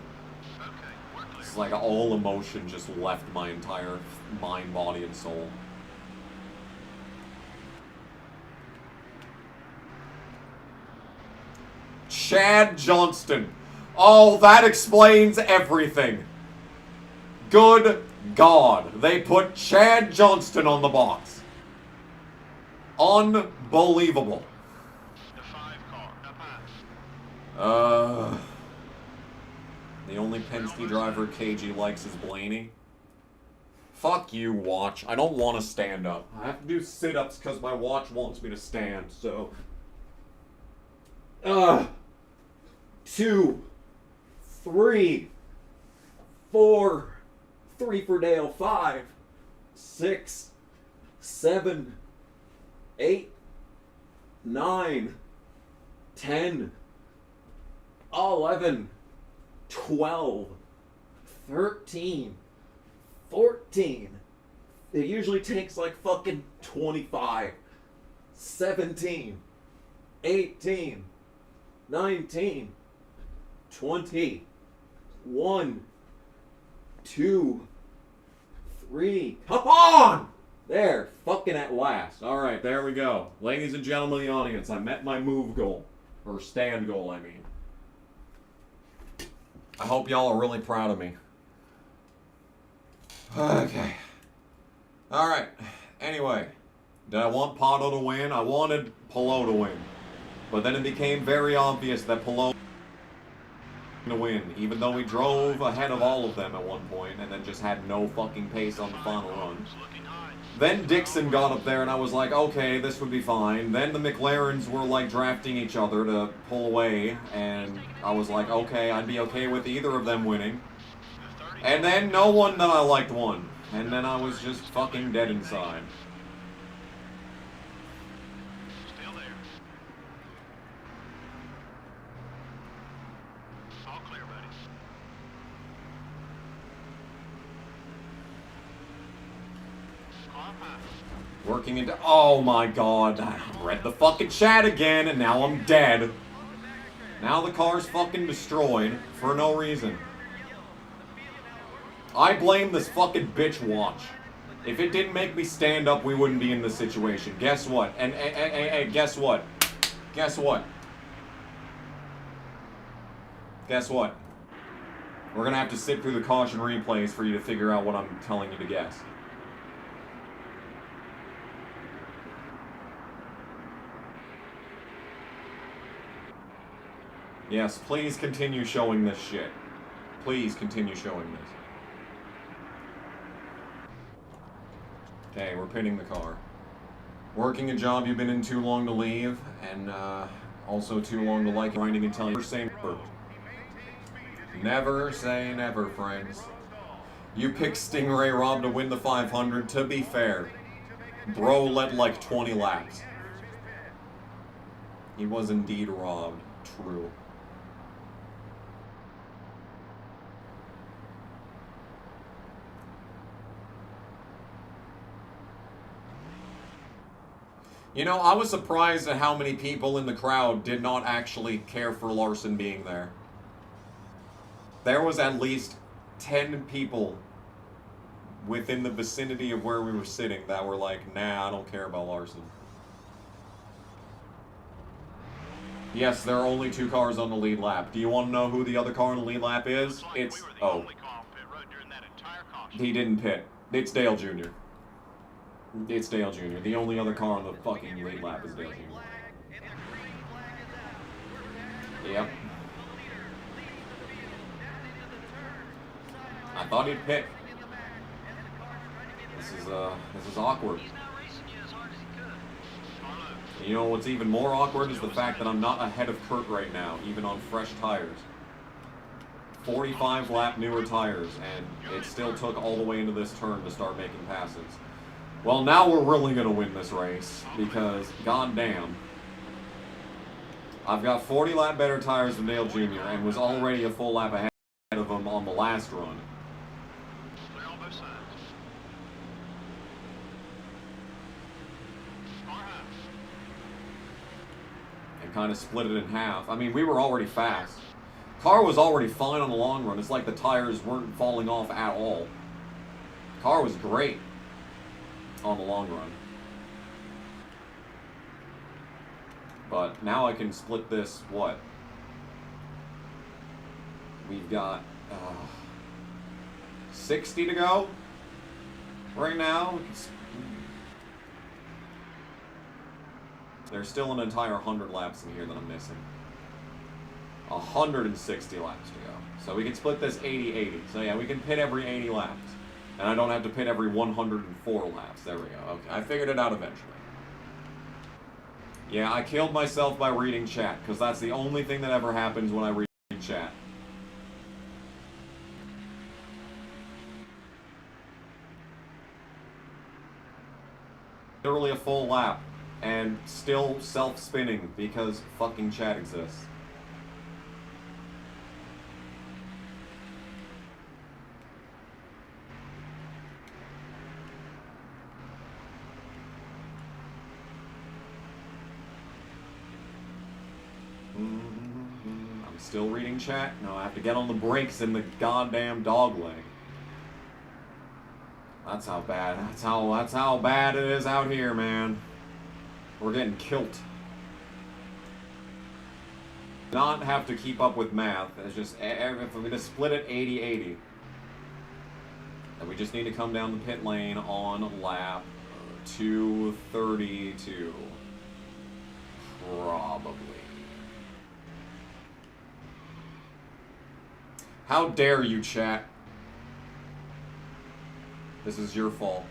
Okay, we're clear. It's like all emotion just left my entire mind, body, and soul. Chad Johnston. Oh, that explains everything. Good God. They put Chad Johnston on the box. Unbelievable. The 5 car, up high. The only Penske driver KG likes is Blaney. Fuck you, watch. I don't want to stand up. I have to do sit-ups because my watch wants me to stand, so... 2, 3, 4, 3 for Dale, 5, 6, 7, 8, 9, 10, 11, 12, 13, 14. It usually takes like fucking 25, 17, 18, 19, 20, 1, 2, 3. Come on! There, fucking at last. Alright, there we go. Ladies and gentlemen of the audience, I met my move goal. Or stand goal, I mean. I hope y'all are really proud of me. Okay. Alright. Anyway. Did I want Pato to win? I wanted Palou to win. But then it became very obvious that Palou to win, even though we drove ahead of all of them at one point and then just had no fucking pace on the final run. Then Dixon got up there and I was like, okay, this would be fine. Then the McLarens were like drafting each other to pull away, and I was like, okay, I'd be okay with either of them winning. And then no one that I liked won. And then I was just fucking dead inside. Still there. All clear, buddy. Car high. Working into... Oh my god. I read the fucking chat again, and now I'm dead. Now the car's fucking destroyed for no reason. I blame this fucking bitch watch. If it didn't make me stand up, we wouldn't be in this situation. Guess what? And guess what? Guess what? Guess what? We're gonna have to sit through the caution replays for you to figure out what I'm telling you to guess. Yes, please continue showing this shit. Please continue showing this. Okay, we're pinning the car. Working a job you've been in too long to leave, and also too long to like grinding until you're saying never. Never say never, friends. You picked Stingray Rob to win the 500. To be fair, bro led like 20 laps. He was indeed robbed. True. You know, I was surprised at how many people in the crowd did not actually care for Larson being there. There was at least 10 people within the vicinity of where we were sitting that were like, nah, I don't care about Larson. Yes, there are only 2 cars on the lead lap. Do you want to know who the other car on the lead lap is? It's... Oh. He didn't pit. It's Dale Jr. It's Dale Jr. The only other car on the fucking lead lap is Dale Jr. Yep. I thought he'd pit. This is awkward. You know what's even more awkward is the fact that I'm not ahead of Kurt right now, even on fresh tires. 45 lap newer tires, and it still took all the way into this turn to start making passes. Well, now we're really going to win this race, because, goddamn, I've got 40 lap better tires than Dale Jr. and was already a full lap ahead of him on the last run. Clear on both sides. Car high. And kind of split it in half. I mean, we were already fast. Car was already fine on the long run. It's like the tires weren't falling off at all. Car was great on the long run. But now I can split this, what? We've got 60 to go right now. There's still an entire 100 laps in here that I'm missing. 160 laps to go. So we can split this 80-80. So yeah, we can pit every 80 laps. And I don't have to pit every 104 laps. There we go. Okay, I figured it out eventually. Yeah, I killed myself by reading chat, because that's the only thing that ever happens when I read chat. Literally a full lap, and still self-spinning, because fucking chat exists. I'm still reading chat. No, I have to get on the brakes in the goddamn dog leg. That's how bad. That's how bad it is out here, man. We're getting killed. Not have to keep up with math. It's just if we're gonna split it 80-80. And we just need to come down the pit lane on lap 232. Probably. How dare you, chat? This is your fault.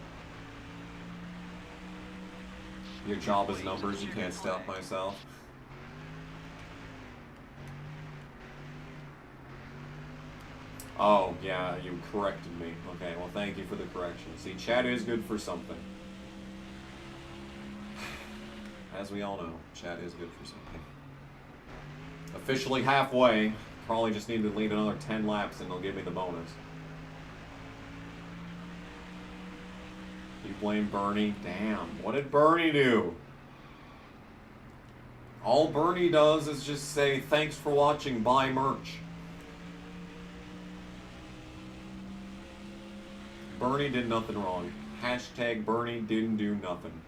Your job is numbers, you can't stop myself. Oh, yeah, you corrected me. Okay, well, thank you for the correction. See, chat is good for something. As we all know, chat is good for something. Officially halfway. Probably just need to lead another 10 laps and they'll give me the bonus. You blame Bernie? Damn, what did Bernie do? All Bernie does is just say, thanks for watching, buy merch. Bernie did nothing wrong. Hashtag Bernie didn't do nothing.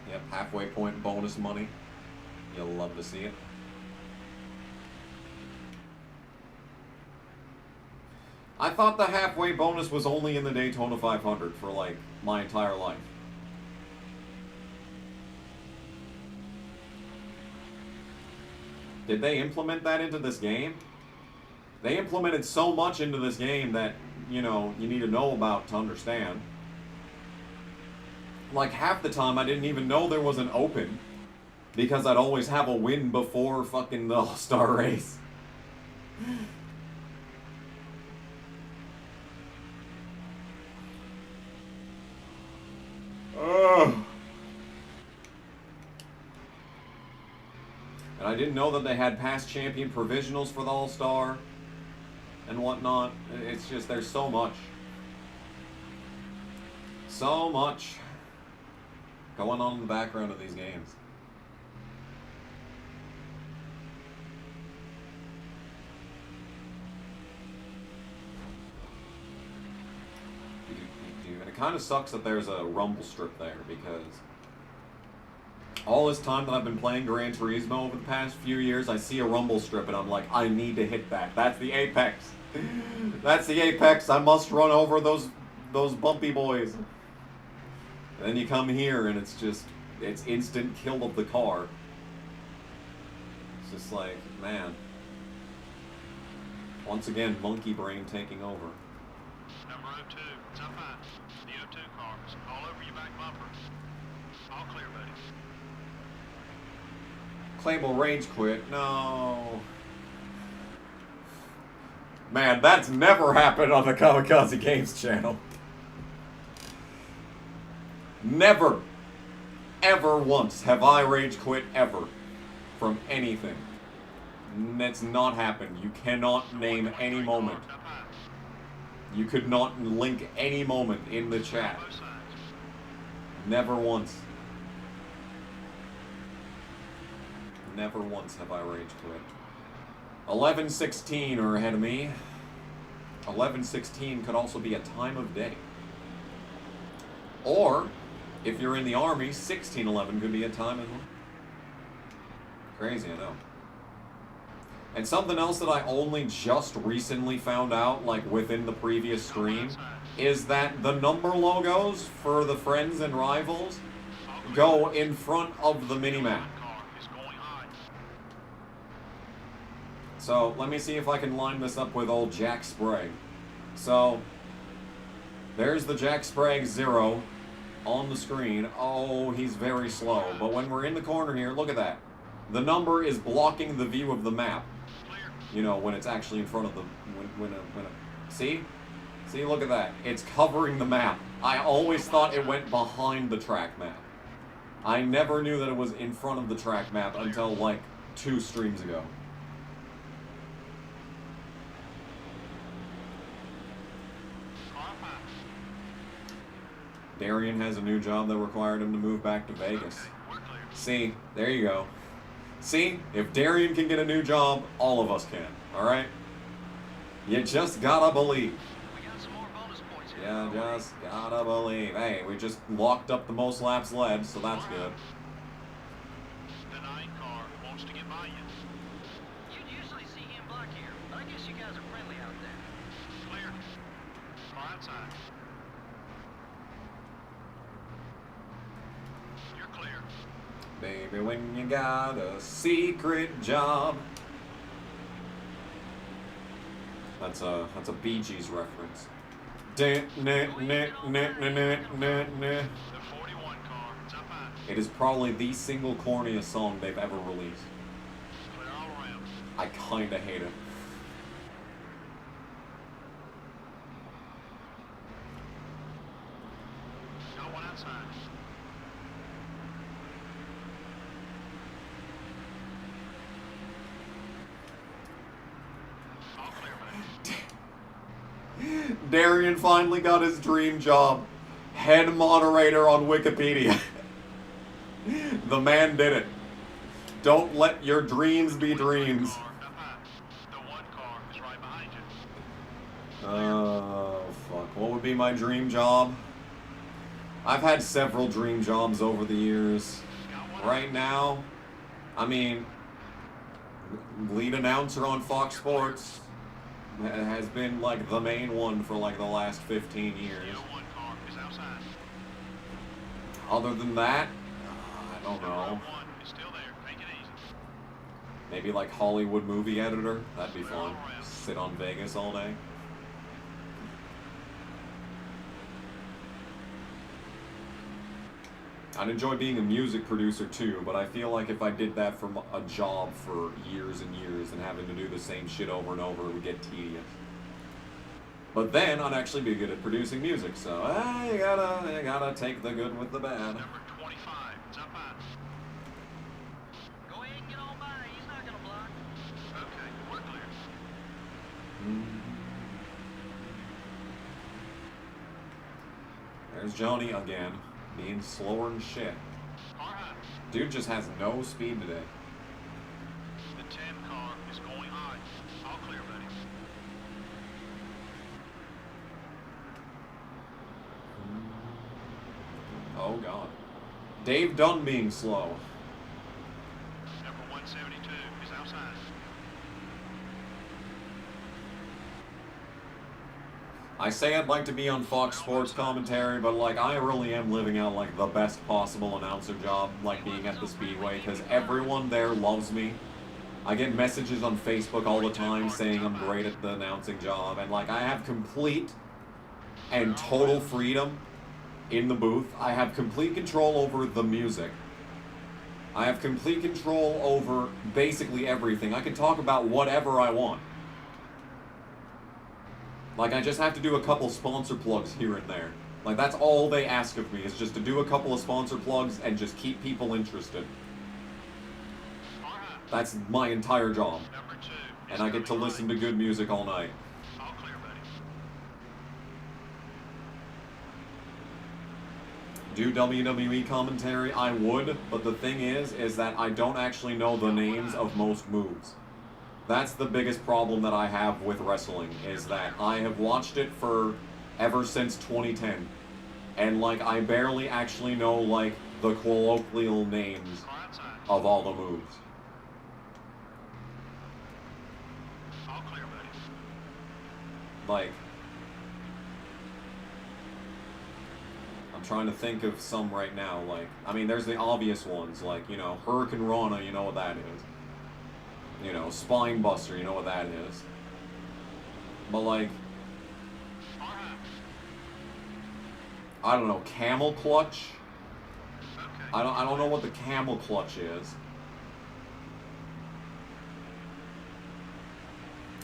Yep, halfway point bonus money. You'll love to see it. I thought the halfway bonus was only in the Daytona 500 for, like, my entire life. Did they implement that into this game? They implemented so much into this game that, you know, you need to know about to understand. Like, half the time I didn't even know there was an open because I'd always have a win before fucking the All-Star race. Ugh. And I didn't know that they had past champion provisionals for the All-Star and whatnot. It's just, there's so much. So much going on in the background of these games. And it kind of sucks that there's a rumble strip there, because all this time that I've been playing Gran Turismo over the past few years, I see a rumble strip and I'm like, I need to hit that. That's the apex. That's the apex. I must run over those bumpy boys. And then you come here and it's just, it's instant kill of the car. It's just like, man. Once again, monkey brain taking over. Number 02, it's up high. The 02 cars, all over your back bumper. All clear, buddy. Claymore rage quit. No. Man, that's never happened on the Kamikaze Games channel. Never, ever once have I rage quit ever from anything. That's not happened. You cannot name any moment. You could not link any moment in the chat. Never once. Never once have I rage quit. 11:16 are ahead of me. 11:16 could also be a time of day. Or, if you're in the Army, 1611 could be a time as well. Crazy, I know. And something else that I only just recently found out, like within the previous stream, is that the number logos for the friends and rivals go in front of the minimap. So, let me see if I can line this up with old Jack Sprague. So, there's the Jack Sprague 0 on the screen. Oh, he's very slow. But when we're in the corner here, look at that. The number is blocking the view of the map. You know, when it's actually in front of the... See? See, look at that. It's covering the map. I always thought it went behind the track map. I never knew that it was in front of the track map until, like, 2 streams ago. Darian has a new job that required him to move back to Vegas. See, there you go. See, if Darian can get a new job, all of us can, alright? You just gotta believe. Yeah, just gotta believe. Hey, we just locked up the most laps led, so that's good. The 9 car wants to get by you. You'd usually see him block here, but I guess you guys are friendly out there. Clear. Car outside. You're clear. Baby, when you got a secret job. That's a Bee Gees reference. The 41 car, it's up high. It is probably the single corniest song they've ever released. Clear all around. I kinda hate it. Got one outside. All clear, buddy. Darian finally got his dream job. Head moderator on Wikipedia. The man did it. Don't let your dreams be dreams. Car, up high. The one car is right behind you. Oh, fuck. What would be my dream job? I've had several dream jobs over the years. Got one. Right now, I mean, lead announcer on Fox Sports has been like the main one for like the last 15 years. The one car is outside. Other than that, I don't The know. one is still there. Take it easy. Maybe like Hollywood movie editor. That'd be fun. Sit on Vegas all day. I'd enjoy being a music producer too, but I feel like if I did that for a job for years and years and having to do the same shit over and over, it would get tedious. But then I'd actually be good at producing music, so you gotta take the good with the bad. Number 25, it's up high. Go ahead and get on by. He's not gonna block. Okay, we're clear. There's Johnny again, being slower than shit. Car high. Dude just has no speed today. The 10 car is going high. All clear, buddy. Oh god. Dave Dunn being slow. Number 172 is outside. I say I'd like to be on Fox Sports commentary, but like I really am living out like the best possible announcer job, like being at the Speedway, because everyone there loves me. I get messages on Facebook all the time saying I'm great at the announcing job, and like I have complete and total freedom in the booth. I have complete control over the music. I have complete control over basically everything. I can talk about whatever I want. Like, I just have to do a couple sponsor plugs here and there. Like, that's all they ask of me, is just to do a couple of sponsor plugs and just keep people interested. Car high. That's my entire job. Number 2 is And I get to coming listen high. to good music all night. All clear, buddy. Do WWE commentary? I would, but the thing is that I don't actually know the names of most moves. That's the biggest problem that I have with wrestling, is that I have watched it for ever since 2010. And like, I barely actually know like the colloquial names Car outside. of all the moves. All clear, buddy. Like, I'm trying to think of some right now. Like, I mean, there's the obvious ones, like, you know, Hurricane Rana, you know what that is. You know, Spine Buster, you know what that is. But like, Car high. I don't know, Camel Clutch? Okay. I don't know what the Camel Clutch is.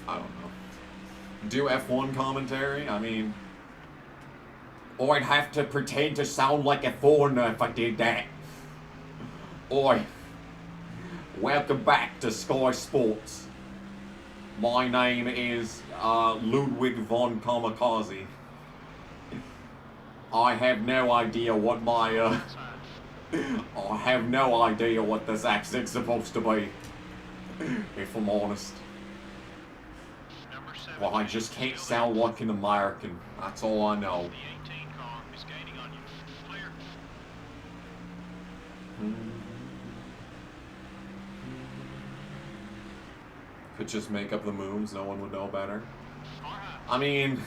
I don't know. Do F1 commentary? I mean, or I'd have to pretend to sound like a foreigner if I did that. Oi. Welcome back to Sky Sports. My name is Ludwig von Kamikaze. I have no idea what my I have no idea what this accent's supposed to be, if I'm honest. Number 7. Well, I just can't sound like an American. That's all I know. The 18 car is gaining on you. Clear. Could just make up the moves, no one would know better. Car high. I mean,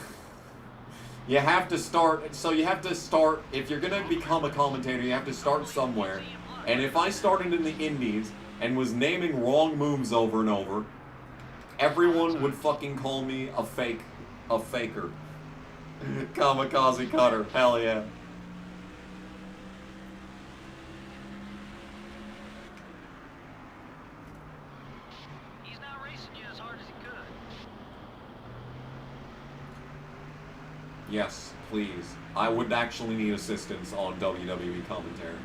you have to start, so you have to start, if you're gonna become a commentator, you have to start somewhere. And if I started in the Indies and was naming wrong moves over and over, everyone would fucking call me a faker. Kamikaze cutter, hell yeah. He's not racing you as hard as he could. Yes, please. I would actually need assistance on WWE commentary.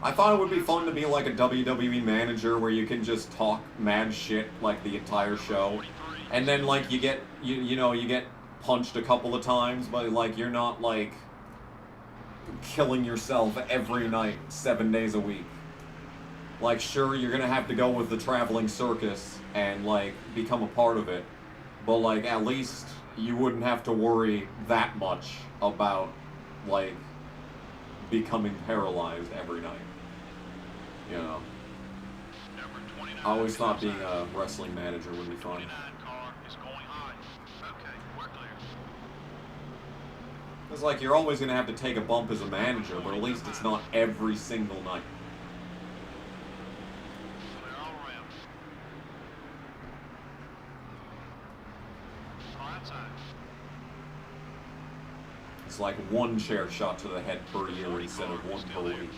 I thought it would be fun to be like a WWE manager where you can just talk mad shit like the entire show. And then like you get you get punched a couple of times, but like you're not like killing yourself every night 7 days a week. Like sure you're gonna have to go with the traveling circus and like become a part of it, but like at least you wouldn't have to worry that much about like becoming paralyzed every night. You know. I always thought being a wrestling manager would be fun. It's like you're always gonna have to take a bump as a manager, but at least it's not every single night. It's like one chair shot to the head per year instead of one per week.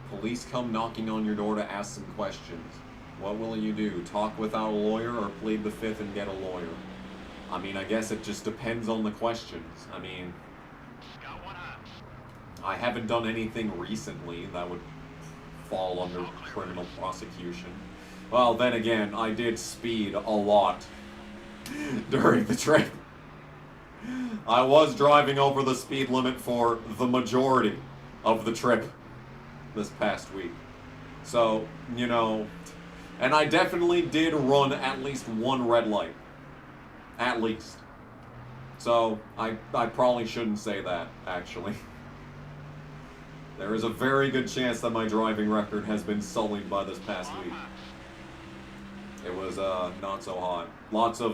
Police come knocking on your door to ask some questions. What will you do? Talk without a lawyer or plead the fifth and get a lawyer? I mean, I guess it just depends on the questions. I mean, I haven't done anything recently that would fall under criminal prosecution. Well, then again, I did speed a lot during the trip. I was driving over the speed limit for the majority of the trip this past week. So, you know, and I definitely did run at least one red light. At least. So, I probably shouldn't say that, actually. There is a very good chance that my driving record has been sullied by this past week. It was not so hot. Lots of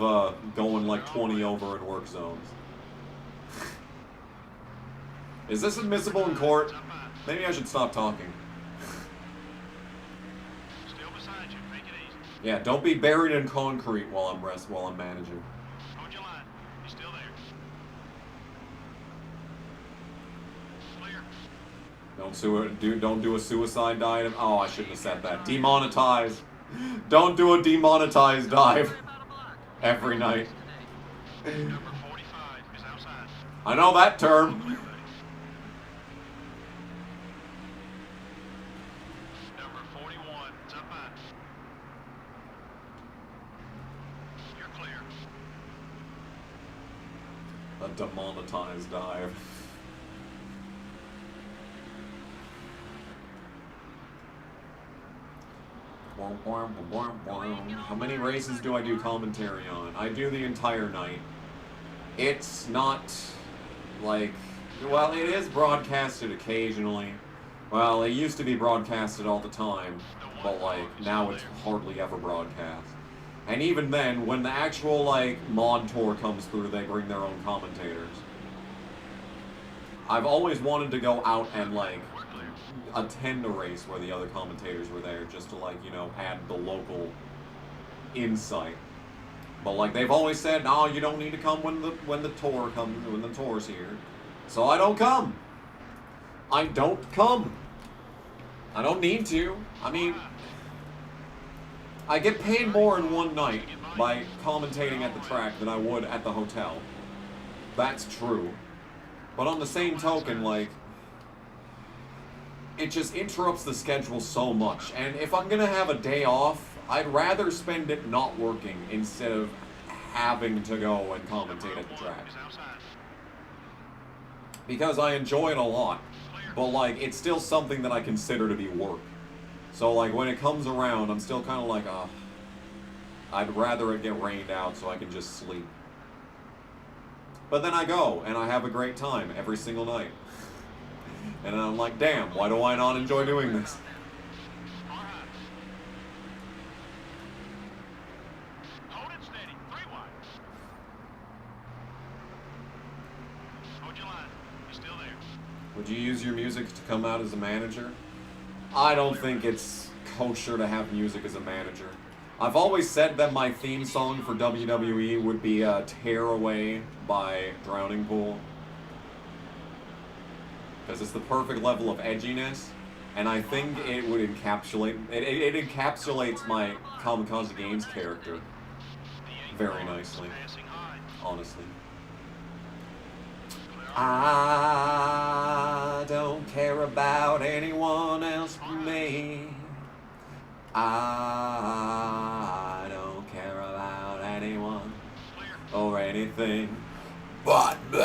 going like 20 over in work zones. Is this admissible in court? Maybe I should stop talking. Yeah, don't be buried in concrete while I'm managing. Hold your line. He's still there. Clear. Don't do a suicide dive. Oh, I shouldn't have said that. Demonetize. Don't do a demonetized dive every night. Number 45 is outside. I know that term. Number 41 is up high. You're clear. A demonetized dive. How many races do I do commentary on? I do the entire night. It's not like, well, it is broadcasted occasionally. Well, it used to be broadcasted all the time, but like now it's hardly ever broadcast. And even then, when the actual like mod tour comes through, they bring their own commentators. I've always wanted to go out and like attend a race where the other commentators were there, just to like, you know, add the local insight. But like they've always said, no, you don't need to come when the tour's here. So I don't come. I don't come. I don't need to. I mean, I get paid more in one night by commentating at the track than I would at the hotel. That's true. But on the same token, like, it just interrupts the schedule so much. And if I'm gonna have a day off, I'd rather spend it not working instead of having to go and commentate at the track. Because I enjoy it a lot, but like, it's still something that I consider to be work. So like, when it comes around, I'm still kind of like, I'd rather it get rained out so I can just sleep. But then I go, and I have a great time every single night. And I'm like, damn, why do I not enjoy doing this? Would you use your music to come out as a manager? I don't think it's kosher to have music as a manager. I've always said that my theme song for WWE would be Tear Away by Drowning Pool. Because it's the perfect level of edginess, and I think it would encapsulate, it encapsulates my Kamikaze Games character very nicely, honestly. I don't care about anyone else but me. I don't care about anyone or anything but me.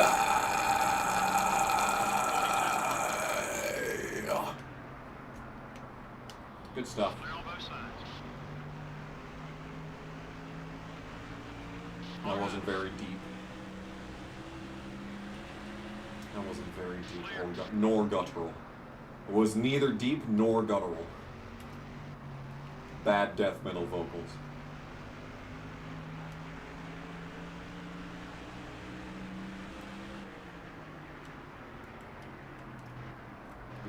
Good stuff. That wasn't very deep. That wasn't very deep nor guttural. It was neither deep nor guttural. Bad death metal vocals.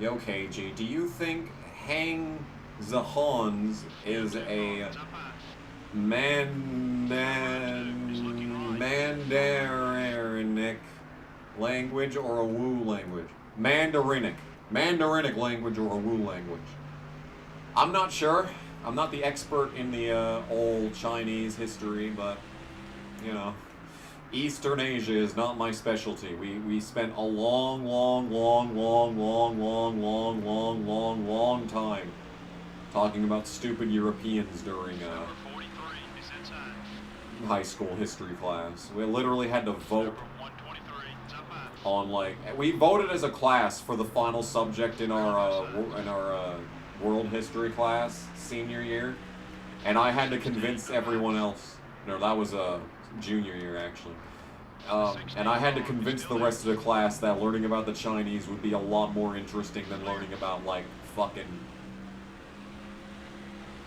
Yo, KG, do you think Hang the Hans is a Mandarinic language or a Wu language? Mandarinic language or a Wu language? I'm not sure. I'm not the expert in the old Chinese history, but, you know, Eastern Asia is not my specialty. We spent a long time talking about stupid Europeans during high school history class. We literally had to vote on, like, we voted as a class for the final subject in our world history class senior year, and I had to convince everyone else. No, that was a junior year actually. And I had to convince the rest of the class that learning about the Chinese would be a lot more interesting than learning about, like, fucking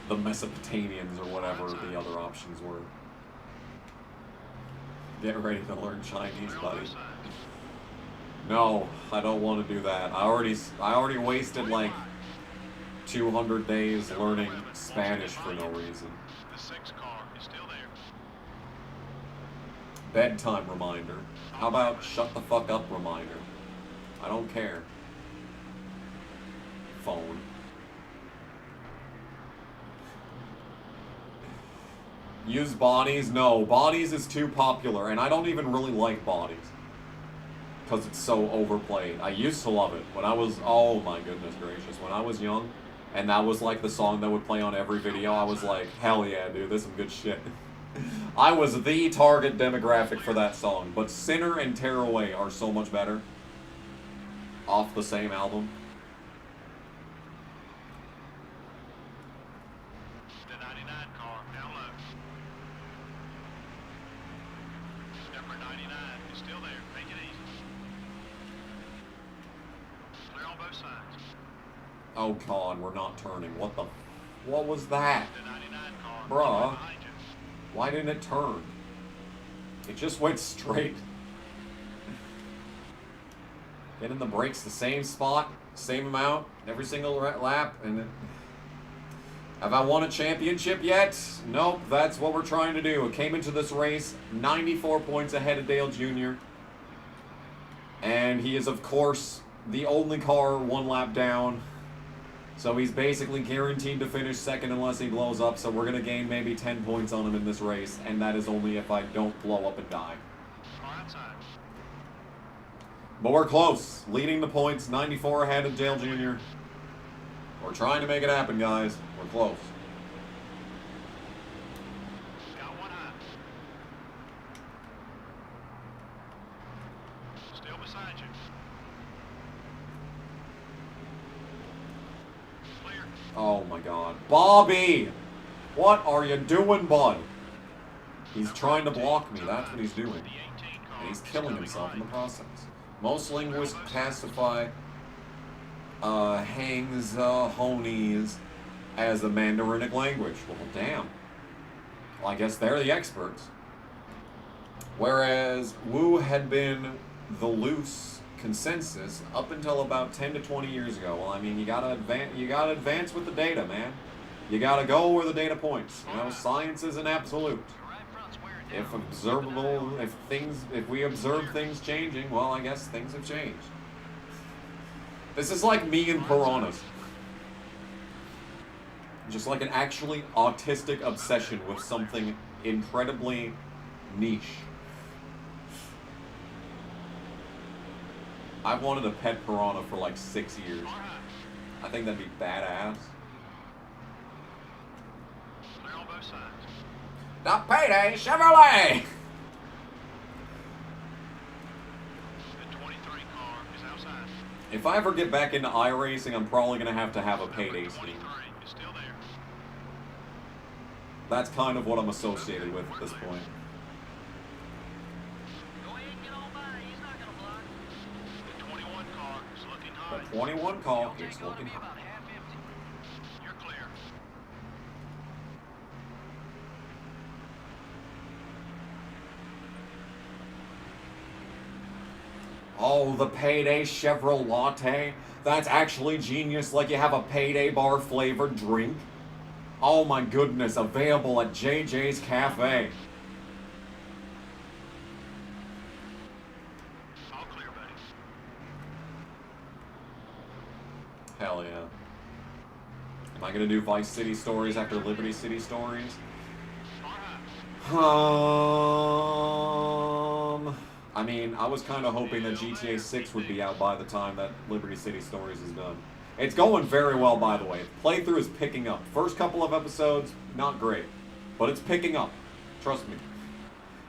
the Mesopotamians or whatever the other options were. Get ready to learn Chinese, buddy. No, I don't want to do that. I already wasted like 200 days learning Spanish for no reason. The 6 car is still there. Bedtime reminder. How about shut the fuck up reminder? I don't care. Phone. Use bodies? No, bodies is too popular, and I don't even really like bodies. Because it's so overplayed. I used to love it when I was, oh my goodness gracious, when I was young, and that was like the song that would play on every video, I was like, hell yeah, dude, this is some good shit. I was the target demographic for that song, but Sinner and Tear Away are so much better. Off the same album. The 99 car, down low. Number 99 is still there. Make it easy. Clear on both sides. Oh god, we're not turning. What was that? The 99 car. Bruh. Behind you. Why didn't it turn? It just went straight. Getting the brakes the same spot, same amount, every single lap, and have I won a championship yet? Nope, that's what we're trying to do. It came into this race 94 points ahead of Dale Jr. And he is, of course, the only car one lap down. So he's basically guaranteed to finish second unless he blows up, so we're going to gain maybe 10 points on him in this race, and that is only if I don't blow up and die. But we're close. Leading the points, 94 ahead of Dale Jr. We're trying to make it happen, guys. We're close. Got one high. Still beside you. Clear. Oh my god. Bobby! What are you doing, bud? He's trying to block me. That's what he's doing. And he's killing himself in the process. Most linguists classify Hangzhouese as a Mandarinic language. Well, damn. Well, I guess they're the experts. Whereas Wu had been the loose consensus up until about 10 to 20 years ago. Well, I mean, you gotta advance with the data, man. You gotta go where the data points. You know, science is an absolute. If we observe things changing, well, I guess things have changed. This is like me and piranhas. Just like an actually autistic obsession with something incredibly niche. I've wanted a pet piranha for like 6 years. I think that'd be badass. Clear on both sides. The Payday Chevrolet! The 23 car is outside. If I ever get back into iRacing, I'm probably going to have a Payday scheme. 23 is still there. That's kind of what I'm associated with at this point. Go ahead and get on by. He's not gonna block. The 21 car is looking high. The 21 call Okay, is gonna looking be hot. about half empty. You're clear. Oh, the Payday Chevrolet. That's actually genius, like you have a Payday bar flavored drink. Oh my goodness, available at JJ's Cafe. All clear, buddy. Hell yeah. Am I gonna do Vice City stories after Liberty City stories? I mean, I was kind of hoping that GTA 6 would be out by the time that Liberty City Stories is done. It's going very well, by the way. Playthrough is picking up. First couple of episodes, not great. But it's picking up. Trust me.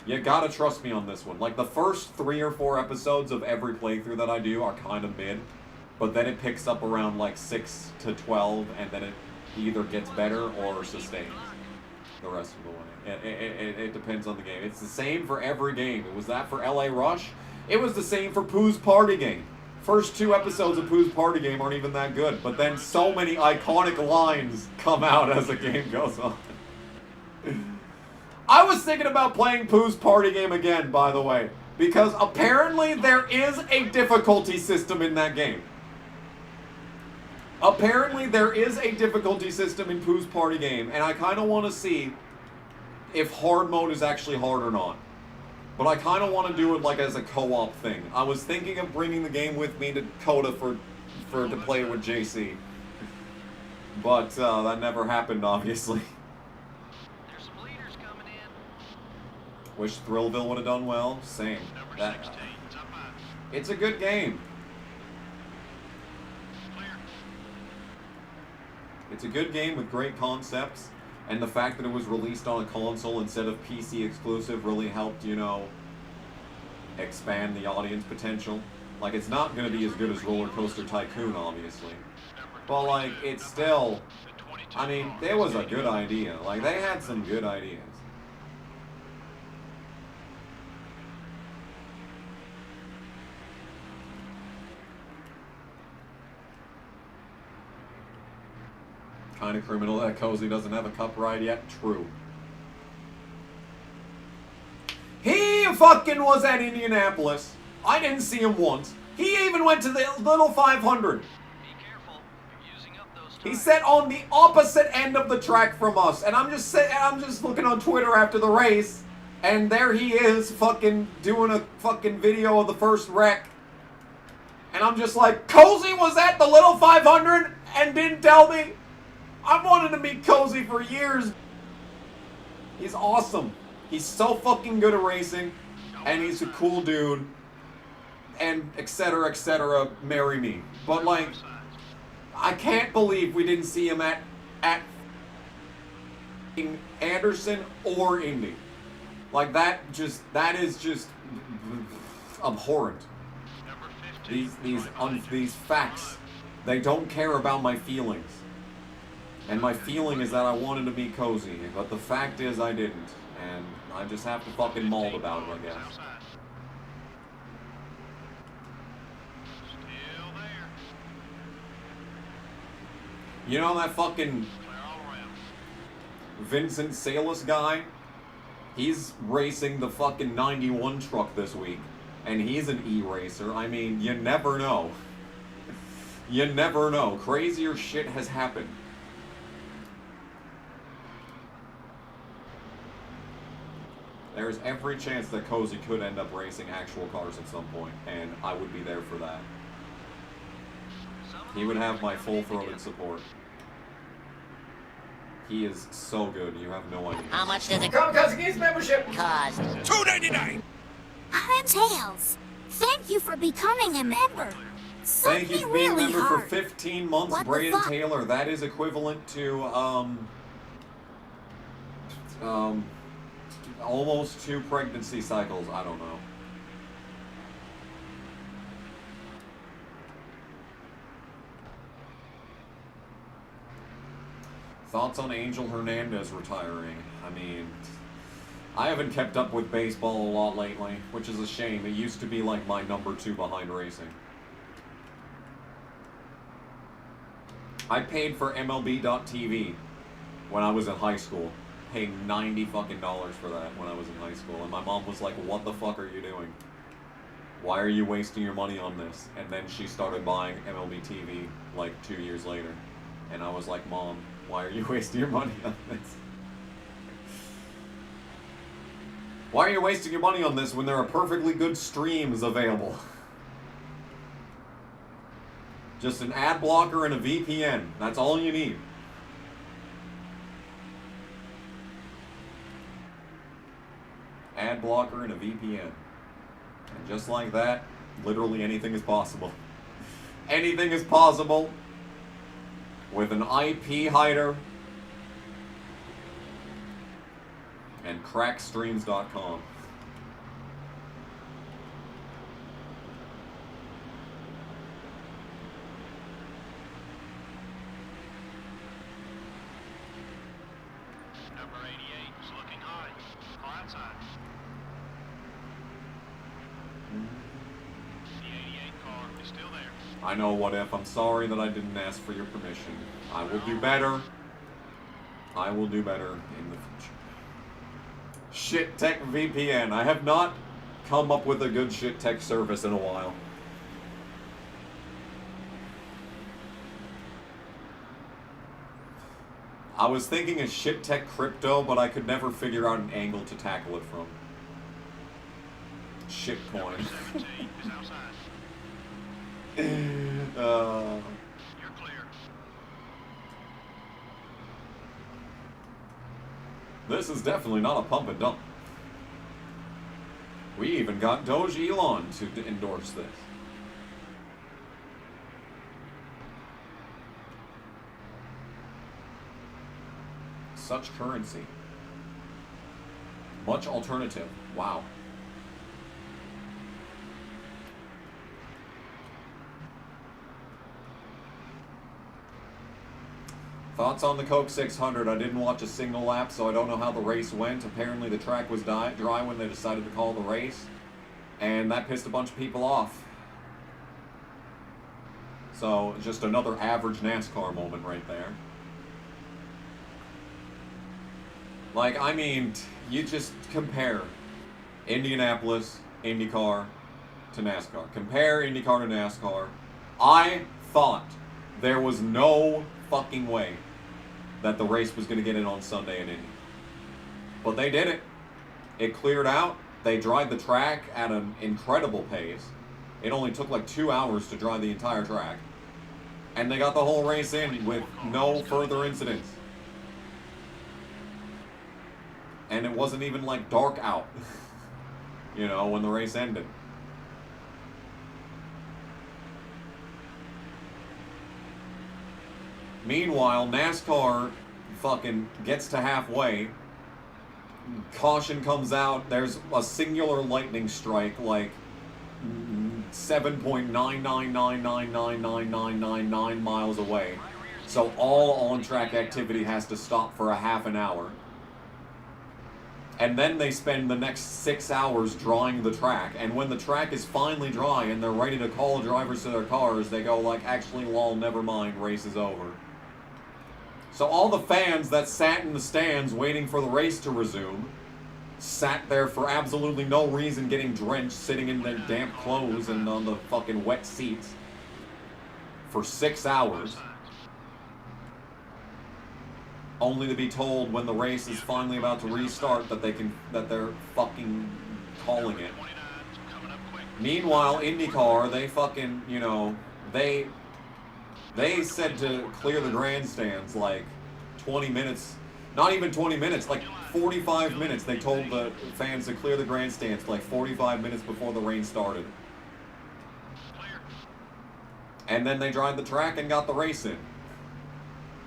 You gotta trust me on this one. Like, the first 3 or 4 episodes of every playthrough that I do are kind of mid. But then it picks up around, like, 6 to 12, and then it either gets better or sustains the rest of the way. It depends on the game. It's the same for every game. It was that for LA Rush. It was the same for Pooh's Party Game. First 2 episodes of Pooh's Party Game aren't even that good, but then so many iconic lines come out as the game goes on. I was thinking about playing Pooh's Party Game again, by the way, because apparently there is a difficulty system in that game. Apparently there is a difficulty system in Pooh's Party Game, and I kind of want to see if hard mode is actually hard or not. But I kind of want to do it like as a co-op thing. I was thinking of bringing the game with me to Coda to play it with JC. But that never happened, obviously. There's some leaders coming in. Wish Thrillville would have done well. Same. Number 16 is up high. It's a good game. Clear. It's a good game with great concepts. And the fact that it was released on a console instead of PC exclusive really helped, you know, expand the audience potential. Like, it's not going to be as good as Roller Coaster Tycoon, obviously. But, like, it's still, The 22 I mean, car there is was a getting good up. idea. Like, they had some good ideas. Kind of criminal that Cozy doesn't have a cup ride yet. True. He fucking was at Indianapolis. I didn't see him once. He even went to the little 500. Be careful. You're using up those He tires. sat on the opposite end of the track from us, and I'm just looking on Twitter after the race, and there he is, fucking doing a fucking video of the first wreck, and I'm just like, Cozy was at the little 500 and didn't tell me. I've wanted to meet Cozy for years. He's awesome. He's so fucking good at racing, and he's a cool dude, and etc. etc. Marry me. But like, Both sides. I can't believe we didn't see him at Anderson or Indy. Like that is just abhorrent. Number 15. These facts, they don't care about my feelings. And my feeling is that I wanted to be cozy, but the fact is I didn't. And I just have to fucking mold about it, I guess. Outside. Still there. You know that fucking Clear all around. Vincent Salas guy? He's racing the fucking 91 truck this week. and he's an e-racer. I mean, you never know. You never know. Crazier shit has happened. There's every chance that Cozy could end up racing actual cars at some point, and I would be there for that. He would have my full-throated support. He is so good, you have no idea. How much does it Cozy membership cost? $2.99. I'm Tails. Thank you for becoming a member. Thank you for being a member for 15 months, What the Braden fuck? Taylor. That is equivalent to, almost 2 pregnancy cycles. I don't know. Thoughts on Angel Hernandez retiring? I mean, I haven't kept up with baseball a lot lately, which is a shame. It used to be like my number 2 behind racing. I paid for MLB.TV when I was in high school. Paying $90 fucking for that when I was in high school. And my mom was like, what the fuck are you doing? Why are you wasting your money on this? And then she started buying MLB TV like 2 years later. And I was like, Mom, why are you wasting your money on this? Why are you wasting your money on this when there are perfectly good streams available? Just an ad blocker and a VPN. That's all you need. Ad blocker and a VPN. And just like that, literally anything is possible. Anything is possible with an IP hider and crackstreams.com. Number 88 is looking high. Quiet side. The 88 car is still there. I know, What If. I'm sorry that I didn't ask for your permission. I will do better. I will do better in the future. Shit Tech VPN. I have not come up with a good shit tech service in a while. I was thinking of shit tech crypto, but I could never figure out an angle to tackle it from. Shitcoin. Number 17 is outside. You're clear. This is definitely not a pump and dump. We even got Doge Elon to endorse this. Such currency. Much alternative. Wow. Thoughts on the Coke 600? I didn't watch a single lap, so I don't know how the race went. Apparently the track was dry when they decided to call the race, and that pissed a bunch of people off. So, just another average NASCAR moment right there. Like, I mean, you just compare Indianapolis, IndyCar to NASCAR. Compare IndyCar to NASCAR. I thought there was no fucking way that the race was going to get in on Sunday in Indy. But they did it. It cleared out. They dried the track at an incredible pace. It only took like 2 hours to dry the entire track. And they got the whole race in with no further incidents. And it wasn't even like dark out, you know, when the race ended. Meanwhile, NASCAR fucking gets to halfway. Caution comes out. There's a singular lightning strike like 7.999999999 miles away. So all on-track activity has to stop for a half an hour. And then they spend the next 6 hours drying the track. And when the track is finally dry and they're ready to call drivers to their cars, they go like, actually, lol, never mind, race is over. So all the fans that sat in the stands waiting for the race to resume sat there for absolutely no reason getting drenched, sitting in their damp clothes and on the fucking wet seats for 6 hours, only to be told when the race is finally about to restart that they're fucking calling it. Meanwhile, IndyCar, they fucking, you know, they said to clear the grandstands like 20 minutes, not even 20 minutes, like 45 minutes. They told the fans to clear the grandstands like 45 minutes before the rain started. And then they dried the track and got the race in.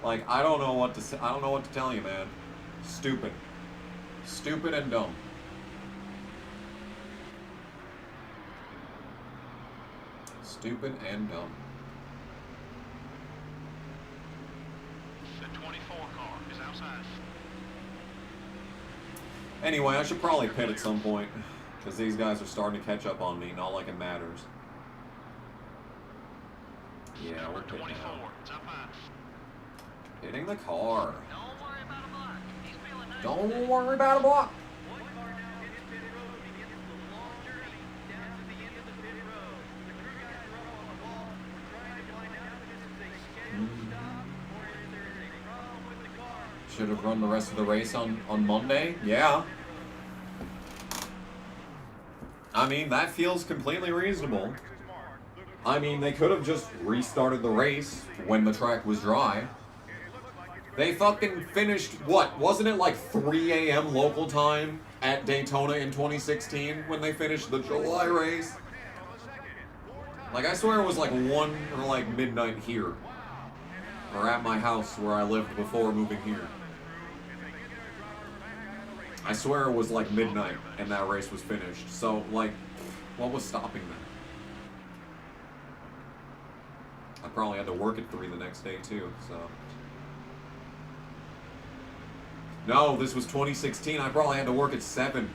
Like, I don't know what to say. I don't know what to tell you, man. Stupid. Stupid and dumb. Stupid and dumb. The 24 car is outside. Anyway, I should probably pit at some point, because these guys are starting to catch up on me, not like it matters. Yeah, we're pitting now. It's up high. Hitting the car. Don't worry about a block. He's feeling nice. Don't worry about a block. One car now hits pit road, begins the long journey down to the end of the pit road. The crew guys run on the wall, trying to find out if this is a scheduled stop or if there is a problem with the car. Should have run the rest of the race on Monday. Yeah. I mean, that feels completely reasonable. I mean, they could have just restarted the race when the track was dry. They fucking finished, what, wasn't it like 3 a.m. local time at Daytona in 2016 when they finished the July race? Like, I swear it was like 1 or like midnight here. Or at my house where I lived before moving here. I swear it was like midnight and that race was finished. So, like, what was stopping them? I probably had to work at 3 the next day too, so. No, this was 2016. I probably had to work at 7.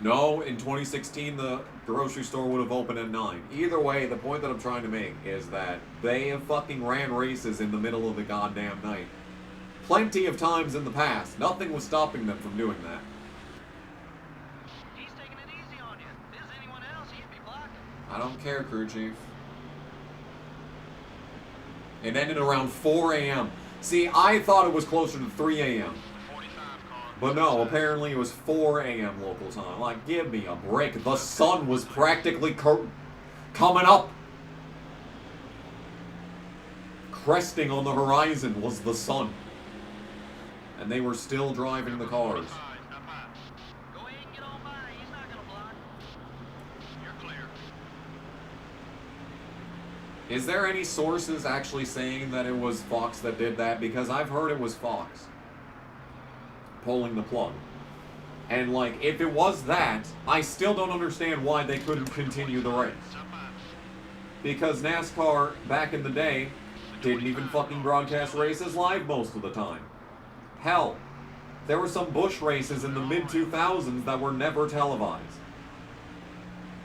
No, in 2016, the grocery store would have opened at 9. Either way, the point that I'm trying to make is that they have fucking ran races in the middle of the goddamn night. Plenty of times in the past. Nothing was stopping them from doing that. He's taking it easy on you. If there's anyone else, he'd be blocking. I don't care, crew chief. It ended around 4 a.m. See, I thought it was closer to 3 a.m. But no, apparently it was 4 a.m. local time. Like, give me a break. The sun was practically coming up. Cresting on the horizon was the sun. And they were still driving the cars. Go ahead and get on by. He's not gonna block. You're clear. Is there any sources actually saying that it was Fox that did that? Because I've heard it was Fox pulling the plug. And, like, if it was that, I still don't understand why they couldn't continue the race. Because NASCAR, back in the day, didn't even fucking broadcast races live most of the time. Hell, there were some Busch races in the mid-2000s that were never televised.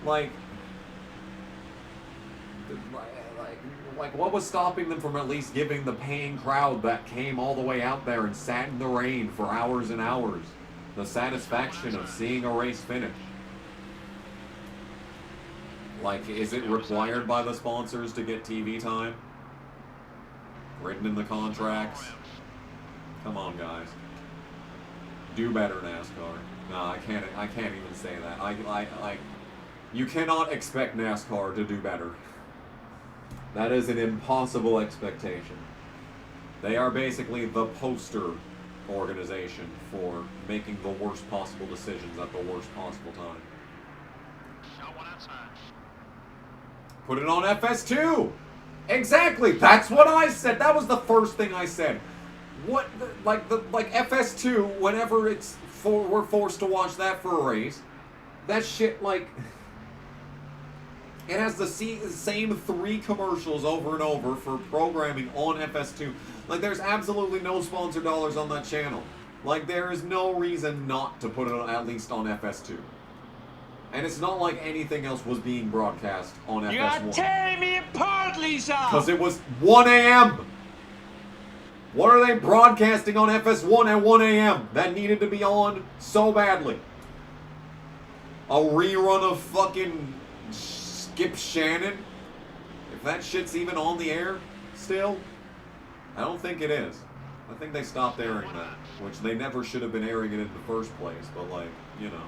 Like, what was stopping them from at least giving the paying crowd that came all the way out there and sat in the rain for hours and hours the satisfaction of seeing a race finish? Like, is it required by the sponsors to get TV time? Written in the contracts? Come on, guys. Do better, NASCAR. No, I can't even say that. You cannot expect NASCAR to do better. That is an impossible expectation. They are basically the poster organization for making the worst possible decisions at the worst possible time. Got one outside. Put it on FS2! Exactly! That's what I said! That was the first thing I said. Like FS2, whenever we're forced to watch that for a race, that shit, like, it has the same 3 commercials over and over for programming on FS2. Like, there's absolutely no sponsor dollars on that channel. Like, there is no reason not to put it at least on FS2. And it's not like anything else was being broadcast on FS1. You're tearing me apart, Lisa! Because it was 1 a.m. What are they broadcasting on FS1 at 1 a.m.? That needed to be on so badly. A rerun of fucking Skip Shannon? If that shit's even on the air still? I don't think it is. I think they stopped airing that, which they never should have been airing it in the first place, but like, you know.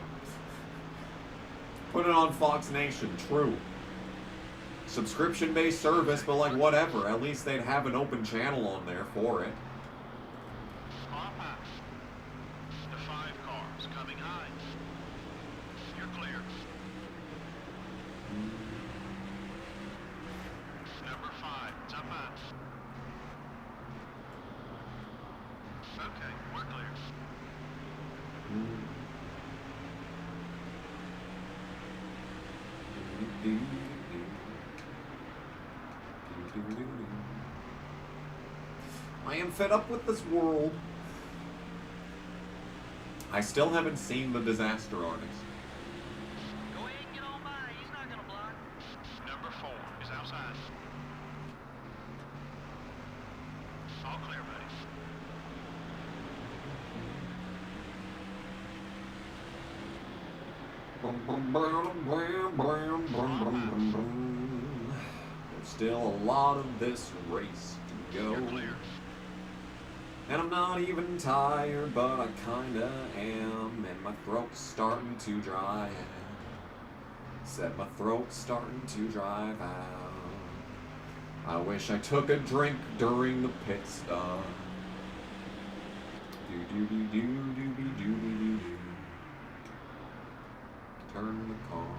Put it on Fox Nation, true. Subscription-based service, but like whatever. At least they'd have an open channel on there for it. Car pass. The 5 cars coming high. You're clear. Number 5, it's up high. Okay, we're clear. I am fed up with this world. I still haven't seen The Disaster Artist. Go ahead and get on by. He's not gonna block. Number 4 is outside. All clear, buddy. There's still a lot of this race to go. You're clear. And I'm not even tired, but I kinda am. And my throat's starting to dry out. Said my throat's starting to dry out. I wish I took a drink during the pit stop. Do-do-do-do-do-do-do-do-do. Turn the car.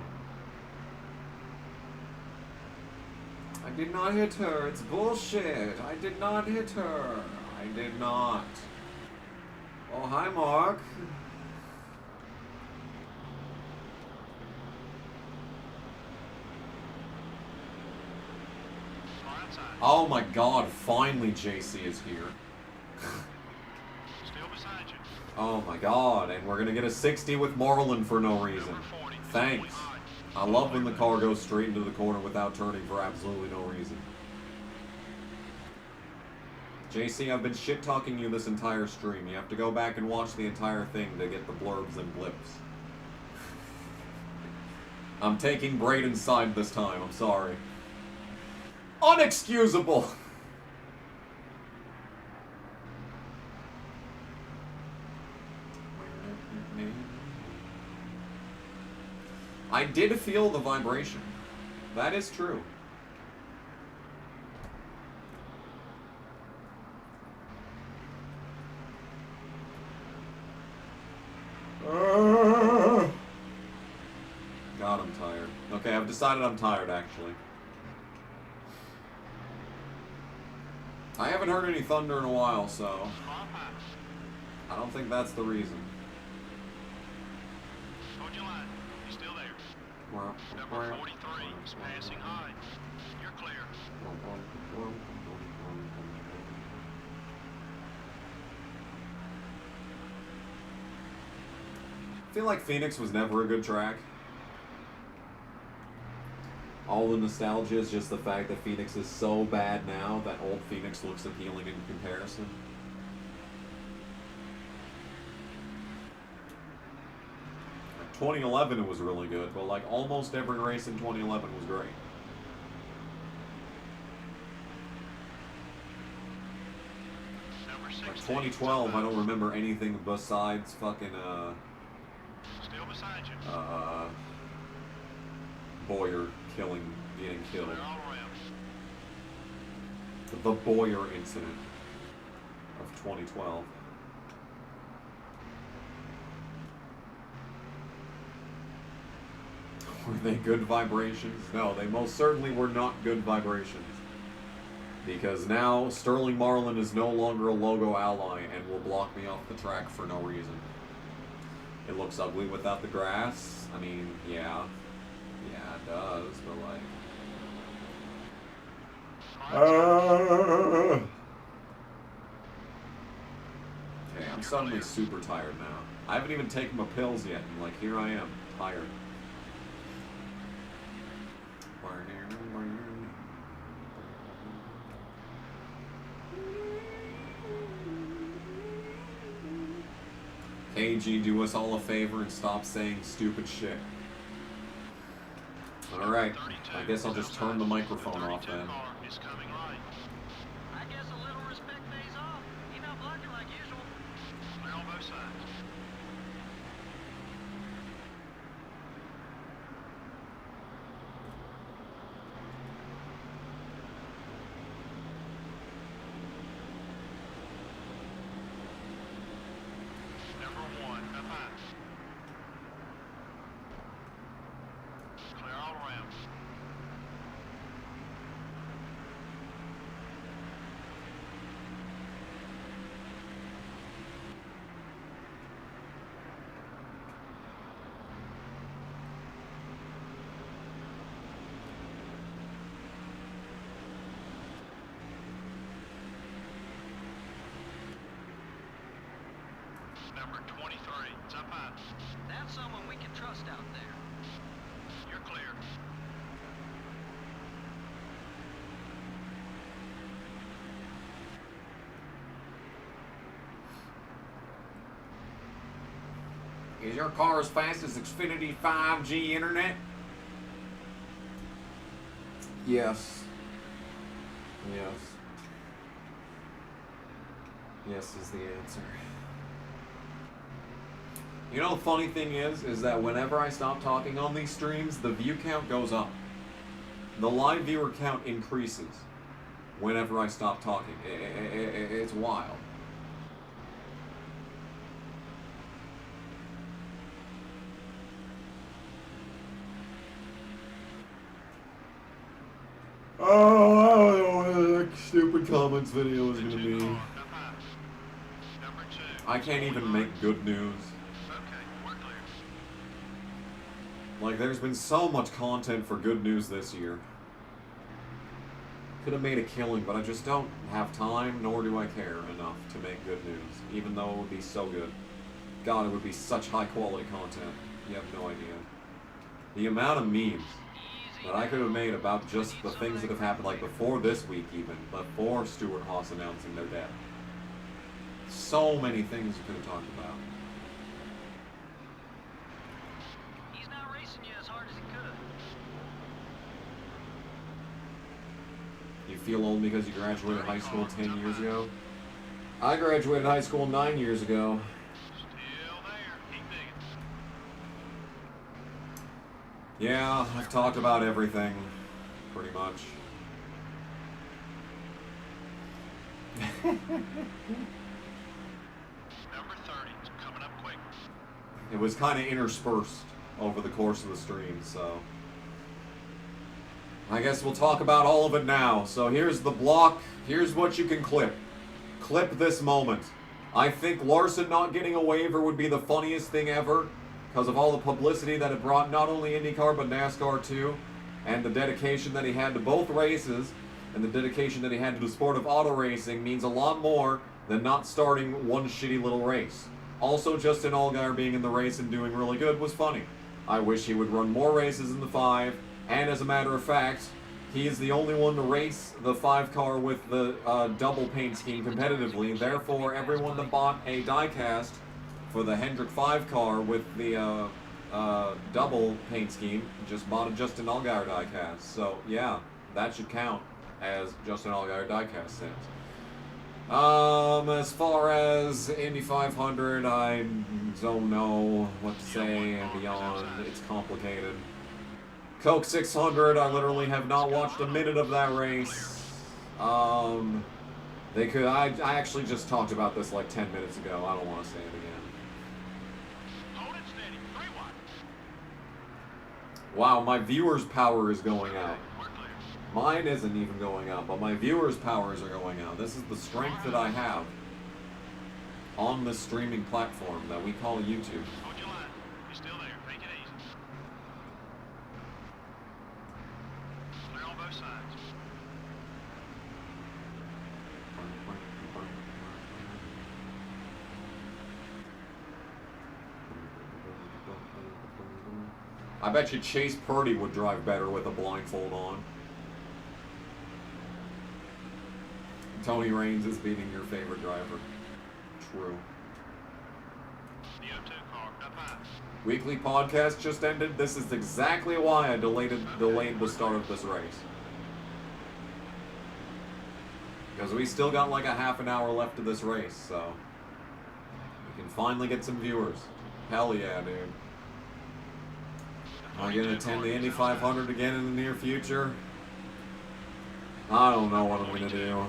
I did not hit her. It's bullshit. I did not hit her. I did not. Oh, hi, Mark. Car outside. Oh my god, finally JC is here. Still beside you. Oh my god, and we're gonna get a 60 with Marlin for no reason. Number 40. Thanks. I love when the car goes straight into the corner without turning for absolutely no reason. JC, I've been shit-talking you this entire stream. You have to go back and watch the entire thing to get the blurbs and blips. I'm taking Braden's side this time, I'm sorry. Unexcusable! I did feel the vibration. That is true. God, I'm tired. Okay, I've decided I'm tired, actually. I haven't heard any thunder in a while, so Car pass. I don't think that's the reason. Hold your line. He's still there. Number 43 is passing high. You're clear. I feel like Phoenix was never a good track. All the nostalgia is just the fact that Phoenix is so bad now that old Phoenix looks appealing in comparison. Like 2011 it was really good, but like almost every race in 2011 was great. Number 16. Like 2012 I don't remember anything besides fucking Still beside you. Boyer getting killed. Clear all around. The Boyer incident of 2012. Were they good vibrations? No, they most certainly were not good vibrations. Because now Sterling Marlin is no longer a logo ally and will block me off the track for no reason. It looks ugly without the grass. I mean, yeah. Yeah, it does, but like... Okay, I'm suddenly super tired now. I haven't even taken my pills yet, and like, here I am, tired. KG, do us all a favor and stop saying stupid shit. Alright, I guess I'll just turn the microphone off then. Is coming right. I guess a little respect pays off. You're not blocking like usual. Clear on both sides. Number 1, up high. Clear all around. Number 23, it's up high. That's someone we can trust out there. You're clear. Is your car as fast as Xfinity 5G internet? Yes. Yes. Yes is the answer. You know, the funny thing is that whenever I stop talking on these streams, the view count goes up. The live viewer count increases whenever I stop talking. It's wild. Oh, I don't know what that stupid comments video is gonna be. Up high. Number 2. I can't even make good news. Okay, we're clear. Like, there's been so much content for good news this year. Could have made a killing, but I just don't have time, nor do I care enough to make good news, even though it would be so good. God, it would be such high quality content. You have no idea. The amount of memes that I could have made about just the things that have happened, like before this week even, before Stuart Haas announcing their death. So many things you could have talked about. He's not racing you as hard as he could. You feel old because you graduated high school 10 years ago? I graduated high school 9 years ago. Still there. Keep digging. Yeah, I've talked about everything, pretty much. Number 30, it's coming up quick. It was kind of interspersed over the course of the stream, so I guess we'll talk about all of it now. So here's the block. Here's what you can clip. Clip this moment. I think Larson not getting a waiver would be the funniest thing ever because of all the publicity that it brought not only IndyCar but NASCAR too, and the dedication that he had to both races and the dedication that he had to the sport of auto racing means a lot more than not starting one shitty little race. Also, Justin Allgaier being in the race and doing really good was funny. I wish he would run more races in the 5, and as a matter of fact, he is the only one to race the 5 car with the double paint scheme competitively. Therefore, everyone that bought a diecast for the Hendrick 5 car with the double paint scheme just bought a Justin Allgaier diecast. So, yeah, that should count as Justin Allgaier diecast sales. As far as Indy 500, I don't know what to say and beyond. It's complicated. Coke 600, I literally have not watched a minute of that race. They could. I actually just talked about this like 10 minutes ago. I don't want to say it again. Hold it steady. 3 wide. Wow, my viewers' power is going out. We're clear. Mine isn't even going up, but my viewers' powers are going out. This is the strength that I have on this streaming platform that we call YouTube. Hold your line. You're still there. Take it easy. Clear on both sides. I bet you Chase Purdy would drive better with a blindfold on. Tony Raines is beating your favorite driver. True. The Weekly podcast just ended. This is exactly why I delayed the start of this race. Because we still got like a half an hour left of this race, so we can finally get some viewers. Hell yeah, dude. Am I going to attend the Indy 500 again in the near future? I don't know what I'm going to do.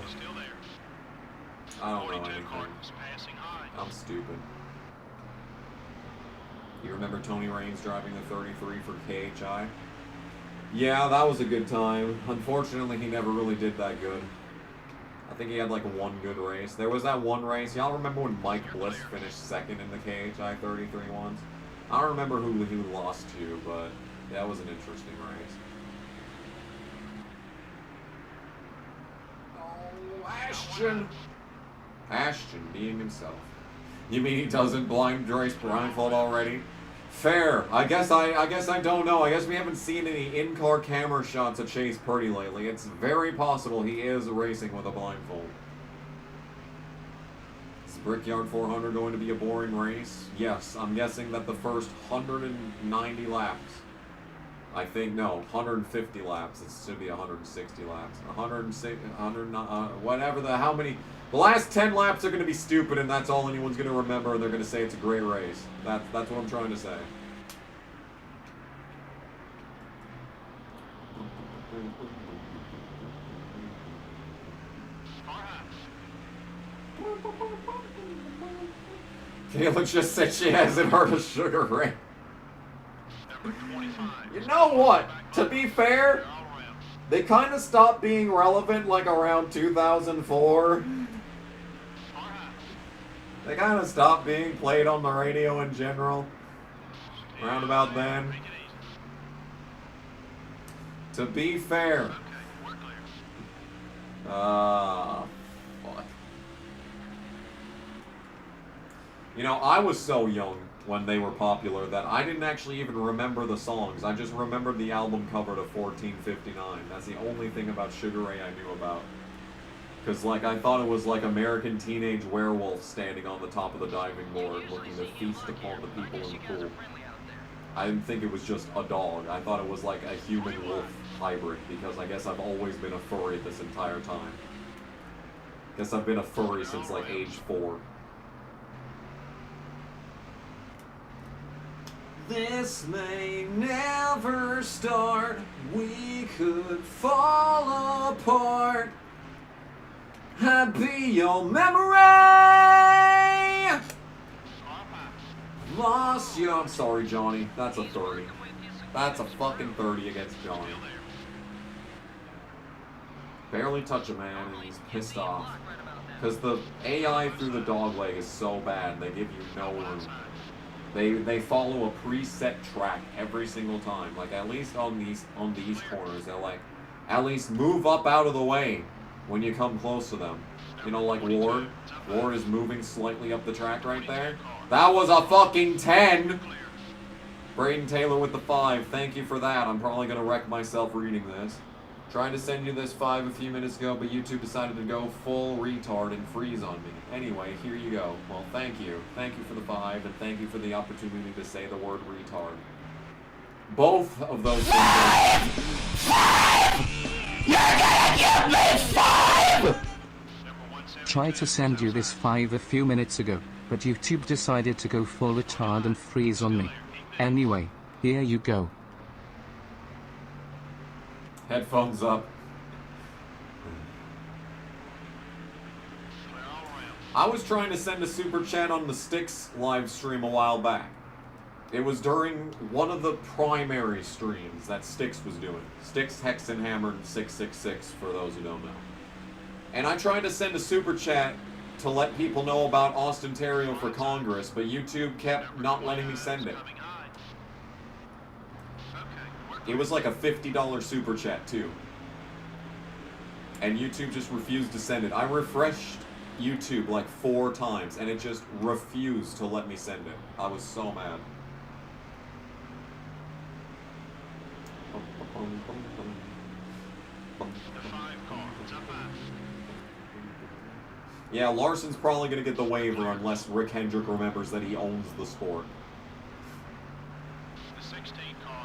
I don't know anything. I'm stupid. You remember Tony Raines driving the 33 for KHI? Yeah, that was a good time. Unfortunately, he never really did that good. I think he had like one good race. There was that one race. Y'all remember when Mike Bliss finished second in the KHI 33 ones? I don't remember who he lost to, but that was an interesting race. Oh, Ashton! Ashton being himself. You mean he doesn't blind race blindfold already? Fair. I guess I don't know. I guess we haven't seen any in-car camera shots of Chase Purdy lately. It's very possible he is racing with a blindfold. Is Brickyard 400 going to be a boring race? Yes. I'm guessing that the first 190 laps. I think, no, 150 laps. It should be 160 laps. 100, whatever how many... The last 10 laps are going to be stupid, and that's all anyone's going to remember, and they're going to say it's a great race. That's what I'm trying to say. Kayla just said she hasn't heard of Sugar Ray. You know what? To be fair, they kind of stopped being relevant like around 2004. They kind of stopped being played on the radio in general. Around about then. To be fair. Fuck. You know, I was so young when they were popular that I didn't actually even remember the songs. I just remembered the album cover to 1459. That's the only thing about Sugar Ray I knew about. Because, like, I thought it was like American teenage werewolf standing on the top of the diving board looking to feast upon the people in the pool. I didn't think it was just a dog. I thought it was like a human-wolf hybrid, because I guess I've always been a furry this entire time. Guess I've been a furry since, like, age 4. This may never start. We could fall apart. I'd be your memory. Lost you. I'm sorry, Johnny. That's a 30. That's a fucking 30 against Johnny. Barely touch a man and he's pissed off. Because the AI through the dog leg is so bad, they give you no room. They follow a preset track every single time. Like, at least on these corners, they're like, at least move up out of the way when you come close to them. You know, like Ward. Ward is moving slightly up the track right there. That was a fucking 10! Braden Taylor with the 5. Thank you for that. I'm probably going to wreck myself reading this. Trying to send you this 5 a few minutes ago, but YouTube decided to go full retard and freeze on me. Anyway, here you go. Well, thank you. Thank you for the 5, and thank you for the opportunity to say the word retard. Both of those things are... 5! You're gonna give me 5! Tried to send you this 5 a few minutes ago, but YouTube decided to go full retard and freeze on me. Anyway, here you go. Headphones up. I was trying to send a super chat on the Styx live stream a while back. It was during one of the primary streams that Styx was doing. Styx Hexenhammered 666, for those who don't know. And I tried to send a super chat to let people know about Austintario for Congress, but YouTube kept not letting me send it. It was like a $50 super chat, too. And YouTube just refused to send it. I refreshed YouTube like 4 times, and it just refused to let me send it. I was so mad. Yeah, Larson's probably going to get the waiver unless Rick Hendrick remembers that he owns the sport.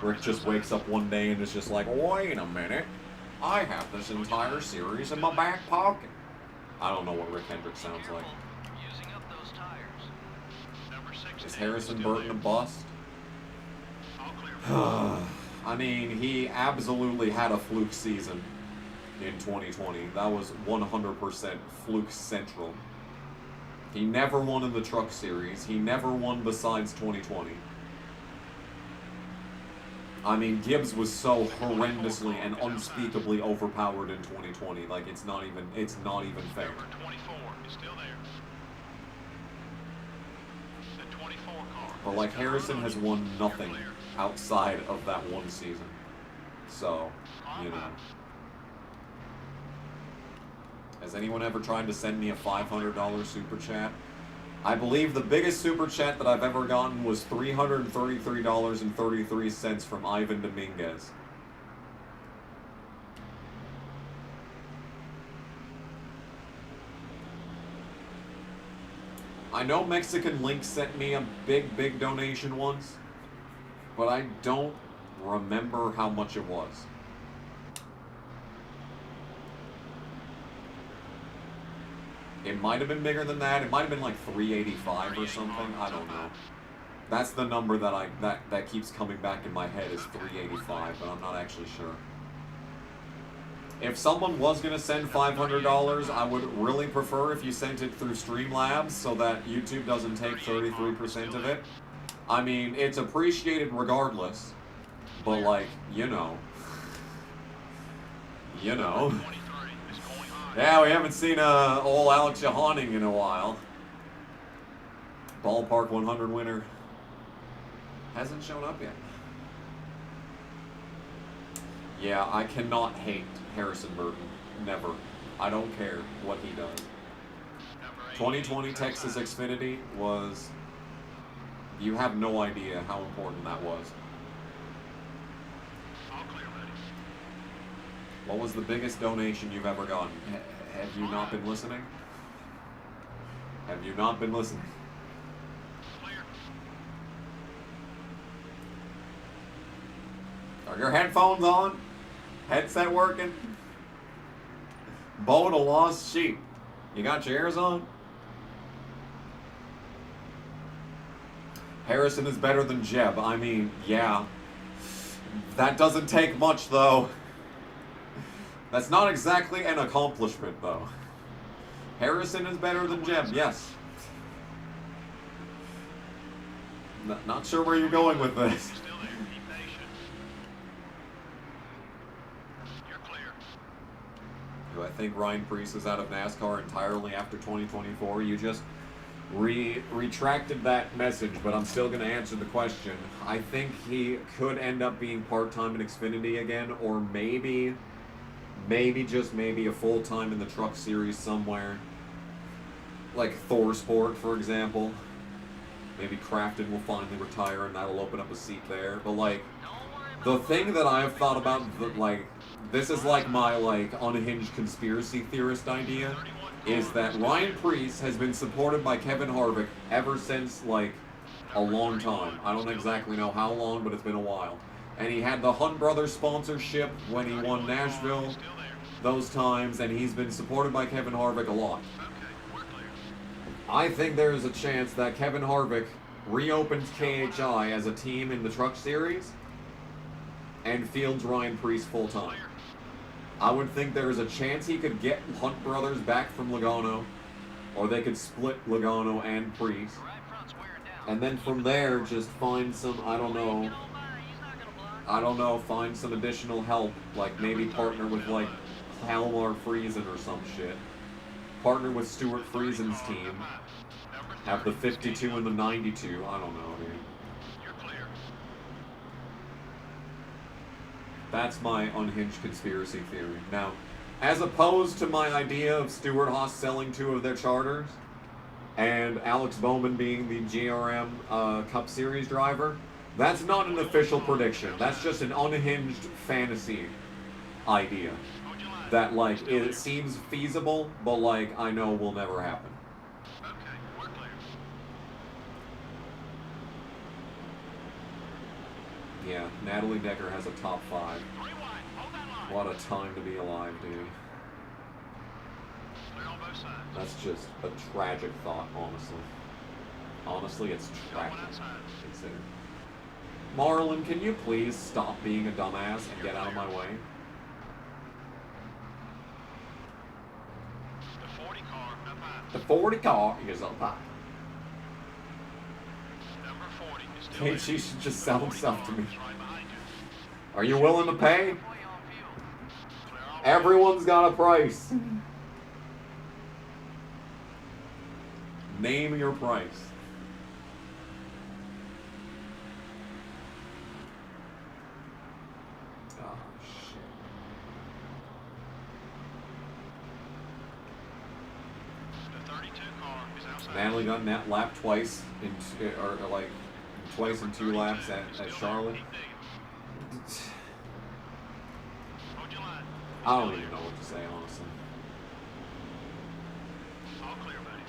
Rick just wakes up one day and is just like, wait a minute, I have this entire series in my back pocket. I don't know what Rick Hendricks sounds like. Using up those tires. Number 16 Is Harrison still Burton a there. bust? All clear. I mean, he absolutely had a fluke season in 2020. That was 100% fluke central. He never won in the Truck Series. He never won besides 2020. I mean, Gibbs was so horrendously and unspeakably overpowered in 2020. Like, it's not even fair. Number 24 is still there. The 24 car. But like, Harrison has won nothing outside of that one season. So, you know. Has anyone ever tried to send me a $500 super chat? I believe the biggest super chat that I've ever gotten was $333.33 from Ivan Dominguez. I know Mexican Link sent me a big donation once, but I don't remember how much it was. It might have been bigger than that. It might have been like 385 or something. I don't know. That's the number that keeps coming back in my head is 385, but I'm not actually sure. If someone was going to send $500, I would really prefer if you sent it through Streamlabs so that YouTube doesn't take 33% of it. I mean, it's appreciated regardless, but like, you know. You know. Yeah, we haven't seen old Alex Johanning in a while. Ballpark 100 winner. Hasn't shown up yet. Yeah, I cannot hate Harrison Burton. Never. I don't care what he does. 2020 Texas Xfinity was... You have no idea how important that was. What was the biggest donation you've ever gotten? Have you not been listening? Have you not been listening? Are your headphones on? Headset working? Boat a lost sheep. You got your ears on? Harrison is better than Jeb. I mean, yeah. That doesn't take much, though. That's not exactly an accomplishment, though. Harrison is better than Jeb, yes. Not sure where you're going with this. Do I think Ryan Preece is out of NASCAR entirely after 2024? You just retracted that message, but I'm still going to answer the question. I think he could end up being part-time in Xfinity again, or maybe just maybe a full-time in the Truck Series somewhere. Like Thor Sport, for example. Maybe Crafton will finally retire and that'll open up a seat there. But like, the thing that I have thought about, like, this is like my like unhinged conspiracy theorist idea, is that Ryan Preece has been supported by Kevin Harvick ever since like a long time. I don't exactly know how long, but it's been a while. And he had the Hunt Brothers sponsorship when he won Nashville those times, and he's been supported by Kevin Harvick a lot. I think there is a chance that Kevin Harvick reopens KHI as a team in the Truck Series and fields Ryan Preece full-time. I would think there is a chance he could get Hunt Brothers back from Logano, or they could split Logano and Preece. And then from there, just find some, I don't know, find some additional help, like maybe partner with like Halmar Friesen or some shit. Partner with Stuart Friesen's team. Have the 52 and the 92. I don't know, dude. That's my unhinged conspiracy theory. Now, as opposed to my idea of Stewart Haas selling 2 of their charters and Alex Bowman being the GRM Cup Series driver, that's not an official prediction. That's just an unhinged fantasy idea that, like, it seems feasible, but, like, I know will never happen. Yeah, Natalie Decker has a top 5. Three wide. Hold that line. What a time to be alive, dude. Clear on both sides. That's just a tragic thought, honestly. Honestly, it's Got one tragic. outside. Consider. Marlon, can you please stop being a dumbass and get out of my way? The 40 car up high. The 40 car is up high. Number 40 is still Hey, there. she should just sell himself to me. Is right behind you. Are you willing to pay? Way on field. Clear all the way. Everyone's got a price. Name your price. Oh, shit. The 32 car is outside. Natalie got net lap twice in or like twice in 2 laps at Charlotte. Keep digging. Hold your line. I don't even know what to say, honestly. All clear, buddy.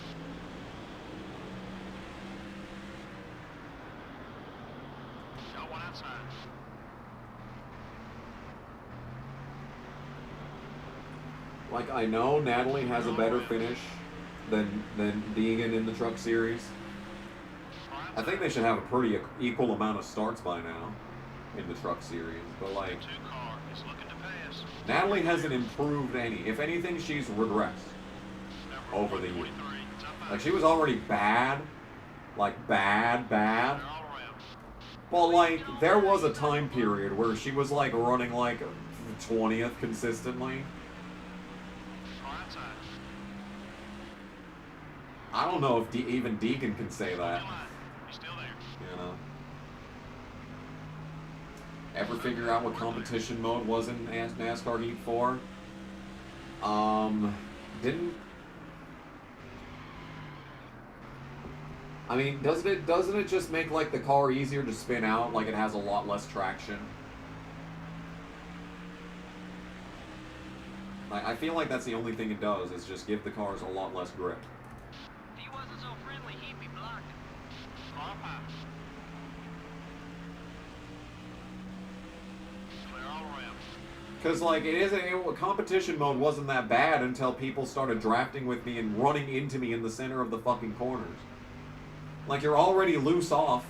Got one outside. Like, I know Natalie has a better finish than Deegan in the Truck Series. I think they should have a pretty equal amount of starts by now in the Truck Series. But, like, 2 car is looking to pass. Natalie hasn't improved any. If anything, she's regressed Number over the years. 43. It's up high. Like, she was already bad. Like, bad. Clear all around. But, like, there was a time period where she was, like, running, like, 20th consistently. Car outside. I don't know if even Deegan can say Hold that. your line. He's still there. You know. Ever figure out what competition mode was in NASCAR Heat 4? Didn't. I mean, doesn't it just make like the car easier to spin out? Like it has a lot less traction. I feel like that's the only thing it does is just give the cars a lot less grip. If he wasn't so friendly, he'd be blocking. Car up high. Clear all around. Because, like, competition mode wasn't that bad until people started drafting with me and running into me in the center of the fucking corners. Like, you're already loose off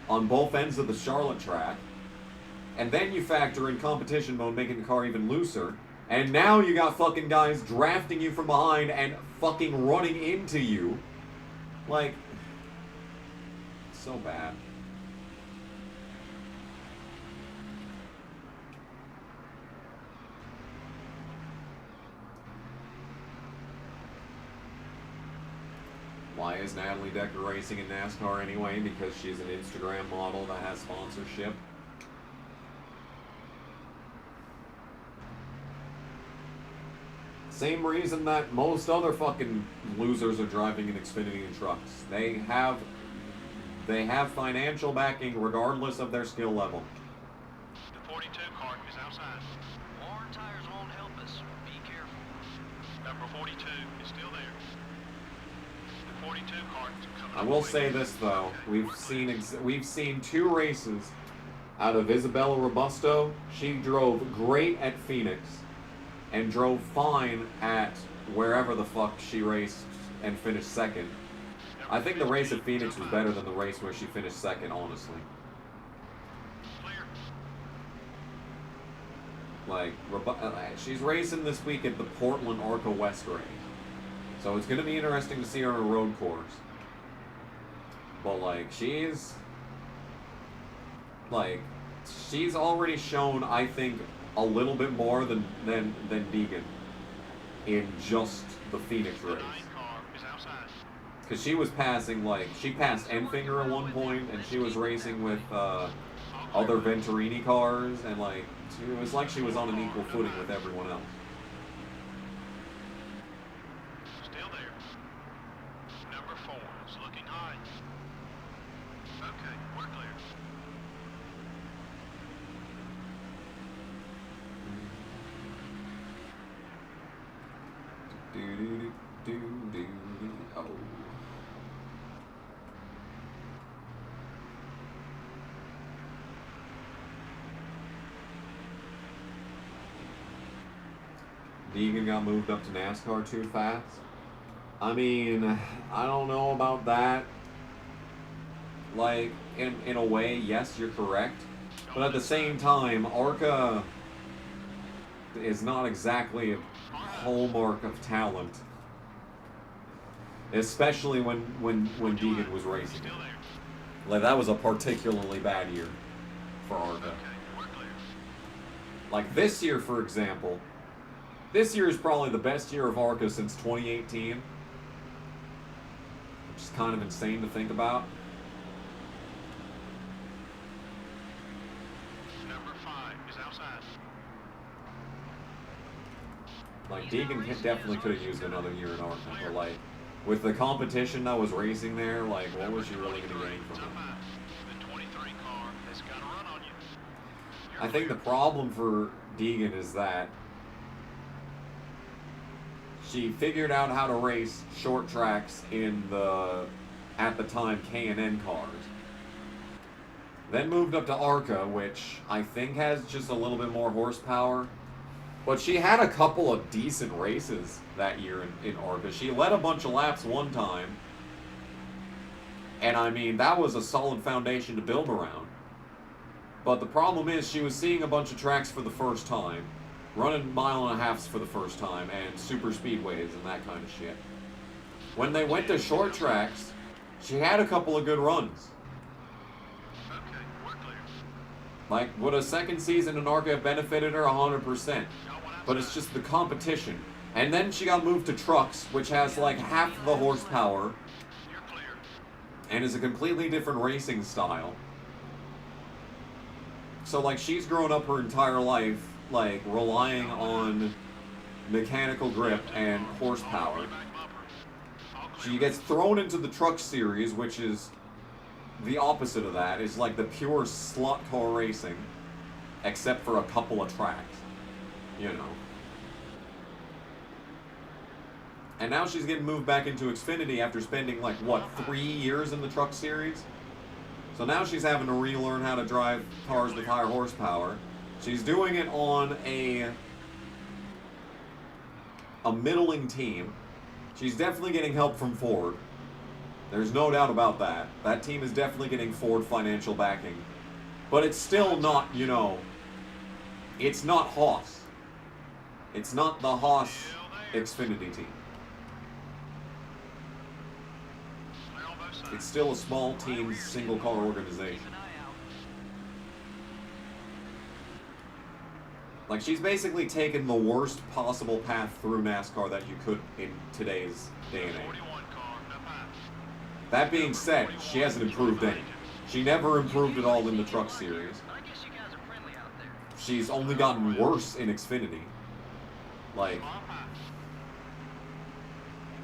on both ends of the Charlotte track, and then you factor in competition mode making the car even looser, and now you got fucking guys drafting you from behind and fucking running into you. Like, so bad. Why is Natalie Decker racing in NASCAR anyway? Because she's an Instagram model that has sponsorship. Same reason that most other fucking losers are driving in Xfinity trucks. They have financial backing regardless of their skill level. The 42 car is outside. Worn tires won't help us. Be careful. Number 42 is still there. The 42 car is coming I up will quick. say this though, we've seen 2 races out of Isabella Robusto. She drove great at Phoenix and drove fine at wherever the fuck she raced and finished second. I think the race at Phoenix was better than the race where she finished second, honestly. Clear. Like, she's racing this week at the Portland Arca West race. So it's going to be interesting to see her on a road course. But, like, she's already shown, I think, a little bit more than Deegan in just the Phoenix The race. 9 car is outside. Because she was passing, like, she passed Enfinger at one point, and she was racing with other Venturini cars, and, like, it was like she was on an equal footing with everyone else. Still there. Number 4 is looking high. Okay, we're clear. Oh. Deegan got moved up to NASCAR too fast. I mean, I don't know about that. Like, in a way, yes, you're correct. But at the same time, ARCA is not exactly a hallmark of talent. Especially when Deegan was racing. Like, that was a particularly bad year for ARCA. Like, this year, for example, this year is probably the best year of ARCA since 2018. Which is kind of insane to think about. Number 5 is outside. Like, Deegan definitely could have used another year in ARCA, but like, with the competition that was racing there, like, what was you really going to gain from it? The 23 car has got a run on you. I think the problem for Deegan is that she figured out how to race short tracks in the, at the time, K&N cars. Then moved up to ARCA, which I think has just a little bit more horsepower. But she had a couple of decent races that year in ARCA. She led a bunch of laps one time. And I mean, that was a solid foundation to build around. But the problem is she was seeing a bunch of tracks for the first time. Running 1.5 miles for the first time, and super speedways and that kind of shit. When they went to short tracks, she had a couple of good runs. Okay, we're clear. Like, would a second season in ARCA have benefited her? 100%. But it's just the competition. And then she got moved to trucks, which has like half the horsepower. You're clear. And is a completely different racing style. So like, she's grown up her entire life like relying on mechanical grip and horsepower. She gets thrown into the truck series, which is the opposite of that. It's like the pure slot car racing, except for a couple of tracks, you know. And now she's getting moved back into Xfinity after spending like, what, 3 years in the truck series? So now she's having to relearn how to drive cars with higher horsepower. She's doing it on a middling team. She's definitely getting help from Ford. There's no doubt about that. That team is definitely getting Ford financial backing. But it's still not, you know, it's not Haas. It's not the Haas Xfinity team. It's still a small team, single car organization. Like, she's basically taken the worst possible path through NASCAR that you could in today's day and age. That being said, she hasn't improved any. She never improved at all in the truck series. She's only gotten worse in Xfinity. Like,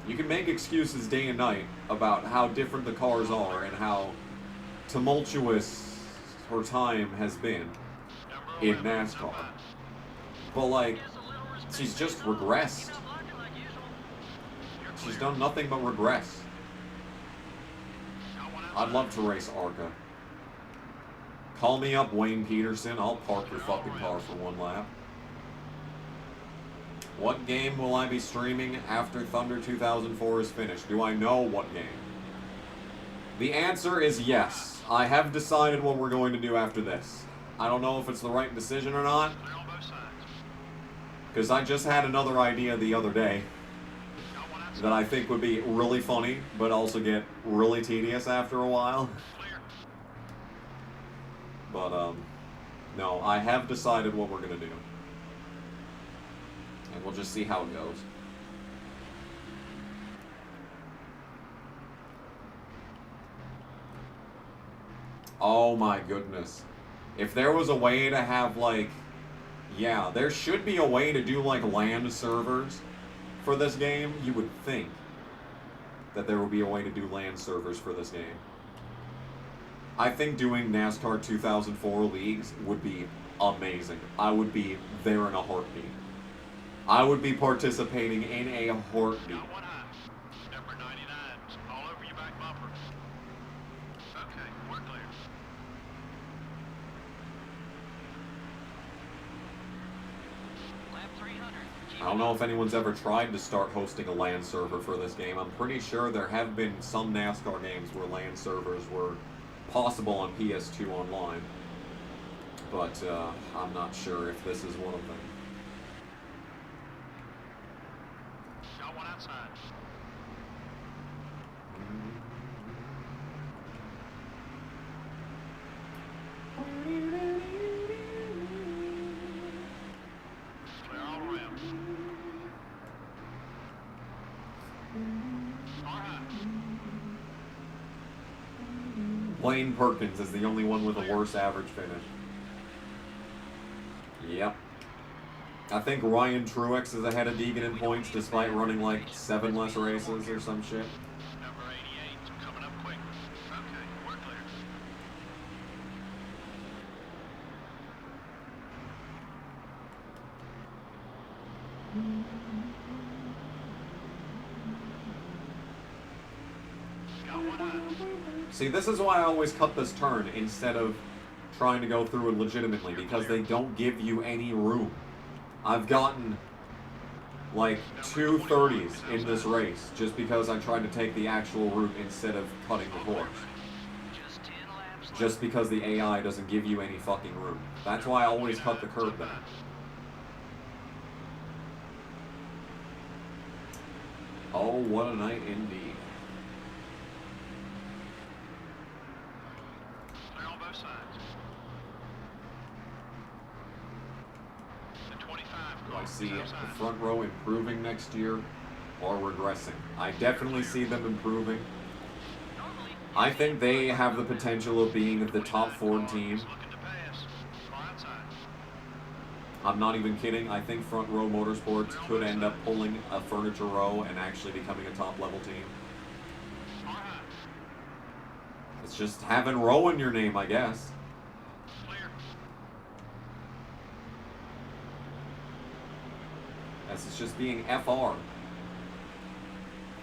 you can make excuses day and night about how different the cars are and how tumultuous her time has been in NASCAR. But, like, she's just regressed. She's done nothing but regress. I'd love to race ARCA. Call me up, Wayne Peterson. I'll park your fucking car for one lap. What game will I be streaming after Thunder 2004 is finished? Do I know what game? The answer is yes. I have decided what we're going to do after this. I don't know if it's the right decision or not, because I just had another idea the other day that I think would be really funny, but also get really tedious after a while. But, no, I have decided what we're going to do. And we'll just see how it goes. Oh my goodness. If there was a way to have, like, yeah, there should be a way to do, like, LAN servers for this game. You would think that there would be a way to do LAN servers for this game. I think doing NASCAR 2004 leagues would be amazing. I would be there in a heartbeat. I would be participating in a heartbeat. Number 99, all over your back bumper. Okay, we're clear. Lap 300. Keep I don't know if anyone's ever tried to start hosting a LAN server for this game. I'm pretty sure there have been some NASCAR games where LAN servers were possible on PS2 online. But I'm not sure if this is one of them. Got one outside. Clear all around. All right. Blaine Perkins is the only one with a worse average finish. Yep. I think Ryan Truex is ahead of Deegan in points despite running like 7 less races or some shit. Number 88 coming up quick. Okay, we're clear. Got one out. See, this is why I always cut this turn instead of trying to go through it legitimately, because they don't give you any room. I've gotten like 230s in this race just because I tried to take the actual route instead of cutting the course. Just 10 laps. Just because the AI doesn't give you any fucking room. That's why I always cut the curb then. Oh, what a night indeed. Clear on both sides. The 25 Do car I see is the outside. front row improving next year or regressing? I definitely see them improving. I think they have the potential of being the top Ford team. Looking to pass. Far outside. I'm not even kidding. I think Front Row Motorsports could end up pulling a Furniture Row and actually becoming a top level team. Far high. It's just having Row in your name, I guess. Clear. As it's just being FR.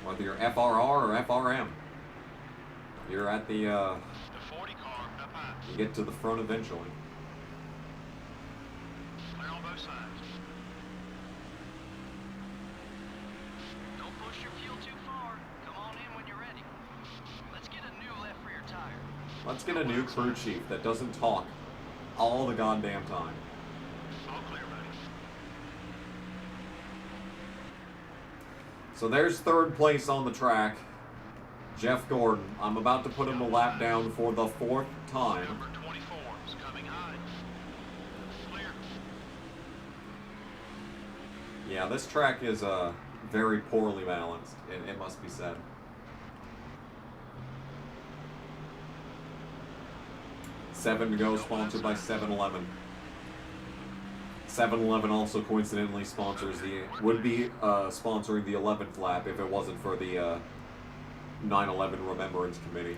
Whether you're FRR or FRM. You're at the, The 40 car up high. you get to the front eventually. Clear on both sides. Don't push your fuel too far. Come on in when you're ready. Let's get a new left rear tire. Let's get a new crew chief that doesn't talk all the goddamn time. All clear, buddy. So there's third place on the track. Jeff Gordon. I'm about to put him a lap down for the 4th time. Number 24 is coming high. Clear. Yeah, this track is very poorly balanced, it must be said. Seven to go, sponsored by 7-Eleven. 7-Eleven also coincidentally would be sponsoring the 11th lap if it wasn't for the 9/11 Remembrance Committee.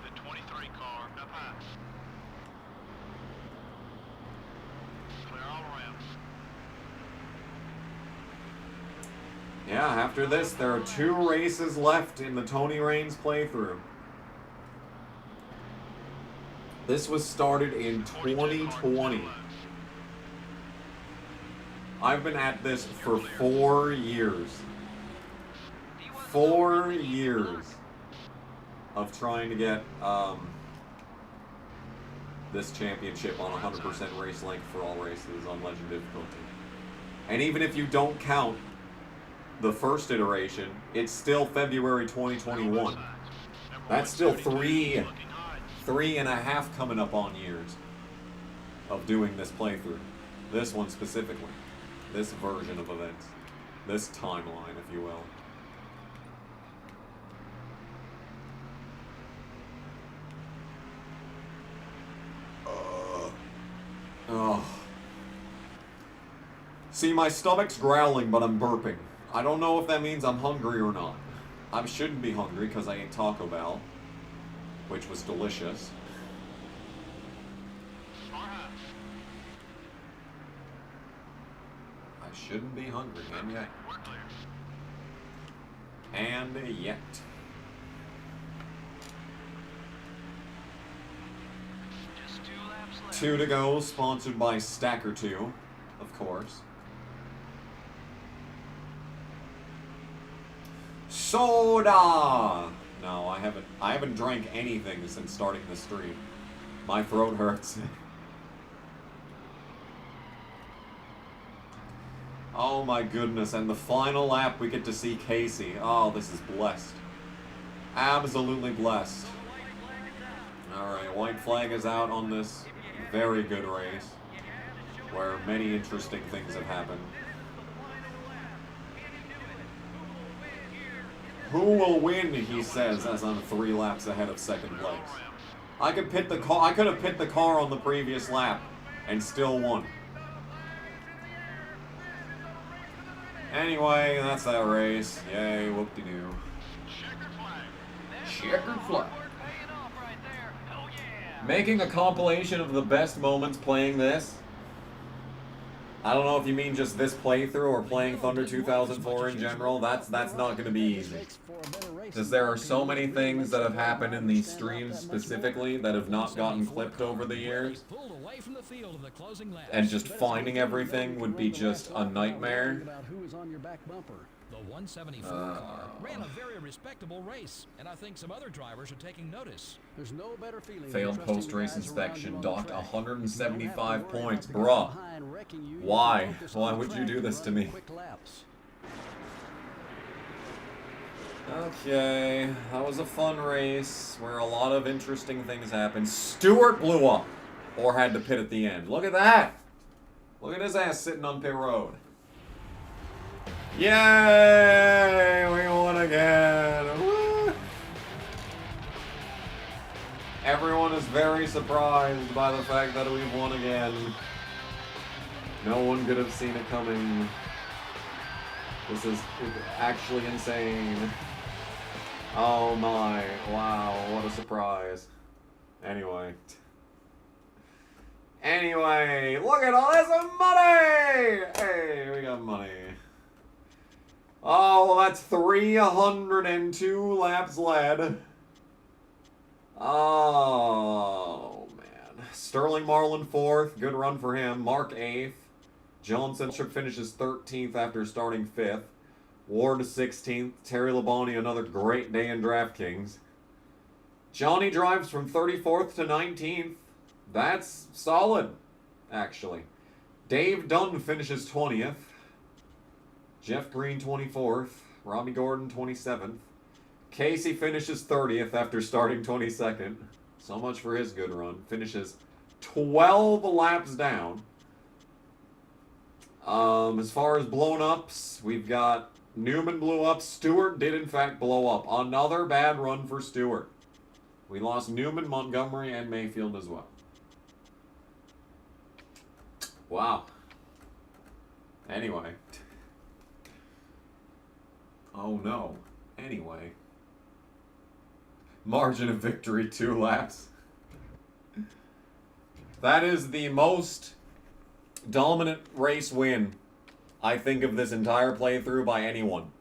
The 23 car up high. Clear all around. Yeah, after this, there are 2 races left in the Tony Raines playthrough. This was started in 2020. I've been at this for 4 years. 4 years of trying to get this championship on 100% race length for all races on Legend difficulty. And even if you don't count the first iteration, it's still February 2021. That's still 3.5 coming up on years of doing this playthrough. This one specifically. This version of events. This timeline, if you will. Oh. See, my stomach's growling, but I'm burping. I don't know if that means I'm hungry or not. I shouldn't be hungry because I ate Taco Bell, which was delicious. I shouldn't be hungry, and yet. We're clear. And yet. 2 to go, sponsored by Stacker 2, of course. Soda! No, I haven't drank anything since starting the stream. My throat hurts. Oh my goodness, and the final lap we get to see Casey. Oh, this is blessed. Absolutely blessed. Alright, white flag is out on this very good race, where many interesting things have happened. Who will win, he says, as I'm 3 laps ahead of second place. I could have pit the car on the previous lap and still won. Anyway, that's that race. Yay, whoop-de-doo. Checkered flag. Making a compilation of the best moments playing this. I don't know if you mean just this playthrough or playing Thunder 2004 in general. That's not going to be easy. Because there are so many things that have happened in these streams specifically that have not gotten clipped over the years. And just finding everything would be just a nightmare. The 174 car ran a very respectable race, and I think some other drivers are taking notice. There's no better feeling. Failed post-race inspection, docked 175 points. Bruh. Why? Why would you do this to me? Okay, that was a fun race where a lot of interesting things happened. Stewart blew up, or had to pit at the end. Look at that! Look at his ass sitting on pit road. Yay! We won again! Woo! Everyone is very surprised by the fact that we've won again. No one could have seen it coming. This is actually insane. Oh my, wow, what a surprise. Anyway, look at all this money! Hey, we got money. Oh, well, that's 302 laps led. Oh, man. Sterling Marlin 4th, good run for him. Mark 8th. Johnson finishes 13th after starting 5th. Ward 16th. Terry Labonte, another great day in DraftKings. Johnny drives from 34th to 19th. That's solid, actually. Dave Dunn finishes 20th. Jeff Green 24th. Robbie Gordon 27th. Casey finishes 30th after starting 22nd. So much for his good run. Finishes 12 laps down. As far as blown ups, we've got Newman blew up. Stewart did in fact blow up. Another bad run for Stewart. We lost Newman, Montgomery, and Mayfield as well. Wow. Anyway. Oh no. Anyway. Margin of victory, 2 laps. That is the most dominant race win, I think, of this entire playthrough by anyone.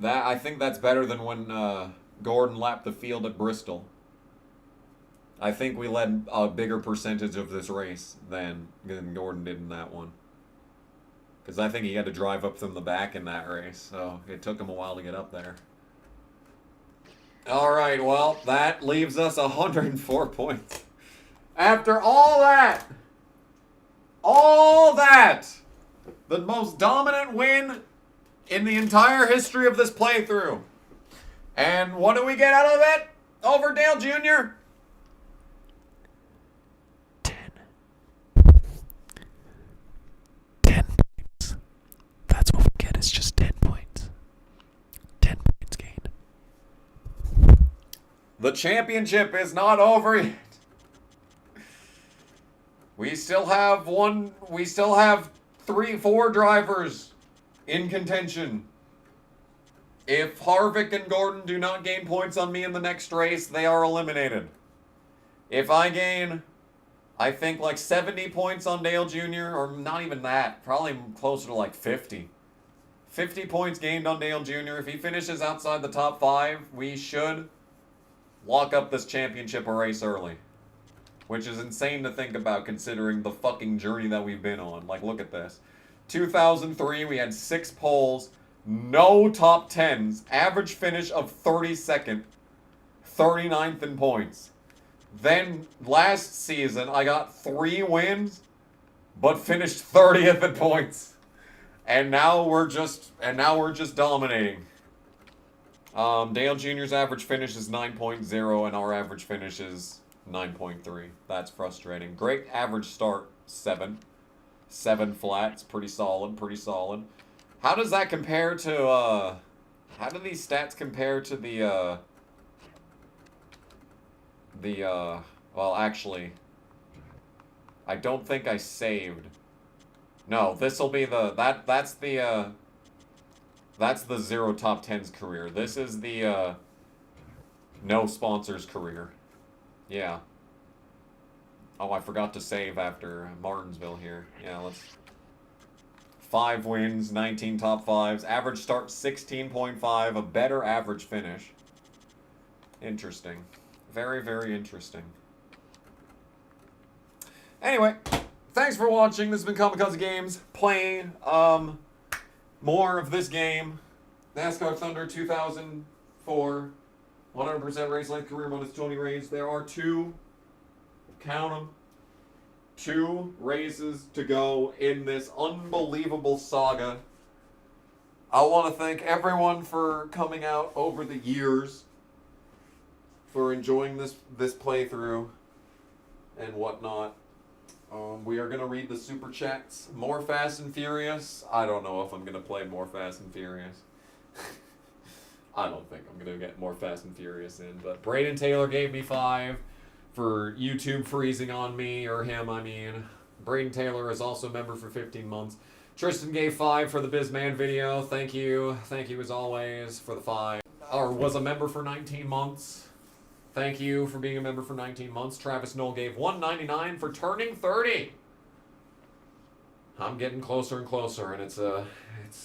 I think that's better than when Gordon lapped the field at Bristol. I think we led a bigger percentage of this race than Gordon did in that one. Because I think he had to drive up from the back in that race, so it took him a while to get up there. Alright, well, that leaves us 104 points. After all that, the most dominant win in the entire history of this playthrough. And what do we get out of it over Dale Jr.? 10 points. That's what we get, is just 10 points. 10 points gained. The championship is not over yet. We still have 4 drivers in contention. If Harvick and Gordon do not gain points on me in the next race, they are eliminated. If I gain, I think, like 70 points on Dale Jr., or not even that, probably closer to like 50. 50 points gained on Dale Jr. If he finishes outside the top 5, we should lock up this championship race early. which is insane to think about considering the fucking journey that we've been on. Like, look at this. 2003, we had 6 poles, no top 10s, average finish of 32nd, 39th in points. Then last season, I got 3 wins, but finished 30th in points. And now we're just dominating. Dale Jr.'s average finish is 9.0, and our average finish is 9.3. That's frustrating. Great average start, 7. 7 flats, pretty solid, pretty solid. How does that compare to, how do these stats compare to well, actually, I don't think I saved. No, this'll be the, that's the 0 top 10s career. This is the, no sponsors career. Yeah. Oh, I forgot to save after Martinsville here. Yeah, let's... 5 wins, 19 top 5s. Average start 16.5. A better average finish. Interesting. Very, very interesting. Anyway, thanks for watching. This has been Kamikaze Games. Playing more of this game. NASCAR Thunder 2004. 100% race length career mode is 20 races. There are 2... count them, 2 races to go in this unbelievable saga. I want to thank everyone for coming out over the years, for enjoying this playthrough and whatnot. We are going to read the super chats. More Fast and Furious. I don't know if I'm going to play more Fast and Furious. I don't think I'm going to get more Fast and Furious in, but Braden Taylor gave me 5. For YouTube freezing on me, or him, I mean. Braden Taylor is also a member for 15 months. Tristan gave 5 for the Bizman video. Thank you. Thank you as always for the 5. Or was a member for 19 months. Thank you for being a member for 19 months. Travis Knoll gave $1.99 for turning 30. I'm getting closer and closer, and it's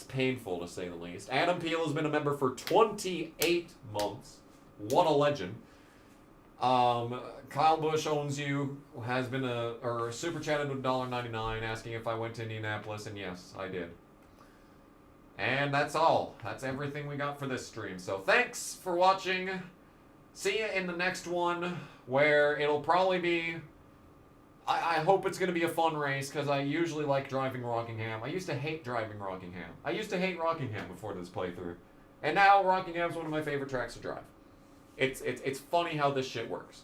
painful to say the least. Adam Peel has been a member for 28 months. What a legend. Kyle Bush owns you, has been super chatted with $1.99 asking if I went to Indianapolis, and yes, I did. And that's all. That's everything we got for this stream. So thanks for watching. See you in the next one, where it'll probably be... I hope it's going to be a fun race, because I usually like driving Rockingham. I used to hate driving Rockingham. I used to hate Rockingham before this playthrough. And now Rockingham's one of my favorite tracks to drive. It's funny how this shit works.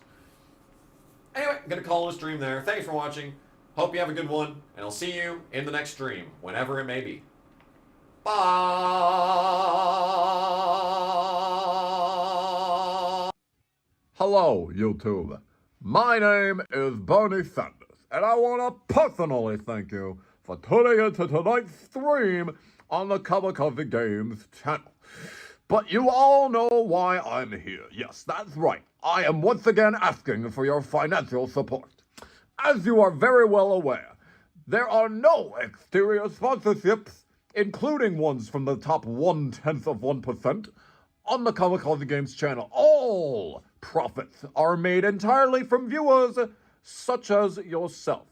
Anyway, I'm going to call it a stream there. Thanks for watching. Hope you have a good one. And I'll see you in the next stream, whenever it may be. Bye! Hello, YouTube. My name is Bernie Sanders, and I want to personally thank you for tuning into tonight's stream on the Kamikaze Games channel. But you all know why I'm here. Yes, that's right. I am once again asking for your financial support. As you are very well aware, there are no exterior sponsorships, including ones from the top 0.1%, on the Kamikaze Games channel. All profits are made entirely from viewers such as yourself.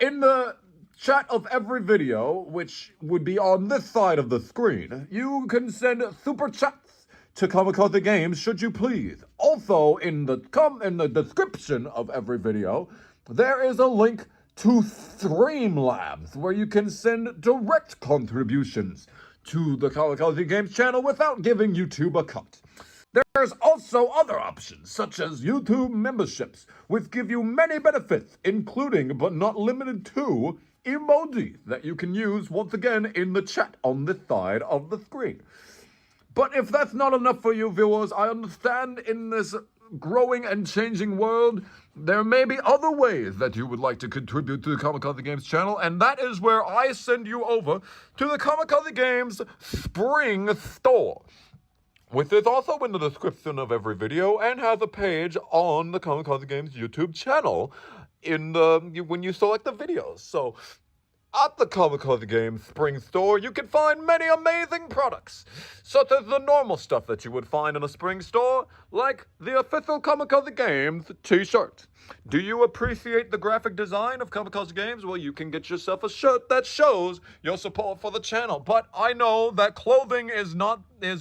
In the chat of every video, which would be on this side of the screen, you can send super chats to Kamikaze Games should you please. Also, in the description of every video, there is a link to Streamlabs, where you can send direct contributions to the Kamikaze Games channel without giving YouTube a cut. There's also other options, such as YouTube memberships, which give you many benefits, including, but not limited to, emojis that you can use, once again, in the chat on this side of the screen. But if that's not enough for you viewers, I understand in this growing and changing world, there may be other ways that you would like to contribute to the Kamikaze Games channel, and that is where I send you over to the Kamikaze Games Spring Store, which is also in the description of every video and has a page on the Kamikaze Games YouTube channel when you select the videos. So At the Kamikaze Games Spring Store, you can find many amazing products, such as the normal stuff that you would find in a spring store, like the official Kamikaze Games t-shirt. Do you appreciate the graphic design of Kamikaze Games? Well, you can get yourself a shirt that shows your support for the channel. But I know that clothing is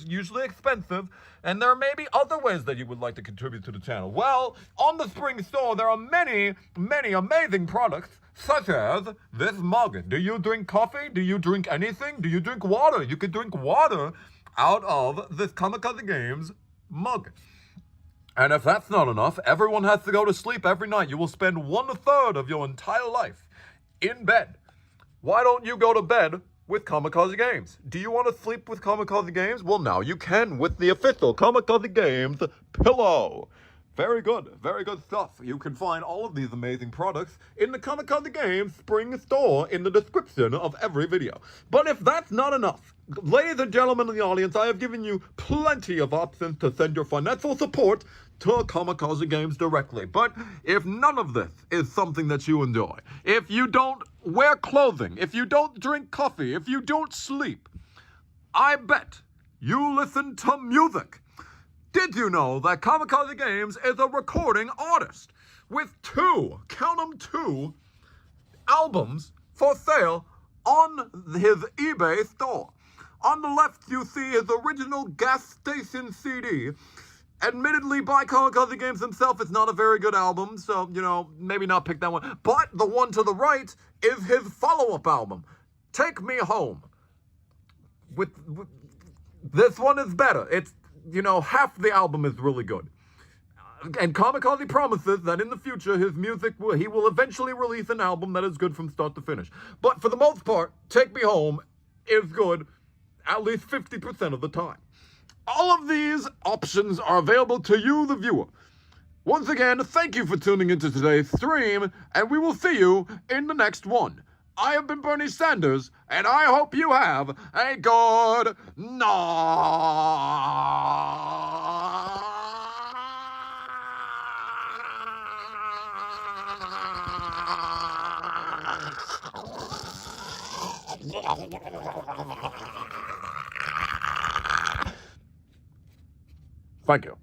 usually expensive, and there may be other ways that you would like to contribute to the channel. Well, on the spring store, there are many, many amazing products, such as this mug. Do you drink coffee? Do you drink anything? Do you drink water? You can drink water out of this Kamikaze Games mug. And if that's not enough, everyone has to go to sleep every night. You will spend 1/3 of your entire life in bed. Why don't you go to bed with Kamikaze Games? Do you want to sleep with Kamikaze Games? Well, now you can with the official Kamikaze Games pillow. Very good stuff. You can find all of these amazing products in the Kamikaze Games Spring Store in the description of every video. But if that's not enough, ladies and gentlemen in the audience, I have given you plenty of options to send your financial support to Kamikaze Games directly. But if none of this is something that you enjoy, if you don't wear clothing, if you don't drink coffee, if you don't sleep, I bet you listen to music. Did you know that Kamikaze Games is a recording artist with count 'em, two albums for sale on his eBay store? On the left, you see his original gas station CD. Admittedly, by Kamikaze Games himself, it's not a very good album, so, maybe not pick that one. But the one to the right is his follow-up album, Take Me Home. With this one is better. It's, half the album is really good. And Kamikaze promises that in the future, he will eventually release an album that is good from start to finish. But for the most part, Take Me Home is good at least 50% of the time. All of these options are available to you, the viewer. Once again, thank you for tuning into today's stream, and we will see you in the next one. I have been Bernie Sanders, and I hope you have a good night. Thank you.